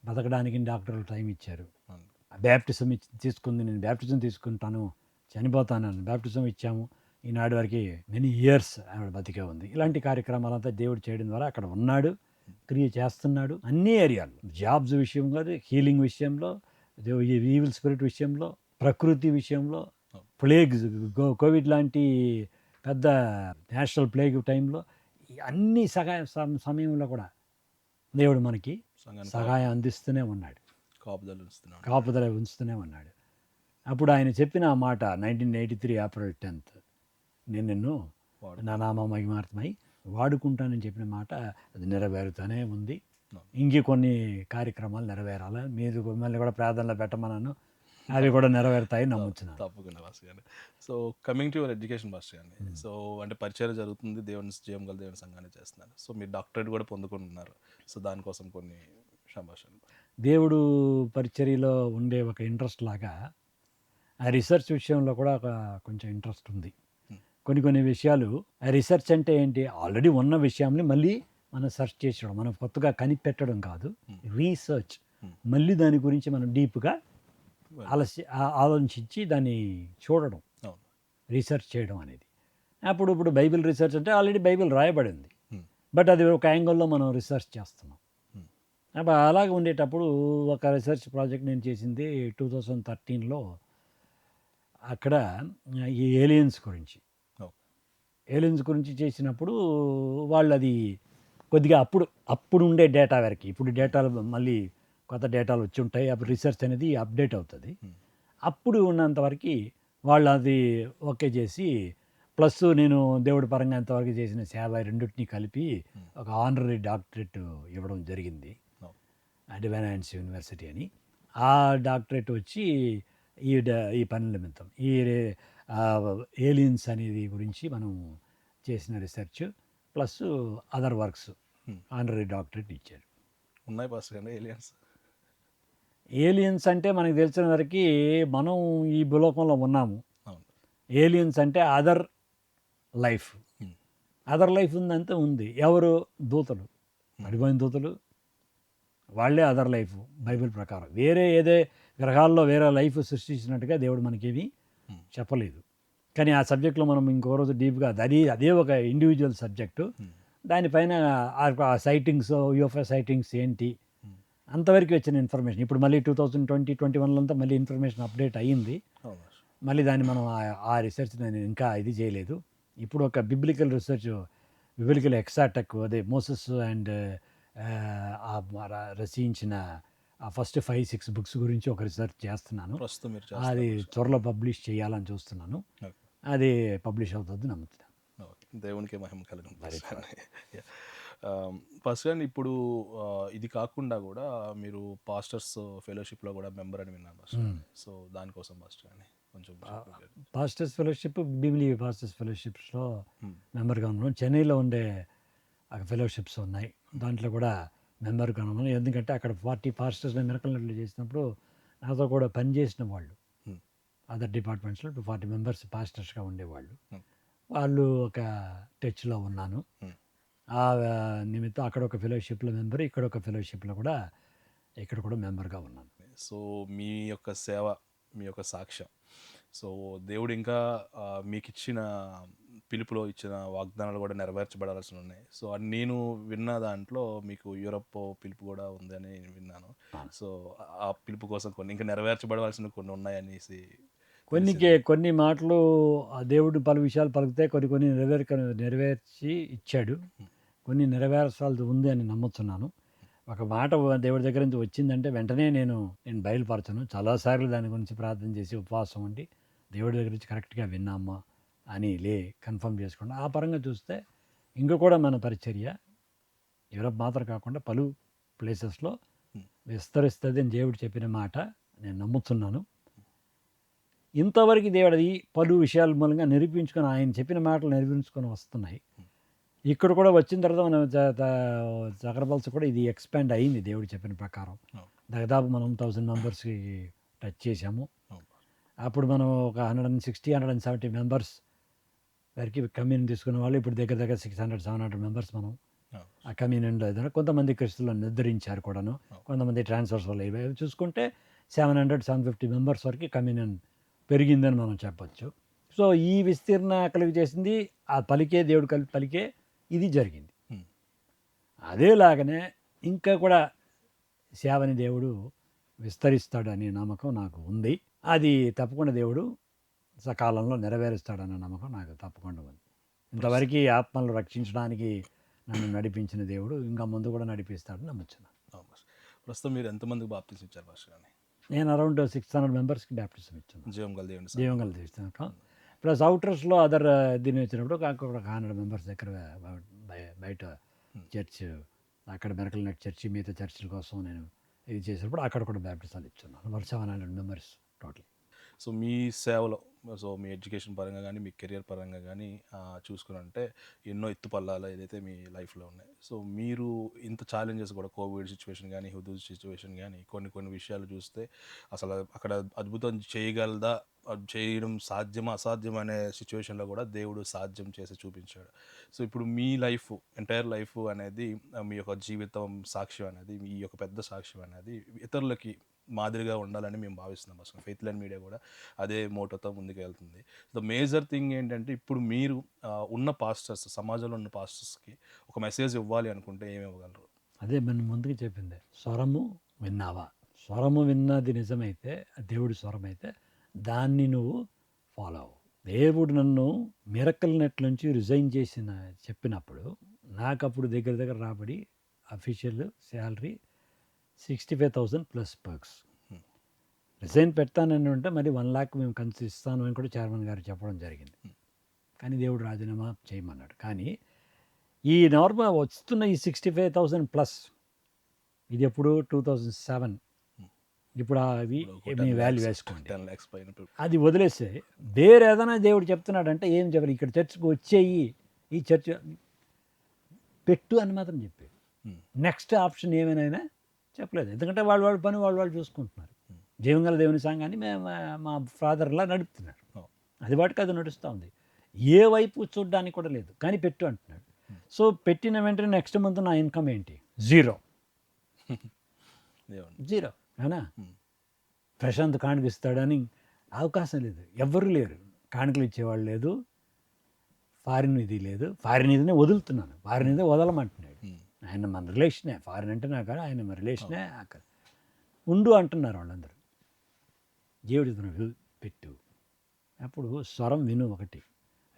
బతకడానికి, డాక్టర్లు టైం ఇచ్చారు. అవును. బ్యాప్టిజం తీసుకుంది, నేను బ్యాప్టిజం తీసుకుంటాను, చనిపోతానని బ్యాప్టిజం ఇచ్చాము. ఈనాడు వరకు మెనీ ఇయర్స్ ఆవిడ బతికే ఉంది. ఇలాంటి కార్యక్రమాలంతా దేవుడు చేయడం ద్వారా అక్కడ ఉన్నాడు, క్రియ చేస్తున్నాడు. అన్ని ఏరియాల్లో, జాబ్స్ విషయంలో, హీలింగ్ విషయంలో, ఈవిల్ స్పిరిట్ విషయంలో, ప్రకృతి విషయంలో, ప్లేగ్స్, కోవిడ్ లాంటి పెద్ద నేషనల్ ప్లేగ్ టైంలో, ఈ అన్ని సమయంలో కూడా దేవుడు మనకి సంఘానికి సహాయం అందిస్తూనే ఉన్నాడు, కాపుదలు ఉంచుతున్నాను. కాపుదల ఉంచుతూనే ఉన్నాడు. అప్పుడు ఆయన చెప్పిన ఆ మాట 1983 ఏప్రిల్ 10th, నేను నిన్ను వాడు. నా నామ మహిమార్థమై వాడుకుంటానని చెప్పిన మాట అది నెరవేరుతూనే ఉంది. No. ఇంక కొన్ని కార్యక్రమాలు నెరవేరాలి, మీరు మిమ్మల్ని కూడా ప్రార్థనలో పెట్టమన్నాను, అవి కూడా నెరవేరుతాయి నమ్ముతున్నాను. తప్పకుండా పాస్టర్ గారు. So coming to your education pastor గారిని, సో అంటే పరిచయం జరుగుతుంది, దేవుని జీవం గల దేవుని సంఘాన్ని చేస్తున్నారు. సో మీరు డాక్టరేట్ కూడా పొందుకుంటున్నారు. సో దానికోసం కొన్ని సంభాషణలు. దేవుడు పరిచర్యలో ఉండే ఒక ఇంట్రెస్ట్ లాగా ఆ రీసెర్చ్ విషయంలో కూడా ఒక కొంచెం ఇంట్రెస్ట్ ఉంది. కొన్ని విషయాలు, ఆ రీసెర్చ్ అంటే ఏంటి, ఆల్రెడీ ఉన్న విషయాన్ని మళ్ళీ మనం సెర్చ్ చేసడం, మనం కొత్తగా కనిపెట్టడం కాదు, రీసెర్చ్. మళ్ళీ దాని గురించి మనం డీప్గా ఆలోచించి దాన్ని చూడడం, అవును. రీసెర్చ్ చేయడం అనేది. ఇప్పుడు బైబిల్ రీసెర్చ్ అంటే ఆల్రెడీ బైబిల్ రాయబడింది, బట్ అది ఒక యాంగిల్లో మనం రీసెర్చ్ చేస్తున్నాం. అలాగే ఉండేటప్పుడు ఒక రీసెర్చ్ ప్రాజెక్ట్ నేను చేసింది 2013లో. అక్కడ ఈ ఏలియన్స్ గురించి చేసినప్పుడు వాళ్ళు అది కొద్దిగా అప్పుడు ఉండే డేటా వరకు, ఇప్పుడు డేటాలు మళ్ళీ కొత్త డేటాలు వచ్చి ఉంటాయి, అప్పుడు రీసెర్చ్ అనేది అప్డేట్ అవుతుంది. అప్పుడు ఉన్నంతవరకు వాళ్ళు అది ఓకే చేసి, ప్లస్ నేను దేవుడి పరంగా ఎంతవరకు చేసిన సేవ రెండింటినీ కలిపి ఒక ఆనరీ డాక్టరేట్ ఇవ్వడం జరిగింది, డివైన్ హ్యాండ్స్ యూనివర్సిటీ అని. ఆ డాక్టరేట్ వచ్చి ఈ పనుల నిమిత్తం, ఈ ఏలియన్స్ అనేది గురించి మనం చేసిన research plus other works honorary doctorate ఇచ్చారు. ఉన్నాయి పాస్టర్ గారు ఏలియన్స్. ఏలియన్స్ అంటే మనకు తెలిసిన వరకు మనం ఈ భూలోకంలో ఉన్నాము. అవును. ఏలియన్స్ అంటే అదర్ లైఫ్ ఉందంతా ఉంది. ఎవరు? దూతలు, పడిపోయిన దూతలు, వాళ్ళే అదర్ లైఫ్ బైబిల్ ప్రకారం. వేరే ఏదే గ్రహాల్లో వేరే లైఫ్ సృష్టించినట్టుగా దేవుడు మనకేమీ చెప్పలేదు. కానీ ఆ సబ్జెక్ట్లో మనం ఇంకో రోజు డీప్గా అదే ఒక ఇండివిజువల్ సబ్జెక్టు. దానిపైన ఆ సైటింగ్స్, యూఎఫ్ఓ సైటింగ్స్ ఏంటి, అంతవరకు వచ్చిన ఇన్ఫర్మేషన్. ఇప్పుడు మళ్ళీ 2020-21 అంతా మళ్ళీ ఇన్ఫర్మేషన్ అప్డేట్ అయ్యింది. మళ్ళీ దాన్ని మనం ఆ రీసెర్చ్ నేను ఇంకా ఇది చేయలేదు. ఇప్పుడు ఒక బిబ్లికల్ రీసెర్చ్, బిబ్లికల్ ఎక్సాటెక్, అదే మోసెస్ అండ్ రచించిన ఆ ఫస్ట్ 5-6 బుక్స్ గురించి ఒక రీసెర్చ్ చేస్తున్నాను. అది త్వరలో పబ్లిష్ చేయాలని చూస్తున్నాను. అది పబ్లిష్ అవుతుంది నమ్ముతున్నాను. దేవునికి మహిమ కలుగును. ఫస్ట్ అండ్ ఇప్పుడు ఇది కాకుండా కూడా మీరు పాస్టర్స్ ఫెలోషిప్లో కూడా మెంబర్ అని విన్నాను పాస్టర్. సో దానికోసం పాస్టర్ అని కొంచెం పాస్టర్స్ ఫెలోషిప్, బిబ్లీ పాస్టర్స్ ఫెలోషిప్స్లో మెంబర్గా ఉన్నాను. చెన్నైలో ఉండే ఫెలోషిప్స్ ఉన్నాయి, దాంట్లో కూడా మెంబర్గా ఉన్నాను. ఎందుకంటే అక్కడ 40 పాస్టర్స్ మిరకల్ చేసినప్పుడు నాతో కూడా పనిచేసిన వాళ్ళు అదర్ డిపార్ట్మెంట్స్లో 40 మెంబర్స్ పాస్టర్స్గా ఉండేవాళ్ళు. వాళ్ళు ఒక టచ్లో ఉన్నాను. ఆ నిమిత్తం అక్కడ ఒక ఫెలోషిప్లో మెంబర్, ఇక్కడ ఒక ఫెలోషిప్లో కూడా ఇక్కడ కూడా మెంబర్గా ఉన్నాను. సో మీ యొక్క సేవ, మీ యొక్క సాక్ష్యం, సో దేవుడు ఇంకా మీకు ఇచ్చిన పిలుపులో ఇచ్చిన వాగ్దానాలు కూడా నెరవేర్చబడాల్సి ఉన్నాయి. సో నేను విన్న దాంట్లో మీకు యూరప్ పిలుపు కూడా ఉందని విన్నాను. సో ఆ పిలుపు కోసం ఇంకా నెరవేర్చబడవలసిన కొన్ని ఉన్నాయనేసి, కొన్ని మాటలు ఆ దేవుడు పలు విషయాలు పలికితే కొన్ని నెరవేర్చి ఇచ్చాడు, కొన్ని నెరవేర్చాల్సి ఉంది అని నమ్ముతున్నాను. ఒక మాట దేవుడి దగ్గర నుంచి వచ్చిందంటే వెంటనే నేను బయలుపరచను. చాలాసార్లు దాని గురించి ప్రార్థన చేసి ఉపవాసం ఉండి దేవుడి దగ్గర నుంచి కరెక్ట్గా విన్నామా అని కన్ఫర్మ్ చేసుకోండి. ఆ పరంగా చూస్తే ఇంకా కూడా మన పరిచర్య యూరప్ మాత్రం కాకుండా పలు ప్లేసెస్లో విస్తరిస్తుంది అని దేవుడు చెప్పిన మాట నేను నమ్ముతున్నాను. ఇంతవరకు దేవుడు అది పలు విషయాల మూలంగా నిరూపించుకొని, ఆయన చెప్పిన మాటలు నిరూపించుకొని వస్తున్నాయి. ఇక్కడ కూడా వచ్చిన తర్వాత మనం చక్రపల్స్ కూడా ఇది ఎక్స్పాండ్ అయ్యింది దేవుడు చెప్పిన ప్రకారం. దాదాపు మనం 1000 మెంబర్స్కి టచ్ చేసాము. అప్పుడు మనం ఒక 160-170 మెంబర్స్ వారికి కమ్యూనియన్ తీసుకున్న వాళ్ళు ఇప్పుడు దగ్గర దగ్గర 600-700 మెంబర్స్ మనం ఆ, ఆ కమ్యూనియన్లో ఏదైనా కొంతమంది క్రిస్తులను నిద్రించారు కూడాను, కొంతమంది ట్రాన్స్ఫర్స్ వల్ల ఇవి చూసుకుంటే 700-750 మెంబర్స్ వరకు కమ్యూనియన్ పెరిగిందని మనం చెప్పొచ్చు. సో ఈ విస్తీర్ణ కలిగి చేసింది ఆ పలికే దేవుడు కలిపి పలికే ఇది జరిగింది. ఉమ్, అదేలాగనే ఇంకా కూడా సేవని దేవుడు విస్తరిస్తాడనే నమ్మకం నాకు ఉంది. అది తప్పకుండా దేవుడు సకాలంలో నెరవేరుస్తాడన్న నమ్మకం నాకు తప్పకుండా ఉంది. ఇంతవరకు ఈ ఆత్మలను రక్షించడానికి నన్ను నడిపించిన దేవుడు ఇంకా ముందు కూడా నడిపిస్తాడని నమ్ముతున్నాను. అవును పాస్టర్. ప్రస్తుతం మీరు ఎంతమందికి బాప్తిసం ఇచ్చారు పాస్టర్ గారిని? నేను అరౌండ్ 600 మెంబర్స్కి బ్యాప్టిజం ఇచ్చాను. జీవం గల దేవుని సంఘం. జీవంగల తీస్తాను. ప్లస్ అవుటర్స్లో అదర్ దీని వచ్చినప్పుడు ఒక 100 మెంబర్స్ దగ్గర బయట చర్చ్, అక్కడ మెరకల్ నెట్ చర్చి, మిగతా చర్చిల కోసం నేను ఇది చేసినప్పుడు అక్కడ కూడా బ్యాప్టిజాలు ఇచ్చున్నాను. 700 మెంబర్స్ టోటల్. సో మీ సేవలో, సో మీ ఎడ్యుకేషన్ పరంగా కానీ మీ కెరియర్ పరంగా కానీ చూసుకున్నంటే ఎన్నో ఎత్తుపల్లాలు ఏదైతే మీ లైఫ్లో ఉన్నాయి. సో మీరు ఇంత ఛాలెంజెస్ కూడా, కోవిడ్ సిచ్యువేషన్ కానీ, హుదూద్ సిచ్యువేషన్ కానీ, కొన్ని విషయాలు చూస్తే అసలు అక్కడ అద్భుతం చేయగలదా, అది చేయడం సాధ్యమా అసాధ్యం అనే సిచ్యువేషన్లో కూడా దేవుడు సాధ్యం చేసి చూపించాడు. సో ఇప్పుడు మీ లైఫ్, ఎంటైర్ లైఫ్ అనేది, మీ యొక్క జీవితం సాక్ష్యం అనేది, మీ యొక్క పెద్ద సాక్ష్యం అనేది ఇతరులకి మాదిరిగా ఉండాలని మేము భావిస్తున్నాం. అసలు ఫెయిత్ లైన్ మీడియా కూడా అదే మోటోతో ముందుకు వెళ్తుంది. ద మేజర్ థింగ్ ఏంటంటే, ఇప్పుడు మీరు ఉన్న పాస్టర్స్, సమాజంలో ఉన్న పాస్టర్స్కి ఒక మెసేజ్ ఇవ్వాలి అనుకుంటే ఏమి ఇవ్వగలరు? అదే మనం ముందుకు చెప్పింది, స్వరము విన్నావా? స్వరము విన్నది నిజమైతే, దేవుడి స్వరం అయితే దాన్ని నువ్వు ఫాలో అవ్వు. దేవుడు నన్ను మిరకల్ నెట్ నుంచి రిజైన్ చెప్పినప్పుడు నాకు అప్పుడు దగ్గర దగ్గర రాబడి official salary 65,000 plus perks. Resign పెడతానని ఉంటే మరి 1 lakh మేము ఇస్తాను అని కూడా చైర్మన్ గారు చెప్పడం జరిగింది. కానీ దేవుడు రాజీనామా చేయమన్నాడు. కానీ ఈ నార్మల్ వస్తున్న ఈ 65,000 ప్లస్ ఇది ఎప్పుడు 2007, ఇప్పుడు అవి మీ వాల్యూ వేసుకోండి. 10 lakhs పైన. అది వదిలేస్తే వేరే ఏదైనా దేవుడు చెప్తున్నాడంటే ఏం చెప్పాలి, ఇక్కడ చర్చ్కి వచ్చేయి, ఈ చర్చ్ పెట్టు అని మాత్రం చెప్పాడు. నెక్స్ట్ ఆప్షన్ ఏమైనా చెప్పలేదు. ఎందుకంటే వాళ్ళ పని వాళ్ళు చూసుకుంటున్నారు. జీవంగల దేవుని సంఘాన్ని మా ఫాదర్లా నడుపుతున్నారు. అది వాటికి అది నడుస్తూ ఉంది. ఏ వైపు చూడడానికి కూడా లేదు, కానీ పెట్టు అంటున్నాడు. సో పెట్టిన వెంటనే నెక్స్ట్ మంత్ నా ఇన్కమ్ ఏంటి? జీరో. అవునా? ప్రశాంత్ కానుక ఇస్తాడని అవకాశం లేదు, ఎవ్వరూ లేరు, కానుకలు ఇచ్చేవాళ్ళు లేదు, ఫారిన్ ఇది లేదు. ఫారిన్ ఇదినే వదులుతున్నాను, ఫారిన్ ఇదే వదలమంటున్నాడు. ఆయన మన రిలేషనే, ఫారిన్ అంటే నాకు ఆయన మన రిలేషనే, అక్కడ ఉండు అంటున్నారు వాళ్ళందరూ. దేవుడి పెట్టు, అప్పుడు స్వరం విను ఒకటి,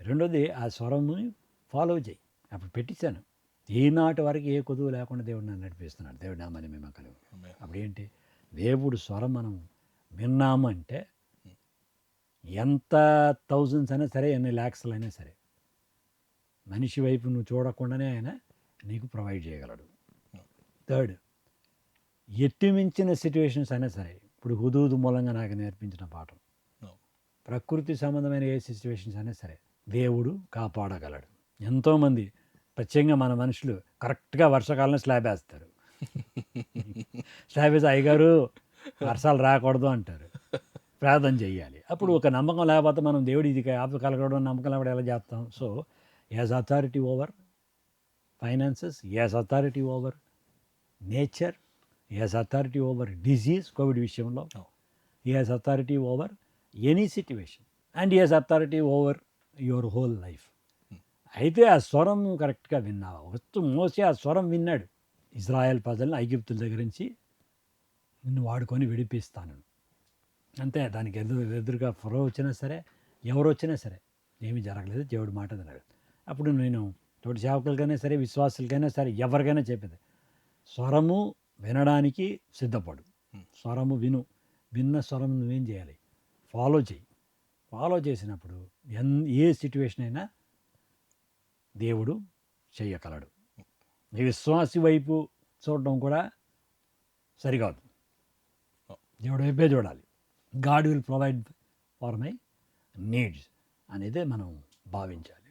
రెండోది ఆ స్వరంని ఫాలో చేయి. అప్పుడు పెట్టించాను. ఈనాటి వరకు ఏ కొదువు లేకుండా దేవుడు నన్ను నడిపిస్తున్నాడు. దేవుడి నామాన్ని మేము కలిగి. అప్పుడు ఏంటి, దేవుడు స్వరం మనం విన్నాము అంటే ఎంత థౌజండ్స్ అయినా సరే, ఎన్ని ల్యాక్స్లు అయినా సరే, మనిషి వైపు నువ్వు చూడకుండానే ఆయన నీకు ప్రొవైడ్ చేయగలడు. థర్డ్, ఎట్టి మించిన సిచ్యువేషన్స్ అయినా సరే, ఇప్పుడు హుదూద్ మూలంగా నాకు నేర్పించిన పాఠం, ప్రకృతి సంబంధమైన ఏ సిచ్యువేషన్స్ అయినా సరే దేవుడు కాపాడగలడు. ఎంతోమంది ప్రత్యేకంగా మన మనుషులు కరెక్ట్గా వర్షాకాలంలో స్లాబ్ వేస్తారు. స్లాబ్ వేసి అయ్యగారు వర్షాలు రాకూడదు అంటారు, ప్రార్థన చేయాలి. అప్పుడు ఒక నమ్మకం లేకపోతే మనం దేవుడు ఇది ఆపగలగడం నమ్మకం లేకపోతే ఎలా చేస్తాం? So as authority over finances, as authority over nature, as authority over disease, Covid విషయంలో as authority over any situation, and as authority over your whole life. అయితే ఆ స్వరం కరెక్ట్గా విన్నావా? మోసే ఆ స్వరం విన్నాడు. ఇజ్రాయెల్ ప్రజలను ఐగుప్తుల దగ్గర నుంచి నిన్ను వాడుకొని విడిపిస్తాను అంతే. దానికి ఎదురుగా ఫరో వచ్చినా సరే, ఎవరు వచ్చినా సరే ఏమీ జరగలేదు, దేవుడు మాట తిన్నాడు. అప్పుడు నేను తోటి సేవకులకైనా సరే, విశ్వాసులకైనా సరే, ఎవరికైనా చెప్పేది, స్వరము వినడానికి సిద్ధపడు. స్వరము విను, విన్న స్వరం నువ్వేం చేయాలి? ఫాలో చేయి. ఫాలో చేసినప్పుడు ఏ సిట్యువేషన్ అయినా దేవుడు చెయ్యగలడు. ఈ విశ్వాసి వైపు చూడడం కూడా సరికాదు, దేవుడు వైపే చూడాలి. God will provide for my needs అనేది మనం భావించాలి.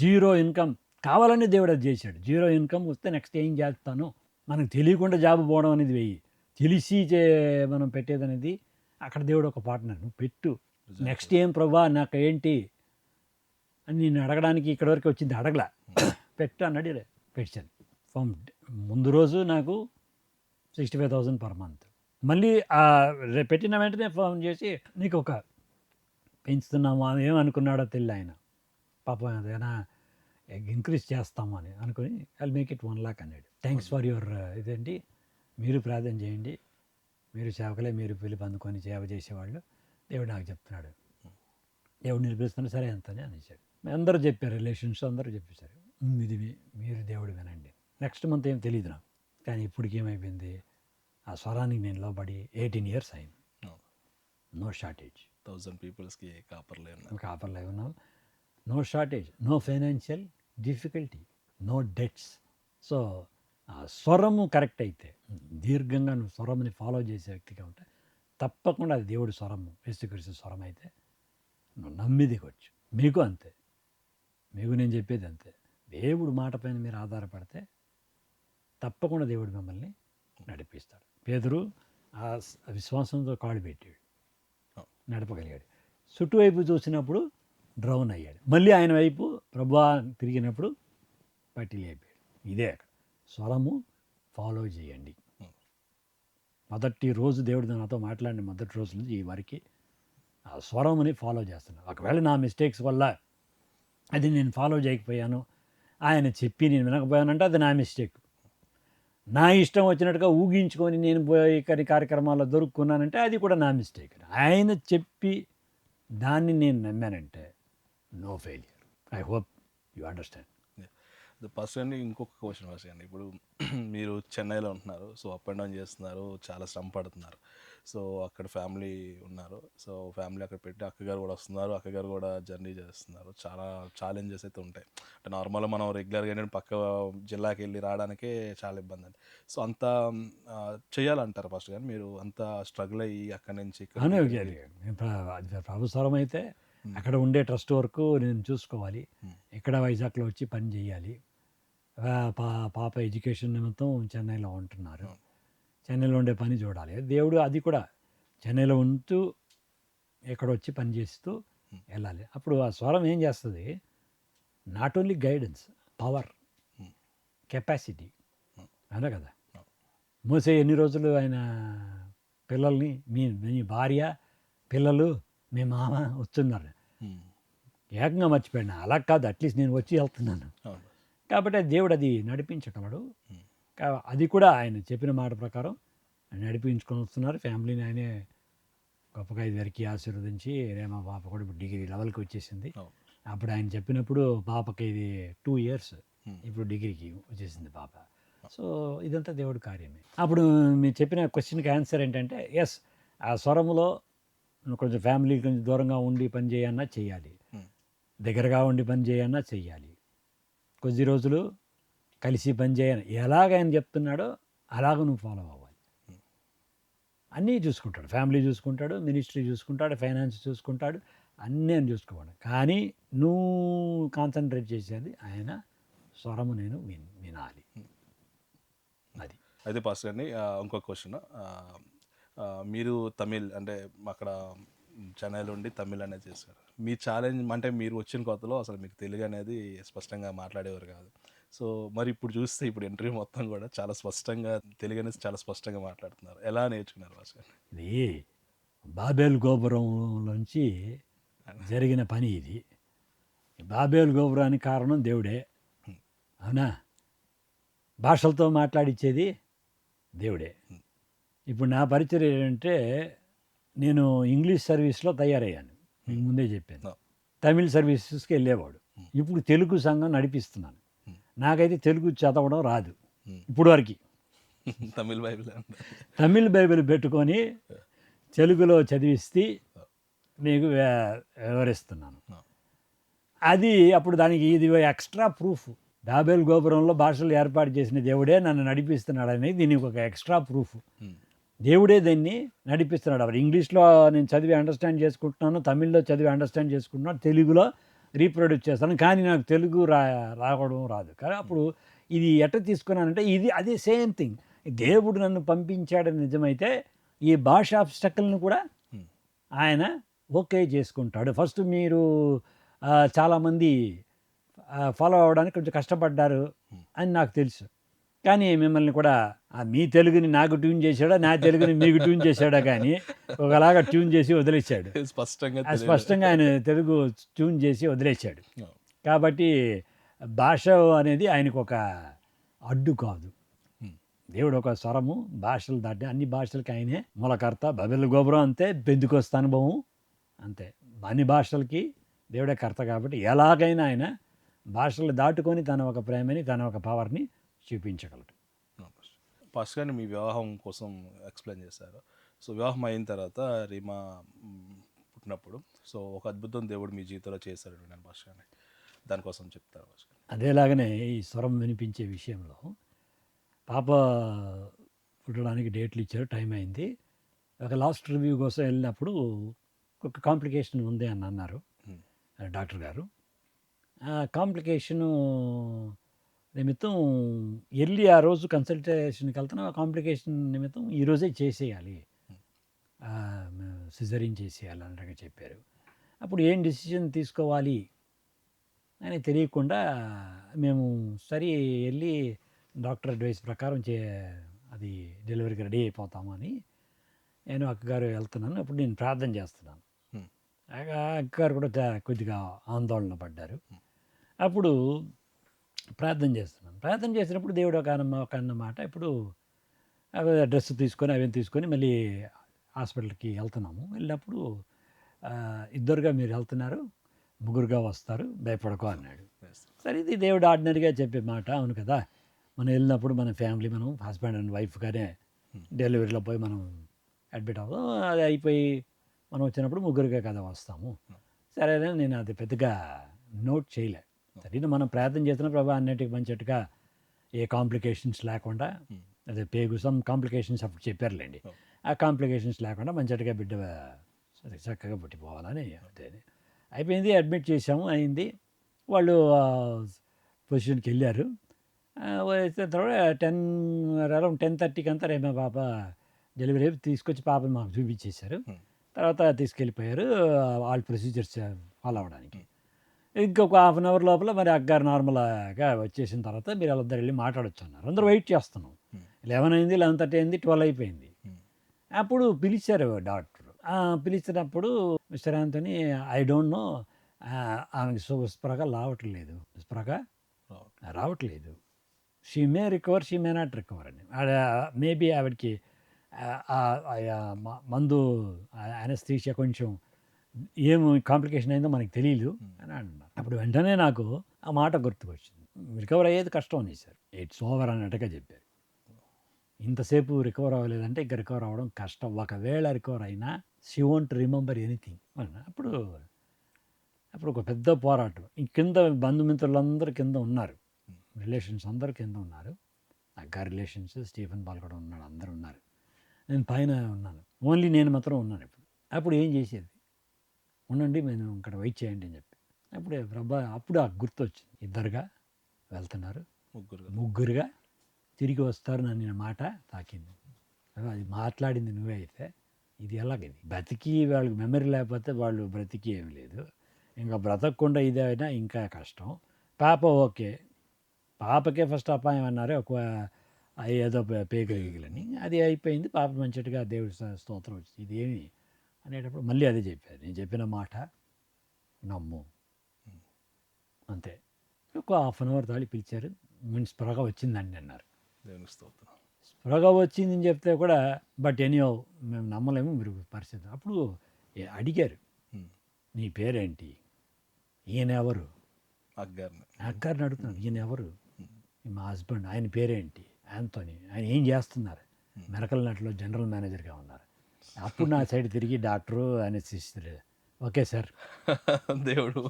జీరో ఇన్కమ్ కావాలని దేవుడు అది చేశాడు. జీరో ఇన్కమ్ వస్తే నెక్స్ట్ ఏం చేస్తాను, మనకు తెలియకుండా జాబ్ పోవడం అనేది వెయ్యి, తెలిసి మనం పెట్టేది అనేది అక్కడ దేవుడు ఒక పార్ట్నర్. నువ్వు పెట్టు, నెక్స్ట్ ఏం ప్రభా నాకు ఏంటి, అని నేను అడగడానికి ఇక్కడ వరకు వచ్చింది, అడగలా. పెట్టు అన్నాడు, పెట్టాను. ఫామ్ ముందు రోజు నాకు 65,000 పర్ మంత్. మళ్ళీ పెట్టిన వెంటనే ఫోన్ చేసి, నీకు ఒక పెంచుతున్నాము అని ఏమనుకున్నాడో తెలియదు ఆయన. పాపం ఏదైనా ఇంక్రీజ్ చేస్తాము అని అనుకుని, ఐ మేక్ ఇట్ 1 lakh అన్నాడు. థ్యాంక్స్ ఫర్ యువర్ ఇదేంటి, మీరు ప్రార్థన చేయండి, మీరు సేవకులే, మీరు పిలుపు అందుకొని సేవ చేసేవాళ్ళు, దేవుడు నాకు చెప్తున్నాడు, దేవుడు నిలిపిస్తున్నాడు, సరే అంతని అనేసాడు. అందరూ చెప్పారు, రిలేషన్స్ అందరూ చెప్పేశారు, ఇది మీరు దేవుడు వినండి. నెక్స్ట్ మంత్ ఏం తెలియదు నాకు, కానీ ఇప్పటికి ఏమైపోయింది, ఆ స్వరానికి నేను లోబడి 18 years అయింది. No shortage. 1000 పీపుల్స్కి కాపర్లే ఉన్నాం. No shortage, no financial difficulty, no debts. So ఆ స్వరము కరెక్ట్ అయితే, దీర్ఘంగా నువ్వు స్వరముని ఫాలో చేసే వ్యక్తిగా ఉంటే తప్పకుండా అది దేవుడి స్వరము, యేసుక్రీస్తు స్వరం అయితే నువ్వు నమ్మి దిగొచ్చు. మీకు అంతే, మీకు నేను చెప్పేది అంతే. దేవుడు మాట పైన మీరు ఆధారపడితే తప్పకుండా దేవుడు మిమ్మల్ని నడిపిస్తాడు. పేతురు ఆ విశ్వాసంతో కాళ్ళు పెట్టాడు, నడపగలిగాడు. చుట్టువైపు చూసినప్పుడు డ్రౌన్ అయ్యాడు, మళ్ళీ ఆయన వైపు ప్రభువా తిరిగినప్పుడు పట్టి లేపాడు. ఇదే అక్కడ స్వరము ఫాలో చేయండి. మొదటి రోజు దేవుడు నాతో మాట్లాడిన మొదటి రోజు నుంచి ఈ వరకు ఆ స్వరముని ఫాలో చేస్తున్నాను. ఒకవేళ నా మిస్టేక్స్ వల్ల అది నేను ఫాలో చేయకపోయాను, ఆయన చెప్పి నేను వినకపోయానంటే అది నా మిస్టేక్. నా ఇష్టం వచ్చినట్టుగా ఊగించుకొని నేను పోయి కార్యక్రమాల్లో దొరుకున్నానంటే అది కూడా నా మిస్టేక్. ఆయన చెప్పి దాన్ని నేను నమ్మానంటే no failure. I hope you understand. First అండి, ఇంకొక క్వశ్చన్ ఫస్ట్ అండి, ఇప్పుడు మీరు చెన్నైలో ఉంటున్నారు, సో అప్ అండ్ డౌన్ చేస్తున్నారు, చాలా శ్రమ పడుతున్నారు, సో అక్కడ ఫ్యామిలీ ఉన్నారు, సో ఫ్యామిలీ అక్కడ పెట్టి అక్కగారు కూడా వస్తున్నారు, అక్కగారు కూడా జర్నీ చేస్తున్నారు, చాలా ఛాలెంజెస్ అయితే ఉంటాయి. అంటే నార్మల్గా మనం రెగ్యులర్గా ఏంటంటే పక్క జిల్లాకి వెళ్ళి రావడానికే చాలా ఇబ్బంది అండి. సో అంత చేయాలంటారు ఫస్ట్, కానీ మీరు అంత స్ట్రగుల్ అయ్యి అక్కడి నుంచి ప్రభుత్వం అయితే అక్కడ ఉండే ట్రస్ట్ వరకు నేను చూసుకోవాలి, ఇక్కడ వైజాగ్లో వచ్చి పని చేయాలి. పాప ఎడ్యుకేషన్ నిమిత్తం చెన్నైలో ఉంటున్నారు, చెన్నైలో ఉండే పని చూడాలి. దేవుడు అది కూడా చెన్నైలో ఉంటూ ఇక్కడ వచ్చి పని చేస్తూ వెళ్ళాలి. అప్పుడు ఆ స్వరం ఏం చేస్తుంది, not only guidance, power, capacity. అదే కదా, మోసే ఎన్ని రోజులు ఆయన పిల్లల్ని, మీ భార్య పిల్లలు మీ మామ వస్తున్నారు, ఏకంగా మర్చిపోయాను. అలా కాదు, అట్లీస్ట్ నేను వచ్చి వెళ్తున్నాను. కాబట్టి దేవుడు అది నడిపించగలడు. అది కూడా ఆయన చెప్పిన మాట ప్రకారం నడిపించుకొని వస్తున్నారు. ఫ్యామిలీని ఆయనే గొప్పగా ఇదివరకు ఆశీర్వదించి, మా పాప కూడా ఇప్పుడు డిగ్రీ లెవెల్కి వచ్చేసింది. అప్పుడు ఆయన చెప్పినప్పుడు పాపకి ఇది 2 years, ఇప్పుడు డిగ్రీకి వచ్చేసింది పాప. సో ఇదంతా దేవుడి కార్యమే. అప్పుడు మీరు చెప్పిన క్వశ్చన్కి ఆన్సర్ ఏంటంటే, ఎస్, ఆ స్వరములో కొంచెం ఫ్యామిలీ కొంచెం దూరంగా ఉండి పని చేయన్నా చేయాలి, దగ్గరగా ఉండి పని చేయన్నా చెయ్యాలి, కొద్ది రోజులు కలిసి పని చేయని, ఎలాగ ఆయన చెప్తున్నాడో అలాగ నువ్వు ఫాలో అవ్వాలి. అన్నీ చూసుకుంటాడు, ఫ్యామిలీ చూసుకుంటాడు, మినిస్ట్రీ చూసుకుంటాడు, ఫైనాన్స్ చూసుకుంటాడు, అన్నీ ఆయన చూసుకోవాలి. కానీ నువ్వు కాన్సన్ట్రేట్ చేసేది ఆయన స్వరము నేను వినాలి. అది అయితే పాస్టర్ అండి, ఇంకో క్వశ్చన్, మీరు తమిళ్ అంటే అక్కడ చెన్నైలో ఉండి తమిళ్ అనేది చేశారు. మీ ఛాలెంజ్ అంటే మీరు వచ్చిన కొత్తలో అసలు మీకు తెలుగు అనేది స్పష్టంగా మాట్లాడేవారు కాదు. సో మరి ఇప్పుడు చూస్తే ఇప్పుడు ఇంటర్వ్యూ మొత్తం కూడా చాలా స్పష్టంగా తెలుగు అనేది చాలా స్పష్టంగా మాట్లాడుతున్నారు. ఎలా నేర్చుకున్నారు భాస్కర్? ఇది బాబేల్ గోపురంలోంచి జరిగిన పని ఇది. బాబేల్ గోపురానికి కారణం దేవుడే, అవునా? భాషలతో మాట్లాడిచ్చేది దేవుడే. ఇప్పుడు నా పరిచయం ఏంటంటే, నేను ఇంగ్లీష్ సర్వీస్లో తయారయ్యాను, మీకు ముందే చెప్పాను. తమిళ్ సర్వీసెస్కి వెళ్ళేవాడు. ఇప్పుడు తెలుగు సంఘం నడిపిస్తున్నాను. నాకైతే తెలుగు చదవడం రాదు ఇప్పుడు వరకు. తమిళ్ బైబిల్ పెట్టుకొని తెలుగులో చదివిస్తే మీకు వివరిస్తున్నాను. అది అప్పుడు దానికి ఇది ఎక్స్ట్రా ప్రూఫ్. బాబేల్ గోపురంలో భాషలు ఏర్పాటు చేసిన దేవుడే నన్ను నడిపిస్తున్నాడని దీనికి ఒక ఎక్స్ట్రా ప్రూఫ్. దేవుడే దాన్ని నడిపిస్తున్నాడు. అప్పుడు ఇంగ్లీష్లో నేను చదివి అండర్స్టాండ్ చేసుకుంటున్నాను, తమిళ్లో చదివి అండర్స్టాండ్ చేసుకుంటున్నాను, తెలుగులో రీప్రొడ్యూస్ చేస్తాను, కానీ నాకు తెలుగు రావడం రాదు. కానీ అప్పుడు ఇది ఎట్ట తీసుకున్నానంటే, ఇది అదే సేమ్ థింగ్. దేవుడు నన్ను పంపించాడని నిజమైతే ఈ భాషా స్టక్కులను కూడా ఆయన ఓకే చేసుకుంటాడు. ఫస్ట్ మీరు చాలామంది ఫాలో అవ్వడానికి కొంచెం కష్టపడ్డారు అని నాకు తెలుసు. కానీ మిమ్మల్ని కూడా మీ తెలుగుని నాకు ట్యూన్ చేశాడా, నా తెలుగుని మీకు ట్యూన్ చేశాడా కానీ ఒకలాగా ట్యూన్ చేసి వదిలేశాడు. స్పష్టంగా స్పష్టంగా ఆయన తెలుగు ట్యూన్ చేసి వదిలేశాడు. కాబట్టి భాష అనేది ఆయనకు ఒక అడ్డు కాదు. దేవుడు ఒక స్వరము, భాషలు దాటి అన్ని భాషలకి ఆయనే మూలకర్త. బబెల్ గోపురం అంతే, పెందుకొస్త అనుభవం అంతే. అన్ని భాషలకి దేవుడే కర్త. కాబట్టి ఎలాగైనా ఆయన భాషలు దాటుకొని తన ఒక ప్రేమని, తన ఒక పవర్ని చూపించగలడు. ఫస్ట్ గారిని మీ వివాహం కోసం ఎక్స్ప్లెయిన్ చేశారు. సో వివాహం అయిన తర్వాత రీమా పుట్టినప్పుడు సో ఒక అద్భుతం దేవుడు మీ జీవితంలో చేశాడు నేను ఫస్ట్ గారిని, దానికోసం చెప్తారు ఫస్ట్ గారు. అదేలాగనే ఈ స్వరం వినిపించే విషయంలో పాప పుట్టడానికి డేట్లు ఇచ్చారు, టైం అయింది. ఒక లాస్ట్ రివ్యూ కోసం వెళ్ళినప్పుడు ఒక కాంప్లికేషన్ ఉంది అని అన్నారు డాక్టర్ గారు. ఆ కాంప్లికేషను నిమిత్తం వెళ్ళి ఆ రోజు కన్సల్టేషన్కి వెళ్తున్నాం. ఆ కాంప్లికేషన్ నిమిత్తం ఈరోజే చేసేయాలి, సిజరీన్ చేసేయాలి అన్నట్టుగా చెప్పారు. అప్పుడు ఏం డెసిషన్ తీసుకోవాలి అని తెలియకుండా మేము సరే వెళ్ళి డాక్టర్ అడ్వైస్ ప్రకారం అది డెలివరీకి రెడీ అయిపోతాము అని నేను అక్కగారు వెళ్తున్నాను. అప్పుడు నేను ప్రార్థన చేస్తున్నాను. అక్కగారు కూడా కొద్దిగా ఆందోళన పడ్డారు. అప్పుడు ప్రార్థన చేస్తున్నాను. ప్రార్థన చేసినప్పుడు దేవుడు ఒక అన్నమాట, ఇప్పుడు డ్రెస్ తీసుకొని అవన్నీ తీసుకొని మళ్ళీ హాస్పిటల్కి వెళ్తున్నాము. వెళ్ళినప్పుడు ఇద్దరుగా మీరు వెళ్తున్నారు, ముగ్గురుగా వస్తారు, భయపడకో అన్నాడు. సరే ఇది దేవుడు ఆర్డినరీగా చెప్పే మాట, అవును కదా. మనం వెళ్ళినప్పుడు మన ఫ్యామిలీ, మనం హస్బెండ్ అండ్ వైఫ్గానే డెలివరీలో పోయి మనం అడ్మిట్ అవుతాం. అది అయిపోయి మనం వచ్చినప్పుడు ముగ్గురుగా కదా వస్తాము. సరే నేను అది పెద్దగా నోట్ చేయలే. సరే మనం ప్రార్థన చేస్తున్న ప్రభా అన్నిటికి మంచిగా ఏ కాంప్లికేషన్స్ లేకుండా, అదే పేగు సమ్ కాంప్లికేషన్స్ అప్పుడు చెప్పారులేండి, ఆ కాంప్లికేషన్స్ లేకుండా మంచిగా బిడ్డ చక్కగా పుట్టిపోవాలని అదే అయిపోయింది. అడ్మిట్ చేసాము, అయింది. వాళ్ళు పొజిషన్కి వెళ్ళారు. వచ్చిన తర్వాత అరౌండ్ 10:30కి అంతా రేపు పాప డెలివరీ తీసుకొచ్చి పాపని మాకు చూపించేశారు. తర్వాత తీసుకెళ్ళిపోయారు వాళ్ళ ప్రొసీజర్స్ ఫాలో అవ్వడానికి. ఇంకొక హాఫ్ అన్ అవర్ లోపల మరి అక్కగారు నార్మల్గా వచ్చేసిన తర్వాత మీరు వాళ్ళందరూ వెళ్ళి మాట్లాడొచ్చు అన్నారు. అందరూ వెయిట్ చేస్తున్నాం. 11 అయింది, 11:30 అయింది, 12 అయిపోయింది. అప్పుడు పిలిచారు డాక్టర్. పిలిచినప్పుడు mister Anthony, I don't know, ఆమెకి స్పృహ రావట్లేదు. She may recover, she may not recover అని. మేబీ ఆవిడకి మందు అనస్థీషియా కొంచెం ఏం కాంప్లికేషన్ అయిందో మనకి తెలియదు అని అంటున్నారు. అప్పుడు వెంటనే నాకు ఆ మాట గుర్తుకొచ్చింది. రికవర్ అయ్యేది కష్టం అనేసారు. ఇట్స్ ఓవర్ అన్నట్టుగా చెప్పారు. ఇంతసేపు రికవర్ అవ్వలేదంటే ఇంకా రికవర్ అవ్వడం కష్టం. ఒకవేళ రికవర్ అయినా షీ వోంట్ రిమెంబర్ ఎనీథింగ్ అన్న. అప్పుడు ఒక పెద్ద పోరాటం. కింద బంధుమిత్రులందరూ కింద ఉన్నారు, రిలేషన్స్ అందరూ కింద ఉన్నారు. అక్క రిలేషన్స్, స్టీఫెన్ పాల్ కూడా ఉన్నాడు, అందరూ ఉన్నారు. నేను పైన ఉన్నాను, ఓన్లీ నేను మాత్రం ఉన్నాను. అప్పుడు ఏం చేసేది, ఉండండి నేను ఇక్కడ వెయిట్ చేయండి అని చెప్పి. అప్పుడు ఆ గుర్తు వచ్చింది. ఇద్దరుగా వెళ్తున్నారు, ముగ్గురుగా తిరిగి వస్తారు నన్ను మాట తాకింది. అది మాట్లాడింది నువ్వే అయితే ఇది ఎలాగది, బ్రతికి వాళ్ళకి మెమరీ లేకపోతే వాళ్ళు బ్రతికి ఏమి లేదు, ఇంకా బ్రతకకుండా ఇదైనా ఇంకా కష్టం. పాప ఓకే, పాపకే ఫస్ట్ అపాయం అన్నారు, ఒక ఏదో పేగలని అది అయిపోయింది. పాప మంచిగా దేవుడి స్తోత్రం వచ్చింది. ఇదేమి అనేటప్పుడు మళ్ళీ అదే చెప్పారు, నేను చెప్పిన మాట నమ్ము అంతే. ఒక హాఫ్ అన్ అవర్ తాళి పిలిచారు, స్పృహ వచ్చిందండి అన్నారు. స్పృహ వచ్చిందని చెప్తే కూడా బట్ ఎనీహౌ మేము నమ్మలేము మీరు పరిస్థితి. అప్పుడు అడిగారు, నీ పేరేంటి, ఈయన ఎవరు, అక్కగారిని అడుగుతున్నాను, ఈయన ఎవరు, మా హస్బెండ్, ఆయన పేరేంటి, ఆంథోనీ, ఆయన ఏం చేస్తున్నారు, మెరకల్ నట్లో జనరల్ మేనేజర్గా ఉన్నారు. అప్పుడు నా సైడ్ తిరిగి డాక్టరు అనెస్థిస్ట్, ఓకే సార్ దేవుడు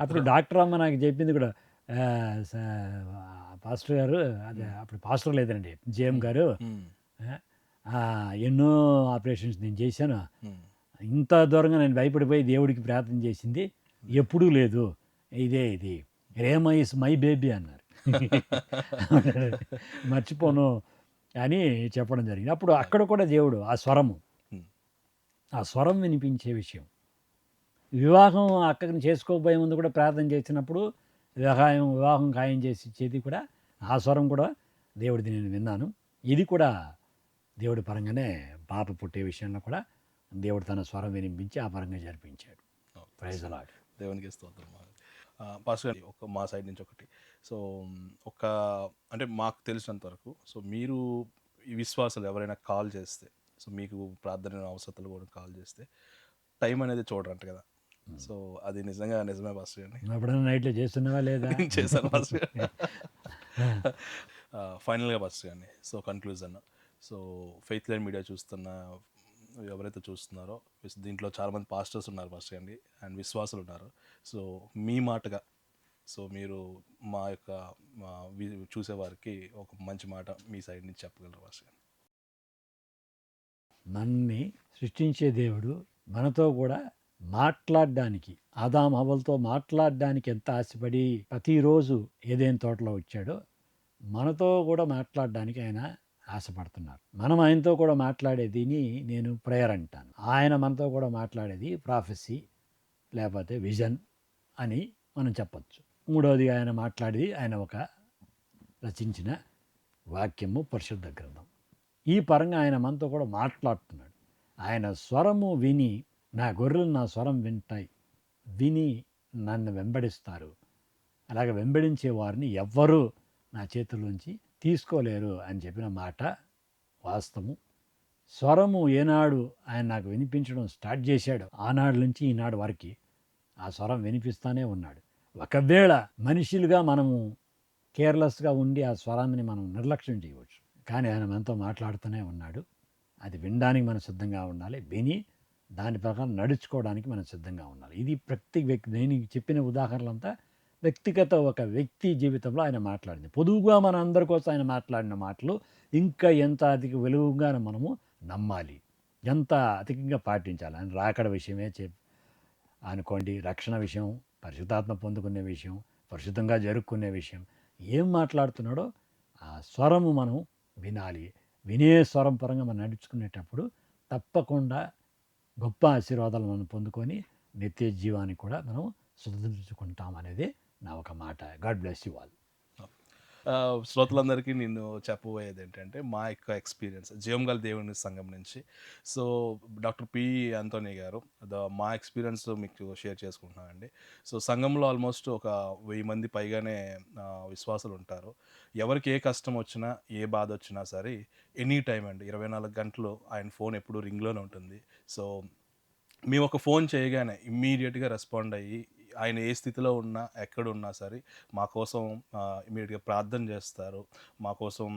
అప్పుడు డాక్టర్ అమ్మ నాకు చెప్పింది కూడా, పాస్టర్ గారు, అదే అప్పుడు పాస్టర్ లేదండి, జేఎం గారు, ఎన్నో ఆపరేషన్స్ నేను చేశాను, ఇంత దూరంగా నేను భయపడిపోయి దేవుడికి ప్రార్థన చేసింది ఎప్పుడూ లేదు, ఇది రేమా ఇస్ మై బేబీ అన్నారు. మర్చిపోను అని చెప్పడం జరిగింది. అప్పుడు అక్కడ కూడా దేవుడు ఆ స్వరం వినిపించే విషయం, వివాహం అక్కడిని చేసుకోబోయే ముందు కూడా ప్రార్థన చేసినప్పుడు వివాహం ఖాయం చేసి ఇచ్చేది కూడా ఆ స్వరం కూడా దేవుడిది నేను విన్నాను. ఇది కూడా దేవుడి పరంగానే పాప పుట్టే విషయంలో కూడా దేవుడు తన స్వరం వినిపించి ఆ పరంగా జరిపించాడు. Praise lord. దేవునికి స్తోత్రం. పాస్టర్ గారు ఒక మా సైడ్ నుంచి ఒకటి. సో ఒక అంటే మాకు తెలిసినంత వరకు సో మీరు ఈ విశ్వాసాలు ఎవరైనా కాల్ చేస్తే సో మీకు ప్రార్థన అవసరాలు కూడా కాల్ చేస్తే టైం అనేది చూడరంట కదా. సో అది నిజమే పాస్టర్ గారిని ఎప్పుడైనా నైట్లో చేస్తున్నావా లేదా? నేను చేశాను పాస్టర్ గారు. ఫైనల్గా పాస్టర్ గారిని so conclusion so faith line media చూస్తున్న ఎవరైతే చూస్తున్నారో దీంట్లో చాలామంది పాస్టర్స్ ఉన్నారు పాస్టర్ గారిని అండ్ విశ్వాసులు ఉన్నారు. సో మీ మాటగా సో మీరు మా యొక్క చూసేవారికి ఒక మంచి మాట మీ సైడ్ నుంచి చెప్పగలరు పాస్టర్ గారు. మనని సృష్టించే దేవుడు మనతో కూడా మాట్లాడడానికి ఆదాం హవ్వలతో మాట్లాడడానికి ఎంత ఆశపడి ప్రతిరోజు ఏదైనా తోటలో వచ్చాడో మనతో కూడా మాట్లాడడానికి ఆయన ఆశపడుతున్నారు. మనం ఆయనతో కూడా మాట్లాడేదిని నేను ప్రేయర్ అంటాను. ఆయన మనతో కూడా మాట్లాడేది ప్రాఫెసీ లేకపోతే విజన్ అని మనం చెప్పచ్చు. మూడవది ఆయన మాట్లాడేది ఆయన ఒక రచించిన వాక్యము పరిశుద్ధ గ్రంథం. ఈ పరంగా ఆయన మనతో కూడా మాట్లాడుతున్నాడు. ఆయన స్వరము విని నా గొర్రెలు నా స్వరం వింటాయి, విని నన్ను వెంబడిస్తారు, అలాగే వెంబడించే వారిని ఎవ్వరూ నా చేతుల్లోంచి తీసుకోలేరు అని చెప్పిన మాట వాస్తవము. స్వరము ఏనాడు ఆయన నాకు వినిపించడం స్టార్ట్ చేశాడు ఆనాడు నుంచి ఈనాడు వరకు ఆ స్వరం వినిపిస్తూనే ఉన్నాడు. ఒకవేళ మనుషులుగా మనము కేర్లెస్గా ఉండి ఆ స్వరాన్ని మనం నిర్లక్ష్యం చేయవచ్చు, కానీ ఆయన మనతో మాట్లాడుతూనే ఉన్నాడు. అది వినడానికి మనం సిద్ధంగా ఉండాలి, విని దాని ప్రకారం నడుచుకోవడానికి మనం సిద్ధంగా ఉండాలి. ఇది ప్రతి వ్యక్తి, నేను చెప్పిన ఉదాహరణలంతా వ్యక్తిగత ఒక వ్యక్తి జీవితంలో ఆయన మాట్లాడింది. పొదువుగా మన అందరి కోసం ఆయన మాట్లాడిన మాటలు ఇంకా ఎంత అధిక వెలుగుగా మనము నమ్మాలి, ఎంత అధికంగా పాటించాలి. ఆయన రాకడ విషయమే అనుకోండి, రక్షణ విషయం, పరిశుద్ధాత్మ పొందుకునే విషయం, పరిశుద్ధంగా జరుపుకునే విషయం, ఏం మాట్లాడుతున్నాడో ఆ స్వరము మనం వినాలి. వినే స్వరం పరంగా మనం నడుచుకునేటప్పుడు తప్పకుండా గొప్ప ఆశీర్వాదాలు మనం పొందుకొని నిత్య జీవాన్ని కూడా మనం స్వతంత్రించుకుంటాం అనేది నా ఒక మాట. God bless you all. శ్రోతలందరికీ నేను చెప్పబోయేది ఏంటంటే మా యొక్క ఎక్స్పీరియన్స్ జీవంగల దేవుని సంఘం నుంచి. సో డాక్టర్ పి ఆంటోనీ గారు మా ఎక్స్పీరియన్స్ మీకు షేర్ చేసుకుంటున్నానండి. సో సంఘంలో ఆల్మోస్ట్ ఒక 1000 మంది పైగానే విశ్వాసులు ఉంటారు. ఎవరికి ఏ కష్టం వచ్చినా ఏ బాధ వచ్చినా సరే ఎనీ టైం అండి 24 గంటలు ఆయన ఫోన్ ఎప్పుడు రింగ్లోనే ఉంటుంది. సో మేము ఒక ఫోన్ చేయగానే ఇమ్మీడియట్గా రెస్పాండ్ అయ్యి ఆయన ఏ స్థితిలో ఉన్నా ఎక్కడున్నా సరే మా కోసం ఇమ్మీడియట్గా ప్రార్థన చేస్తారు. మా కోసం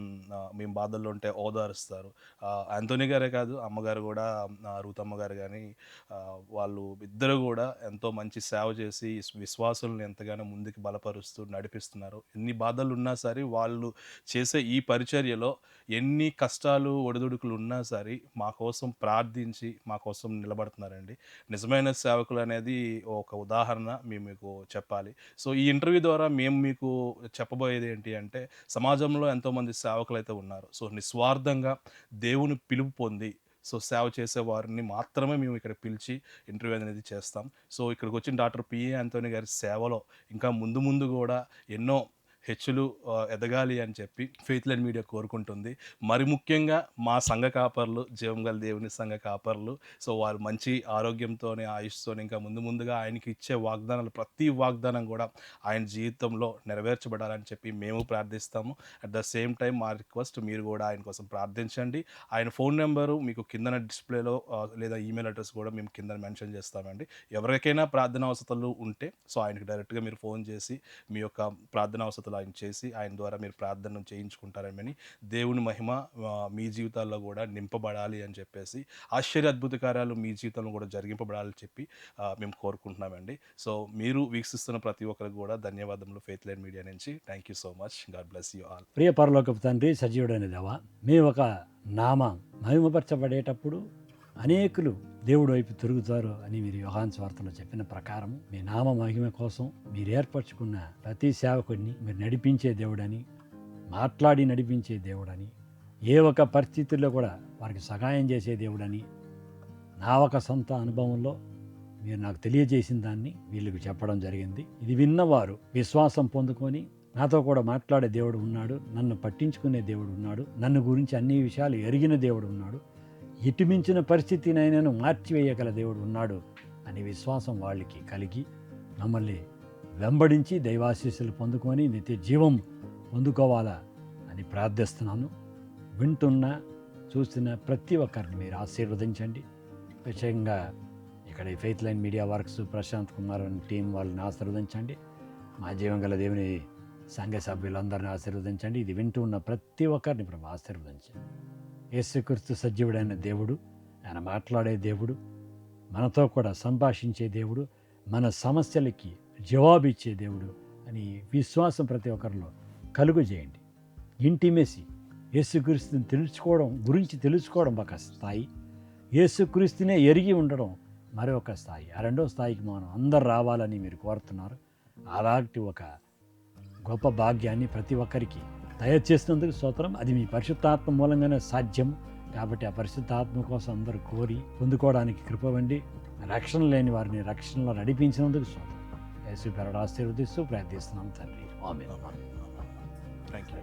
మేము బాధల్లో ఉంటే ఓదారుస్తారు. ఆంటోనీ గారే కాదు, అమ్మగారు కూడా, రూత్ అమ్మగారు కానీ వాళ్ళు ఇద్దరు కూడా ఎంతో మంచి సేవ చేసి విశ్వాసులను ఎంతగానో ముందుకు బలపరుస్తూ నడిపిస్తున్నారు. ఎన్ని బాధలు ఉన్నా సరే వాళ్ళు చేసే ఈ పరిచర్యలో ఎన్ని కష్టాలు ఒడిదుడుకులు ఉన్నా సరే మా కోసం ప్రార్థించి మా కోసం నిలబడుతున్నారండి. నిజమైన సేవకులు అనేది ఒక ఉదాహరణ మేము మీకు చెప్పాలి. సో ఈ ఇంటర్వ్యూ ద్వారా మేము మీకు చెప్పబోయేది ఏంటి అంటే సమాజంలో ఎంతోమంది సేవకులు అయితే ఉన్నారు. సో నిస్వార్థంగా దేవుని పిలుపు పొంది సో సేవ చేసే వారిని మాత్రమే మేము ఇక్కడ పిలిచి ఇంటర్వ్యూ అనేది చేస్తాం. సో ఇక్కడికి వచ్చిన డాక్టర్ పిఏ ఆంటోనీ గారి సేవలో ఇంకా ముందు ముందు కూడా ఎన్నో హెచ్చులు ఎదగాలి అని చెప్పి ఫెయిత్ లైన్ మీడియా కోరుకుంటుంది. మరి ముఖ్యంగా మా సంఘ కాపర్లు, జీవంగల దేవుని సంఘ కాపర్లు, సో వారు మంచి ఆరోగ్యంతోనే ఆయుష్తోనే ఇంకా ముందుగా ఆయనకి ఇచ్చే వాగ్దానాలు ప్రతి వాగ్దానం కూడా ఆయన జీవితంలో నెరవేర్చబడాలని చెప్పి మేము ప్రార్థిస్తాము. అట్ ద సేమ్ టైం మా రిక్వెస్ట్, మీరు కూడా ఆయన కోసం ప్రార్థించండి. ఆయన ఫోన్ నెంబరు మీకు కిందన డిస్ప్లేలో లేదా ఈమెయిల్ అడ్రస్ కూడా మేము కింద మెన్షన్ చేస్తామండి. ఎవరికైనా ప్రార్థన అవసరాలు ఉంటే సో ఆయనకి డైరెక్ట్గా మీరు ఫోన్ చేసి మీ యొక్క ప్రార్థన అవసరాలు ఆయన చేసి ఆయన ద్వారా మీరు ప్రార్థన చేయించుకుంటారని, దేవుని మహిమ మీ జీవితాల్లో కూడా నింపబడాలి అని చెప్పేసి, ఆశ్చర్య అద్భుత కార్యాలు మీ జీవితంలో కూడా జరిగింపబడాలని చెప్పి మేము కోరుకుంటున్నామండి. సో మీరు వీక్షిస్తున్న ప్రతి ఒక్కరికి కూడా ధన్యవాదములు ఫెయిత్ లైన్ మీడియా నుంచి. Thank you so much. God bless you all. ప్రియ పరలోకపు తండ్రి, సజీవుడైన దేవా, మీ ఒక నామం మహిమపరచబడేటప్పుడు అనేకులు దేవుడు వైపు తిరుగుతారు అని మీరు యోహాను సువార్తలో చెప్పిన ప్రకారం మీ నామ మహిమ కోసం మీరు ఏర్పరచుకున్న ప్రతి సేవకుడిని మీరు నడిపించే దేవుడని, మాట్లాడి నడిపించే దేవుడని, ఏ ఒక పరిస్థితుల్లో కూడా వారికి సహాయం చేసే దేవుడని నా ఒక సొంత అనుభవంలో మీరు నాకు తెలియజేసిన దాన్ని వీళ్ళకి చెప్పడం జరిగింది. ఇది విన్నవారు విశ్వాసం పొందుకొని నాతో కూడా మాట్లాడే దేవుడు ఉన్నాడు, నన్ను పట్టించుకునే దేవుడు ఉన్నాడు, నన్ను గురించి అన్ని విషయాలు ఎరిగిన దేవుడు ఉన్నాడు, ఇటుమించిన పరిస్థితినైనాను మార్చివేయగల దేవుడు ఉన్నాడు అనే విశ్వాసం వాళ్ళకి కలిగి మమ్మల్ని వెంబడించి దైవాశీస్సులు పొందుకొని నిత్య జీవం పొందుకోవాలా అని ప్రార్థిస్తున్నాను. వింటున్న చూస్తున్న ప్రతి ఒక్కరిని మీరు ఆశీర్వదించండి. ప్రత్యేకంగా ఇక్కడ ఈ faith line media works Prashant Kumar అని టీం వాళ్ళని ఆశీర్వదించండి. మా జీవం గల దేవుని సంఘ సభ్యులందరినీ ఆశీర్వదించండి. ఇది వింటూ ఉన్న ప్రతి ఒక్కరిని ప్రభు ఆశీర్వదించండి. యేసుక్రీస్తు సజీవుడైన దేవుడు, ఆయన మాట్లాడే దేవుడు, మనతో కూడా సంభాషించే దేవుడు, మన సమస్యలకి జవాబిచ్చే దేవుడు అని విశ్వాసం ప్రతి ఒక్కరిలో కలుగు చేయండి. ఇంటిమెసి యేసుక్రీస్తుని తెలుసుకోవడం ఒక స్థాయి, యేసుక్రీస్తునే ఎరిగి ఉండడం మరొక స్థాయి. ఆ రెండో స్థాయికి మనం అందరు రావాలని మీరు కోరుతున్నారు. అలాంటి ఒక గొప్ప భాగ్యాన్ని ప్రతి ఒక్కరికి దయచేసినందుకు స్తోత్రం. అది మీ పరిశుద్ధాత్మ మూలంగానే సాధ్యం. కాబట్టి ఆ పరిశుద్ధాత్మ కోసం అందరూ కోరి పొందుకోవడానికి కృపవండి. రక్షణ లేని వారిని రక్షణలో నడిపించినందుకు స్తోత్రం. యేసు పేరట ఆశీర్వదిస్తూ ప్రార్థిస్తున్నాం తండ్రి. ఆమేన్. Thank you.